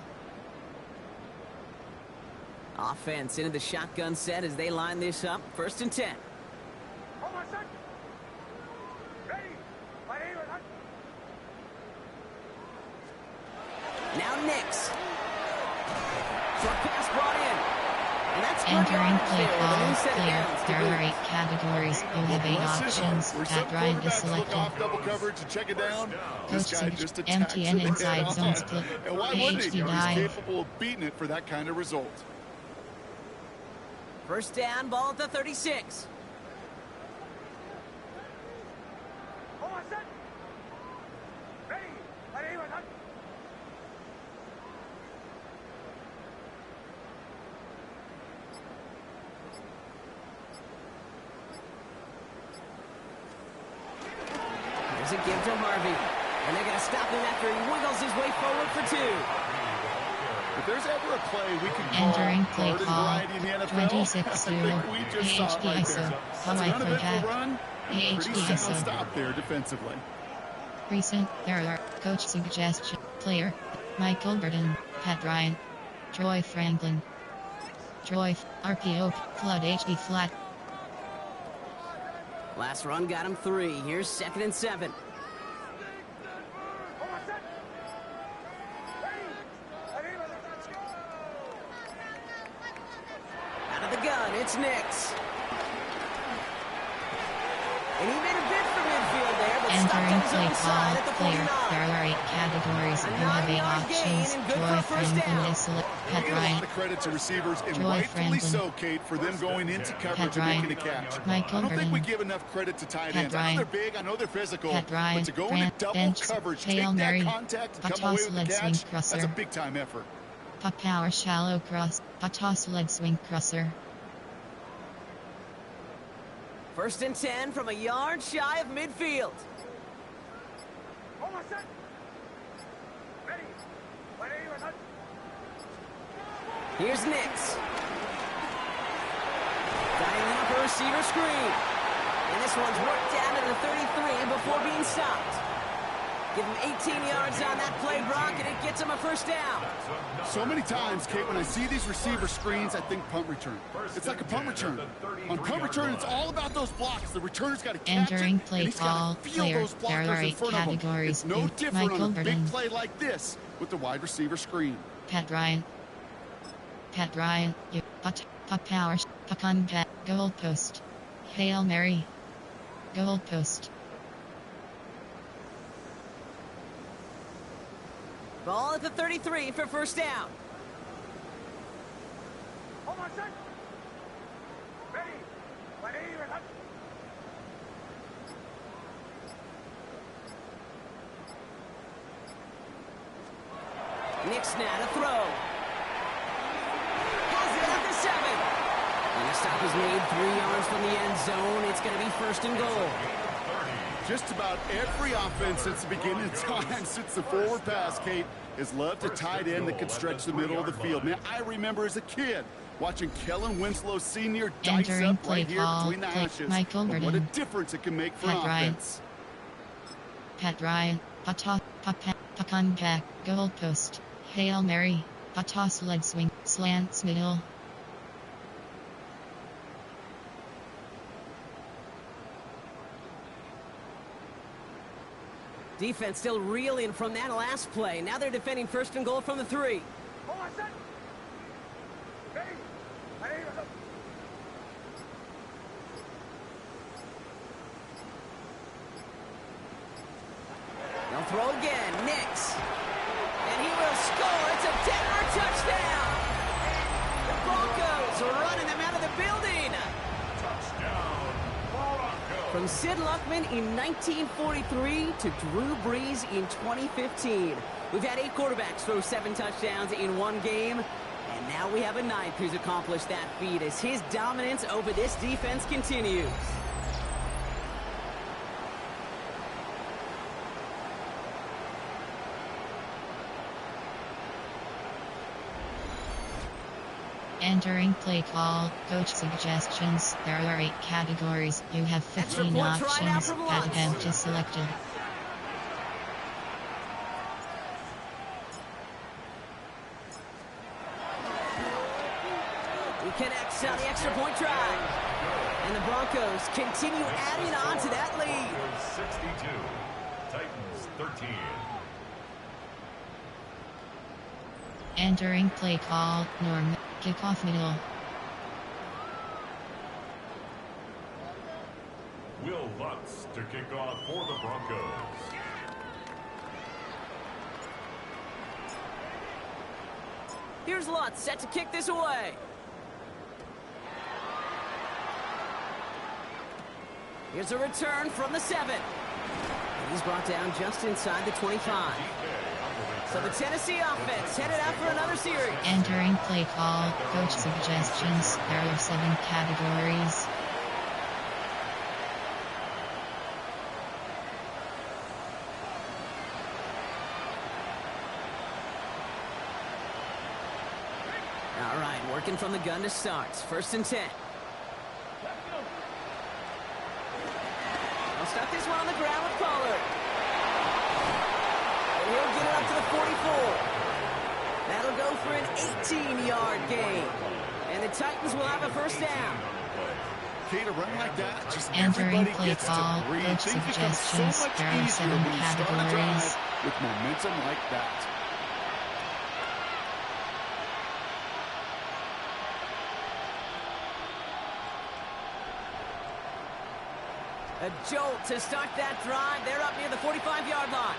Speaker 1: Offense into the shotgun set as they line this up. 1st and 10. Now Nix. Short pass brought in. And that's
Speaker 2: entering play call clear. There are 8 categories. You have 8 options. Pat Ryan is selected.
Speaker 3: Double coverage and check it down.
Speaker 2: Coach just empty and inside zone split.
Speaker 3: And why wouldn't he?
Speaker 2: HD
Speaker 3: He's
Speaker 2: dive.
Speaker 3: capable of beating it for that kind of result.
Speaker 1: First down, ball at the 36. There's a give to Harvey. And they're going to stop him after he wiggles his way forward for 2.
Speaker 3: If there's ever a play we can call
Speaker 2: Entering play
Speaker 3: garden
Speaker 2: call
Speaker 3: variety in the NFL,
Speaker 2: 26-0.
Speaker 3: I think we just saw it right there.
Speaker 2: How
Speaker 3: That's
Speaker 2: I
Speaker 3: an
Speaker 2: play
Speaker 3: uneventful
Speaker 2: that.
Speaker 3: run. Pretty sound stop there defensively.
Speaker 2: Recent, there are coach suggestion, player, Michael Burden, Pat Ryan, Troy Franklin, Troy, RPO, flood HD flat.
Speaker 1: Last run got him 3. Here's 2nd and 7. Out of the gun, it's Nix. And he made a bid for midfield there, but stopped on
Speaker 2: Entering
Speaker 1: his
Speaker 2: play
Speaker 1: own side at the
Speaker 2: call,
Speaker 1: 49.
Speaker 2: player, there are 8 categories. You have 8 options. Troy Franklin is selected.
Speaker 3: You
Speaker 2: Pat
Speaker 3: get a lot
Speaker 2: Ryan,
Speaker 3: of credit to receivers, and
Speaker 2: Troy
Speaker 3: rightfully
Speaker 2: Franklin.
Speaker 3: so, Kate, for them going into coverage and
Speaker 2: Ryan.
Speaker 3: making a catch.
Speaker 2: Michael
Speaker 3: I don't think we
Speaker 2: Burden.
Speaker 3: give enough credit to tight
Speaker 2: Pat
Speaker 3: ends. I know
Speaker 2: Ryan.
Speaker 3: they're big, I know they're physical,
Speaker 2: Pat Ryan.
Speaker 3: but to go into
Speaker 2: Grant.
Speaker 3: double
Speaker 2: Bench.
Speaker 3: coverage,
Speaker 2: Hail
Speaker 3: take
Speaker 2: Mary.
Speaker 3: that contact, and come
Speaker 2: Toss
Speaker 3: away with
Speaker 2: leg
Speaker 3: the
Speaker 2: swing
Speaker 3: catch, that's a
Speaker 2: crosser.
Speaker 3: big-time effort.
Speaker 2: Pop power shallow cross. Toss leg swing crosser.
Speaker 1: 1st and 10 from a yard shy of midfield. Here's Nix. Dialing up a receiver screen. And this one's worked down to the 33 before being stopped. Give him 18 yards on that play, Brock, and it gets him a first down.
Speaker 3: So many times, Kate, when I see these receiver screens, I think punt return. It's like a punt return. On punt return, it's all about those blocks. The returner's got to catch
Speaker 2: Entering
Speaker 3: it,
Speaker 2: play
Speaker 3: and he's got to feel
Speaker 2: player.
Speaker 3: those
Speaker 2: There are
Speaker 3: blockers in
Speaker 2: 8
Speaker 3: front of him.
Speaker 2: categories.
Speaker 3: It's no different on a big
Speaker 2: Burden.
Speaker 3: play like this with the wide receiver screen.
Speaker 2: Pat Ryan. Putt power. Puck back. Goal post. Hail Mary. Goal post.
Speaker 1: Ball at the 33 for first down.
Speaker 5: Hold on, set. Ready.
Speaker 1: Nixnat, a throw. Has it at the 7. And the stop is made 3 yards from the end zone. It's going to be first and goal.
Speaker 3: Just about every offense since the beginning of time, since the forward pass, Kate, has loved a tight end that could stretch the middle of the field. Man, I remember as a kid watching Kellen Winslow Sr. dice up right here between the hashes. What a difference it can make for an offense.
Speaker 2: Pat Ryan. Puck back. Goal post. Hail Mary. Toss leg swing. Slants middle.
Speaker 1: Defense still reeling from that last play. Now they're defending first and goal from the 3.
Speaker 5: Hold on, set. Ready.
Speaker 1: They'll throw again. Nix. And he will score. It's a Denver touchdown. The Broncos are running them out of the building.
Speaker 4: Touchdown, Broncos.
Speaker 1: From Sid Luckman in 1943 to Drew Brees in 2015. We've had 8 quarterbacks throw 7 touchdowns in one game. And now we have a 9th who's accomplished that feat as his dominance over this defense continues.
Speaker 2: Entering play call. Coach suggestions. There are 8 categories. You have 15 options. Add them to selected.
Speaker 1: He connects on the extra point try. And the Broncos continue adding on to that lead.
Speaker 4: 62. Titans 13.
Speaker 2: Entering play call. Norm. Kickoff middle.
Speaker 4: Will Lutz to kick off for the Broncos.
Speaker 1: Here's Lutz set to kick this away. Here's a return from the 7. And he's brought down just inside the 25. So the Tennessee offense headed out for another series.
Speaker 2: Entering play call. Coach suggestions. There are 7 categories.
Speaker 1: All right, working from the gun to start. First and 10. They'll start this one on the ground with Pollard. And he'll get it up to the 44. That'll go for an 18-yard gain. And the Titans will have a first down.
Speaker 3: Kate, a run like that, just
Speaker 2: Entering
Speaker 3: everybody
Speaker 2: play
Speaker 3: gets
Speaker 2: call.
Speaker 3: to breathe.
Speaker 2: Coach
Speaker 3: Things become so
Speaker 2: suggestions.
Speaker 3: much
Speaker 2: There are
Speaker 3: easier
Speaker 2: 7
Speaker 3: when you start a
Speaker 2: categories.
Speaker 3: drive with momentum like that.
Speaker 1: A jolt to start that drive. They're up near the 45-yard line.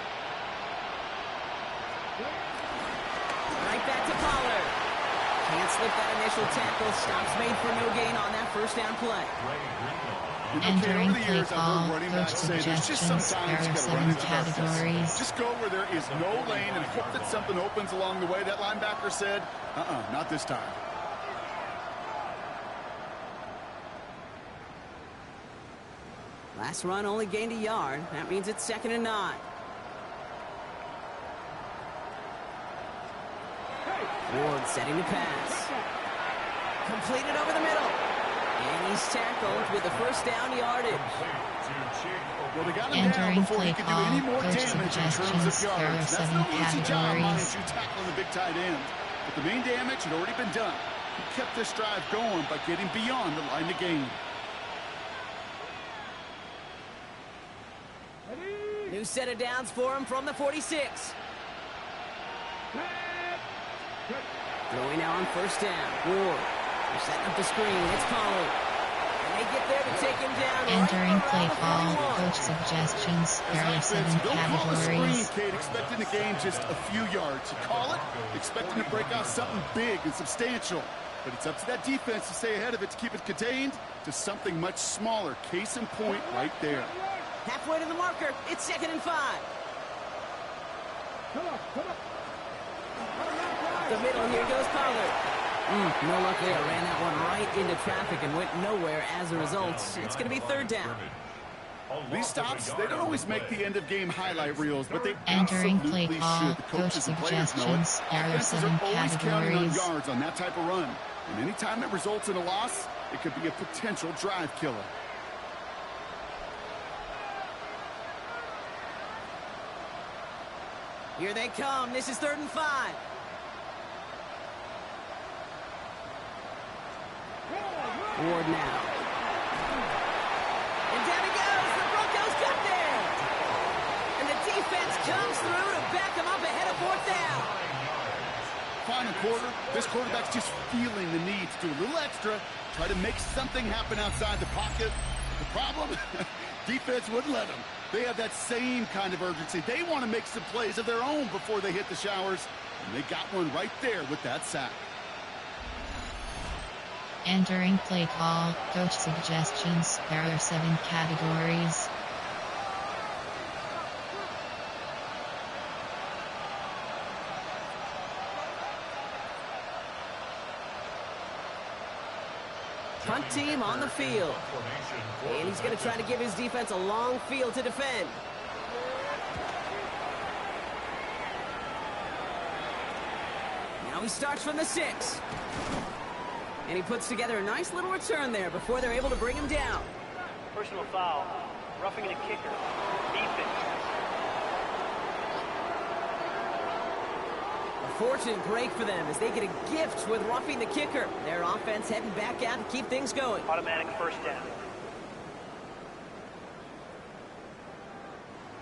Speaker 1: Right back to Pollard. Can't slip that initial tackle. Stops made for no gain on that first down play.
Speaker 2: Entering
Speaker 3: Over the
Speaker 2: play
Speaker 3: years, I've heard
Speaker 2: call.
Speaker 3: running
Speaker 2: Coach
Speaker 3: backs say there's just
Speaker 2: suggestions.
Speaker 3: sometimes
Speaker 2: There
Speaker 3: you
Speaker 2: are
Speaker 3: gotta run
Speaker 2: 7
Speaker 3: into darkness.
Speaker 2: categories.
Speaker 3: Just go where there is no lane and hope that something opens along the way. That linebacker said, not this time.
Speaker 1: Last run only gained a yard. That means it's 2nd and 9. Ward setting to pass. Completed over the middle. And he's tackled with the first down yardage.
Speaker 3: Well, they got him down before he could do any more damage in terms of yards. That's no easy job, mind you, tackling the big tight end. But the main damage had already been done. He kept this drive going by getting beyond the line of game.
Speaker 1: New set of downs for him from the 46. Throwing now on first down. Ward. They're setting up the screen. It's Pollard. And they get there to take him down.
Speaker 2: Entering play call. Coach suggestions. There are 7 categories.
Speaker 3: Kate, expecting to gain just a few yards. You call it, expecting to break out something big and substantial. But it's up to that defense to stay ahead of it, to keep it contained to something much smaller. Case in point right there.
Speaker 1: Halfway to the marker. It's 2nd and 5. The middle, here goes Pollard. No luck there. Ran that one right into traffic and went nowhere as a result. It's going to be 3rd down.
Speaker 3: These stops, they don't always make the end-of-game highlight reels, but they
Speaker 2: Entering play
Speaker 3: absolutely
Speaker 2: call.
Speaker 3: should. The coaches and players know it.
Speaker 2: Suggestions. There are
Speaker 3: Offenses
Speaker 2: 7
Speaker 3: are always counting on
Speaker 2: categories.
Speaker 3: yards on that type of run. And anytime it results in a loss, it could be a potential drive killer.
Speaker 1: Here they come. This is 3rd and 5. Ward now. And down he goes. The Broncos got there. And the defense comes through to back him up ahead of 4th down.
Speaker 3: Final quarter, this quarterback's just feeling the need to do a little extra, try to make something happen outside the pocket. The problem? Defense wouldn't let them. They have that same kind of urgency. They want to make some plays of their own before they hit the showers. And they got one right there with that sack.
Speaker 2: Entering play call. Coach suggestions. There are 7 categories.
Speaker 1: Punt team on the field. And he's going to try to give his defense a long field to defend. Now he starts from the 6. And he puts together a nice little return there before they're able to bring him down.
Speaker 7: Personal foul. Roughing the kicker. Defense.
Speaker 1: A fortunate break for them as they get a gift with roughing the kicker. Their offense heading back out to keep things going.
Speaker 7: Automatic first down.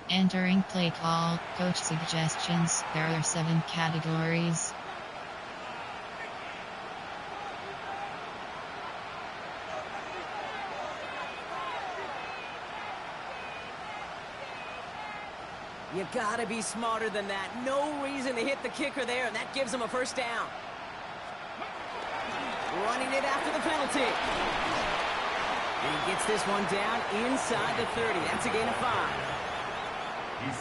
Speaker 2: Entering play call. Coach suggestions. There are 7 categories.
Speaker 1: You gotta be smarter than that. No reason to hit the kicker there, and that gives them a first down. Running it after the penalty. And he gets this one down inside the 30. That's a gain of 5.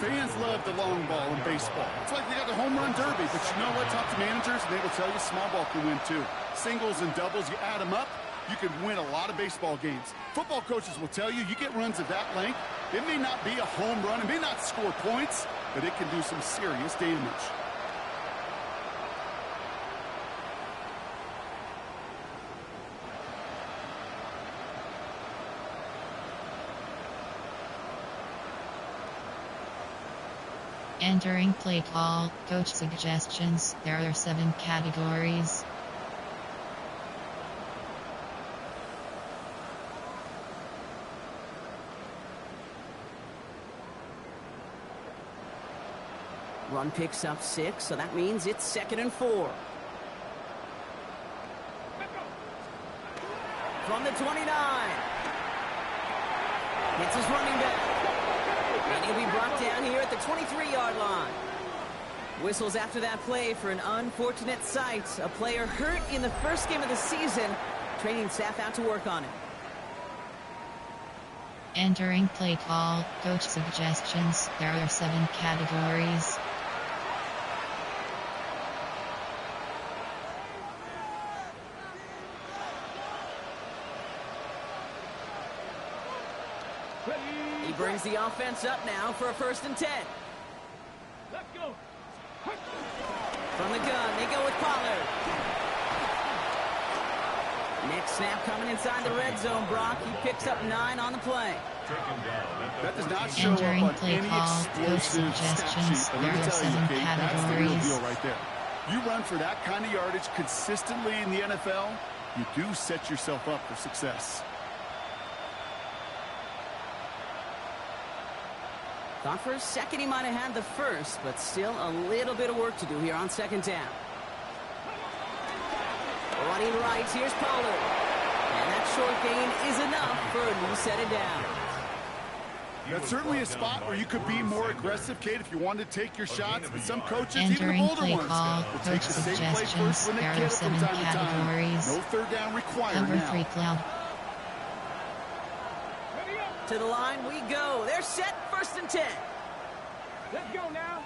Speaker 3: Fans love the long ball in baseball. It's like they got the home run derby, but you know what? Talk to managers, and they will tell you small ball can win too. Singles and doubles, you add them up, you can win a lot of baseball games. Football coaches will tell you, you get runs of that length, it may not be a home run, it may not score points, but it can do some serious damage.
Speaker 2: Entering play call. Coach suggestions. There are 7 categories.
Speaker 1: Run picks up 6, so that means it's 2nd and 4. From the 29. It's his running back. And he'll be brought down here at the 23-yard line. Whistles after that play for an unfortunate sight. A player hurt in the first game of the season. Training staff out to work on it.
Speaker 2: Entering play call. Coach suggestions. There are 7 categories.
Speaker 1: He brings the offense up now for a 1st and 10.
Speaker 5: Let's go.
Speaker 1: From the gun, they go with Pollard. Next snap coming inside the red zone, Brock. He picks up 9 on the play.
Speaker 3: That does not show up on any explosive stat sheet. But let me tell you, Kate, that's the real deal right there. You run for that kind of yardage consistently in the NFL, you do set yourself up for success.
Speaker 1: Thought for a second he might have had the first, but still a little bit of work to do here on second down. Running right, here's Pollard. And that short gain is enough for a new set of downs.
Speaker 3: That's certainly a spot where you could be more aggressive, Kate, if you wanted to take your shots. But some coaches, even the
Speaker 2: Entering
Speaker 3: older
Speaker 2: play
Speaker 3: ones,
Speaker 2: call,
Speaker 3: will
Speaker 2: coach
Speaker 3: take the safe play first
Speaker 2: suggestions,
Speaker 3: when they
Speaker 2: there
Speaker 3: get
Speaker 2: are
Speaker 3: it from
Speaker 2: 7
Speaker 3: time to time.
Speaker 2: categories.
Speaker 3: No third down required
Speaker 2: Cover
Speaker 3: now.
Speaker 2: 3 cloud.
Speaker 1: To the line we go. They're set, 1st and 10.
Speaker 5: Let's go now.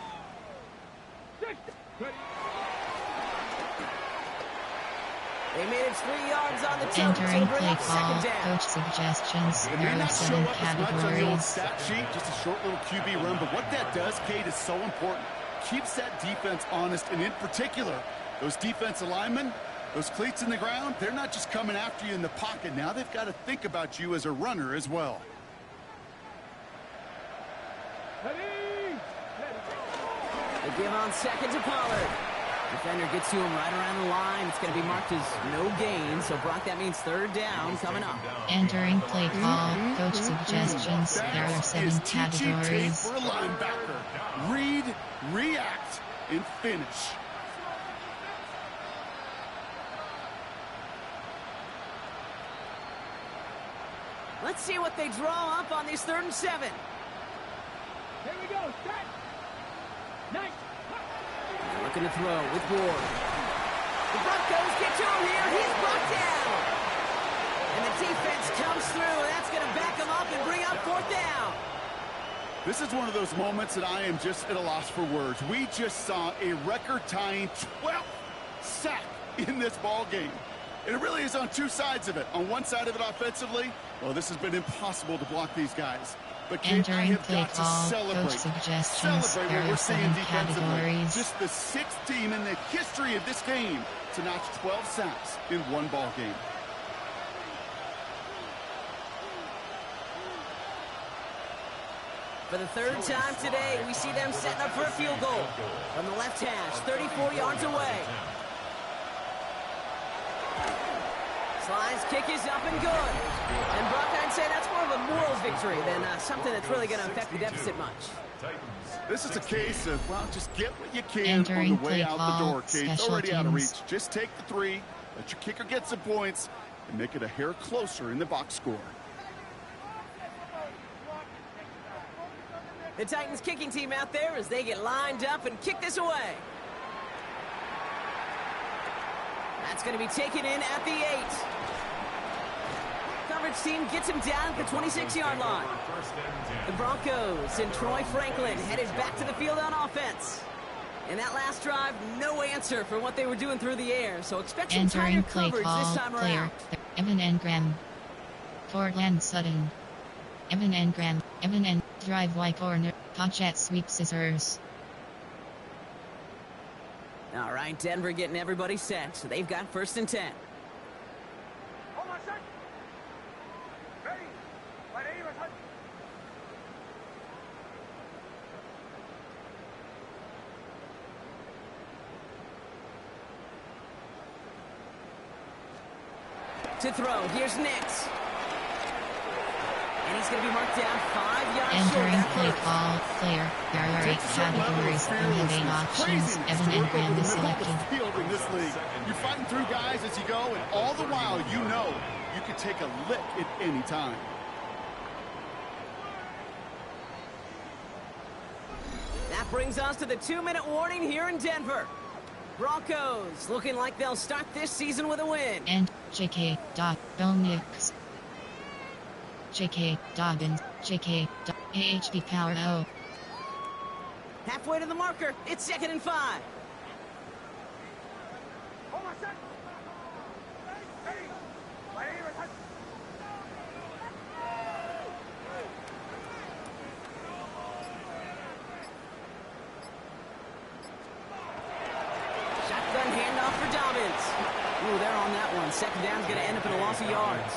Speaker 1: They made it 3 yards on the toe.
Speaker 2: Entering
Speaker 1: Bring
Speaker 2: play
Speaker 1: up
Speaker 2: call,
Speaker 1: 2nd down.
Speaker 2: coach suggestions,
Speaker 3: It
Speaker 2: there
Speaker 3: may
Speaker 2: are
Speaker 3: not show
Speaker 2: 7
Speaker 3: up as much on the old
Speaker 2: categories.
Speaker 3: stat sheet, just a short little QB run, but what that does, Kate, is so important. Keeps that defense honest, and in particular, those defensive linemen, those cleats in the ground, they're not just coming after you in the pocket. Now they've got to think about you as a runner as well.
Speaker 1: They give on 2nd to Pollard. Defender gets to him right around the line. It's going to be marked as no gain. So, Brock, that means 3rd down coming up.
Speaker 2: Entering play call, coach suggestions, there are 7
Speaker 3: That is TG tape
Speaker 2: categories.
Speaker 3: for a linebacker. Read, react, and finish.
Speaker 1: Let's see what they draw up on these 3rd and 7.
Speaker 5: Here we go. Set. Nice.
Speaker 1: Looking to throw with Ward. The Broncos get to him here. He's brought down. And the defense comes through, and that's going to back him up and bring up 4th down.
Speaker 3: This is one of those moments that I am just at a loss for words. We just saw a record-tying 12th sack in this ball game. And it really is on 2 sides of it. On one side of it offensively, well, this has been impossible to block these guys. But Kate, I
Speaker 2: Entering
Speaker 3: have
Speaker 2: play
Speaker 3: got to
Speaker 2: call,
Speaker 3: celebrate.
Speaker 2: coach suggestions,
Speaker 3: Celebrate
Speaker 2: there
Speaker 3: what
Speaker 2: are
Speaker 3: we're seeing
Speaker 2: 7
Speaker 3: defensively.
Speaker 2: categories.
Speaker 3: Just the 6th team in the history of this game to notch 12 sacks in one ball game.
Speaker 1: For the 3rd time today, we see them setting up for a field goal. From the left hash, 34 yards away. Sly's kick is up and good. And Brock, I'd say that's more of a moral victory than something that's really going to affect the deficit much.
Speaker 3: This is a case of, well, just get what you can
Speaker 2: Entering
Speaker 3: on the way
Speaker 2: play
Speaker 3: out
Speaker 2: call,
Speaker 3: the door, Kate. It's
Speaker 2: special
Speaker 3: already out of
Speaker 2: teams.
Speaker 3: reach. Just take the 3, let your kicker get some points, and make it a hair closer in the box score.
Speaker 1: The Titans kicking team out there as they get lined up and kick this away. That's going to be taken in at the 8. Coverage team gets him down at the 26-yard line. The Broncos and Troy Franklin headed back to the field on offense. In that last drive, no answer for what they were doing through the air, so expect some tighter
Speaker 2: Entering play
Speaker 1: coverage
Speaker 2: call,
Speaker 1: this time
Speaker 2: player,
Speaker 1: around.
Speaker 2: Evan Engram. Cortland Sutton. Evan Engram, Evan N. Drive Y corner, Ponchet sweep scissors.
Speaker 1: All right, Denver getting everybody set, so they've got 1st and 10. To throw, here's Nix. And he's going to be marked down 5 yards short.
Speaker 2: Entering
Speaker 1: That
Speaker 2: play
Speaker 1: hurts.
Speaker 2: call, player, there are 8 categories, you have 8 options, Evan Engram is selected.
Speaker 3: Field in this league. You're fighting through guys as you go, and all the while you know you can take a lick at any time.
Speaker 1: That brings us to the 2-minute warning here in Denver. Broncos looking like they'll start this season with a win.
Speaker 2: And J.K. Bonix. J.K. Dobbins. J.K. AHP power O.
Speaker 1: Halfway to the marker, it's 2nd and 5. Shotgun handoff for Dobbins. Ooh, they're on that one. 2nd down's going to end up in a loss of yards.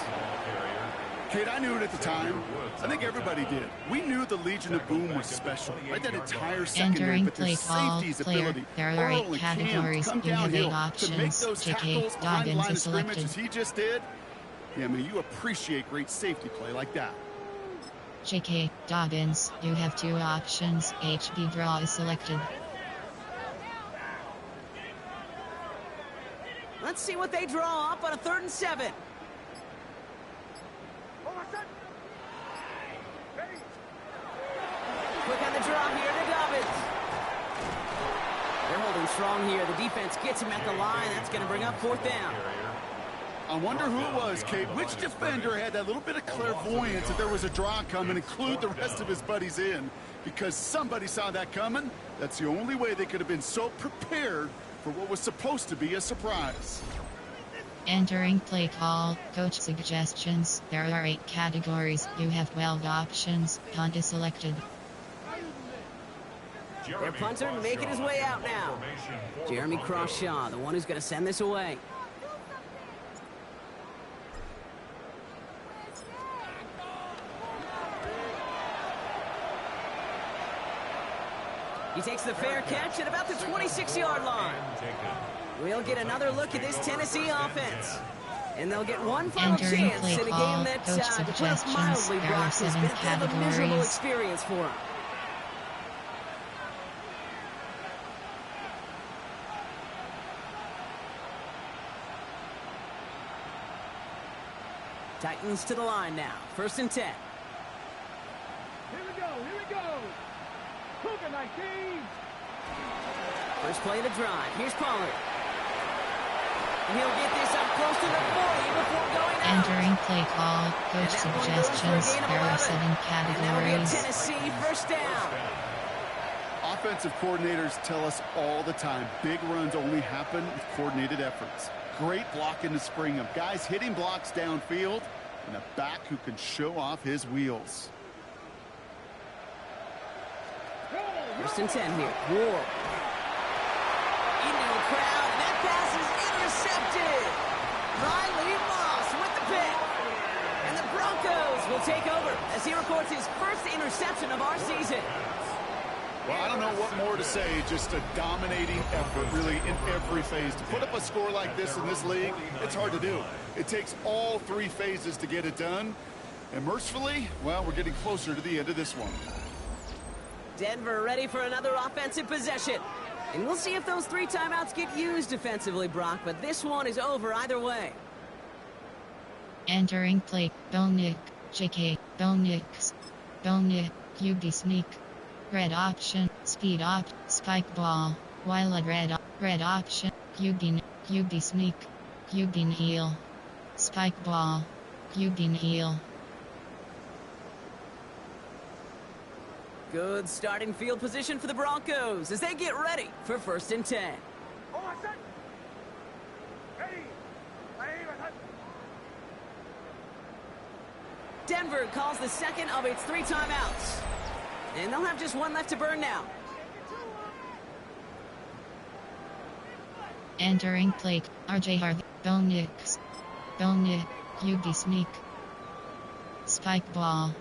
Speaker 3: Kate, I knew it at the time. I think everybody did. We knew the Legion of Boom was special, right? That entire secondary, but their safety's ability, Earl and Cam, come downhill to make those tackles behind the line of scrimmage as he just did. Yeah, I mean, you appreciate great safety play like that.
Speaker 2: J.K. Dobbins, you have 2 options. HB draw is selected.
Speaker 1: Let's see what they draw up on a 3rd and 7. Quick on the draw here to Dobbins. They're holding strong here. The defense gets him at the line. That's going to bring up 4th down.
Speaker 3: I wonder who it was, Kate. Which defender had that little bit of clairvoyance that there was a draw coming, include the rest of his buddies in? Because somebody saw that coming. That's the only way they could have been so prepared for what was supposed to be a surprise.
Speaker 2: Entering play call, coach suggestions. There are 8 categories. You have 12 options. Punt is selected.
Speaker 1: Their punter making his way out now. Jeremy Crawshaw, the one who's going to send this away. He takes the fair catch at about the 26-yard line. We'll get another look at this Tennessee offense. And they'll get one final chance in a game that, to put it mildly, Brock, has been a bit of a miserable experience for him. Titans to the line now. 1st and 10.
Speaker 5: Here we go, here we go. Cougar 19.
Speaker 1: First play of the drive. Here's Pollard. And he'll get this up close to the 40 before going out.
Speaker 2: Entering play call, coach suggestions. There are 7 categories.
Speaker 1: And that'll get Tennessee 1st down.
Speaker 3: Offensive coordinators tell us all the time, big runs only happen with coordinated efforts. Great blocking to spring them. Guys hitting blocks downfield, and a back who can show off his wheels.
Speaker 1: 1st and 10 here. Ward. Into the crowd, and that pass is intercepted. Riley Moss with the pick. And the Broncos will take over as he records his 1st interception of our season.
Speaker 3: Well, I don't know what more to say. Just a dominating effort, really, in every phase. To put up a score like this in this league, it's hard to do. It takes all 3 phases to get it done. And mercifully, well, we're getting closer to the end of this one.
Speaker 1: Denver ready for another offensive possession. And we'll see if those 3 timeouts get used defensively, Brock. But this one is over either way.
Speaker 2: Entering play, Bonick, JK, Bonick, QB sneak. Red option, speed op, spike ball, wild red option, QB sneak, QB heel, spike ball, QB heel.
Speaker 1: Good starting field position for the Broncos as they get ready for 1st and 10. Denver calls the second of its 3 timeouts. And they'll have just 1 left to burn now.
Speaker 2: Entering play, RJ Harvey, Bonick, QB sneak, spike ball,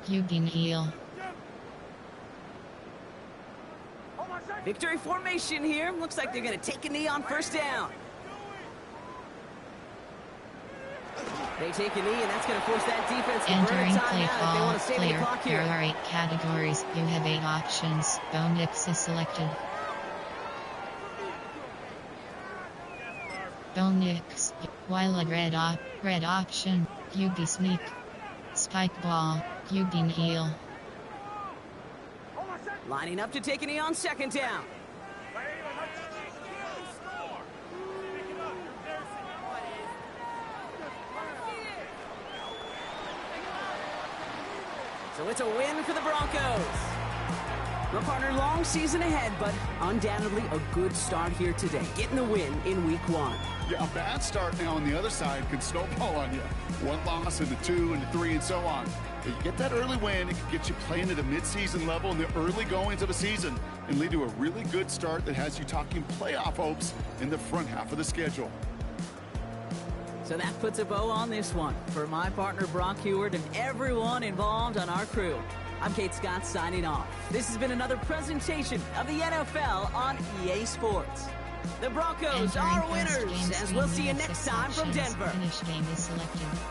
Speaker 2: QB heel.
Speaker 1: Victory formation here. Looks like they're going to take a knee on 1st down. They take a knee, and that's going to force that defense to burn a timeout if they want to save the clock here.
Speaker 2: There are 8 categories. You have 8 options. Bonick is selected. Bonick, wild red option, QB sneak, spike ball, QB heel.
Speaker 1: Lining up to take a knee on 2nd down. So it's a win for the Broncos. Well, partner, long season ahead, but undoubtedly a good start here today. Getting the win in week 1.
Speaker 3: Yeah, a bad start now on the other side can snowball on you. 1 loss into 2 into 3 and so on. But you get that early win, it can get you playing at a mid-season level in the early goings of the season and lead to a really good start that has you talking playoff hopes in the front half of the schedule.
Speaker 1: So that puts a bow on this one. For my partner Brock Heward and everyone involved on our crew, I'm Kate Scott signing off. This has been another presentation of the NFL on EA Sports. The Broncos are winners, as we'll see you next time from Denver.
Speaker 2: Finish game is selected.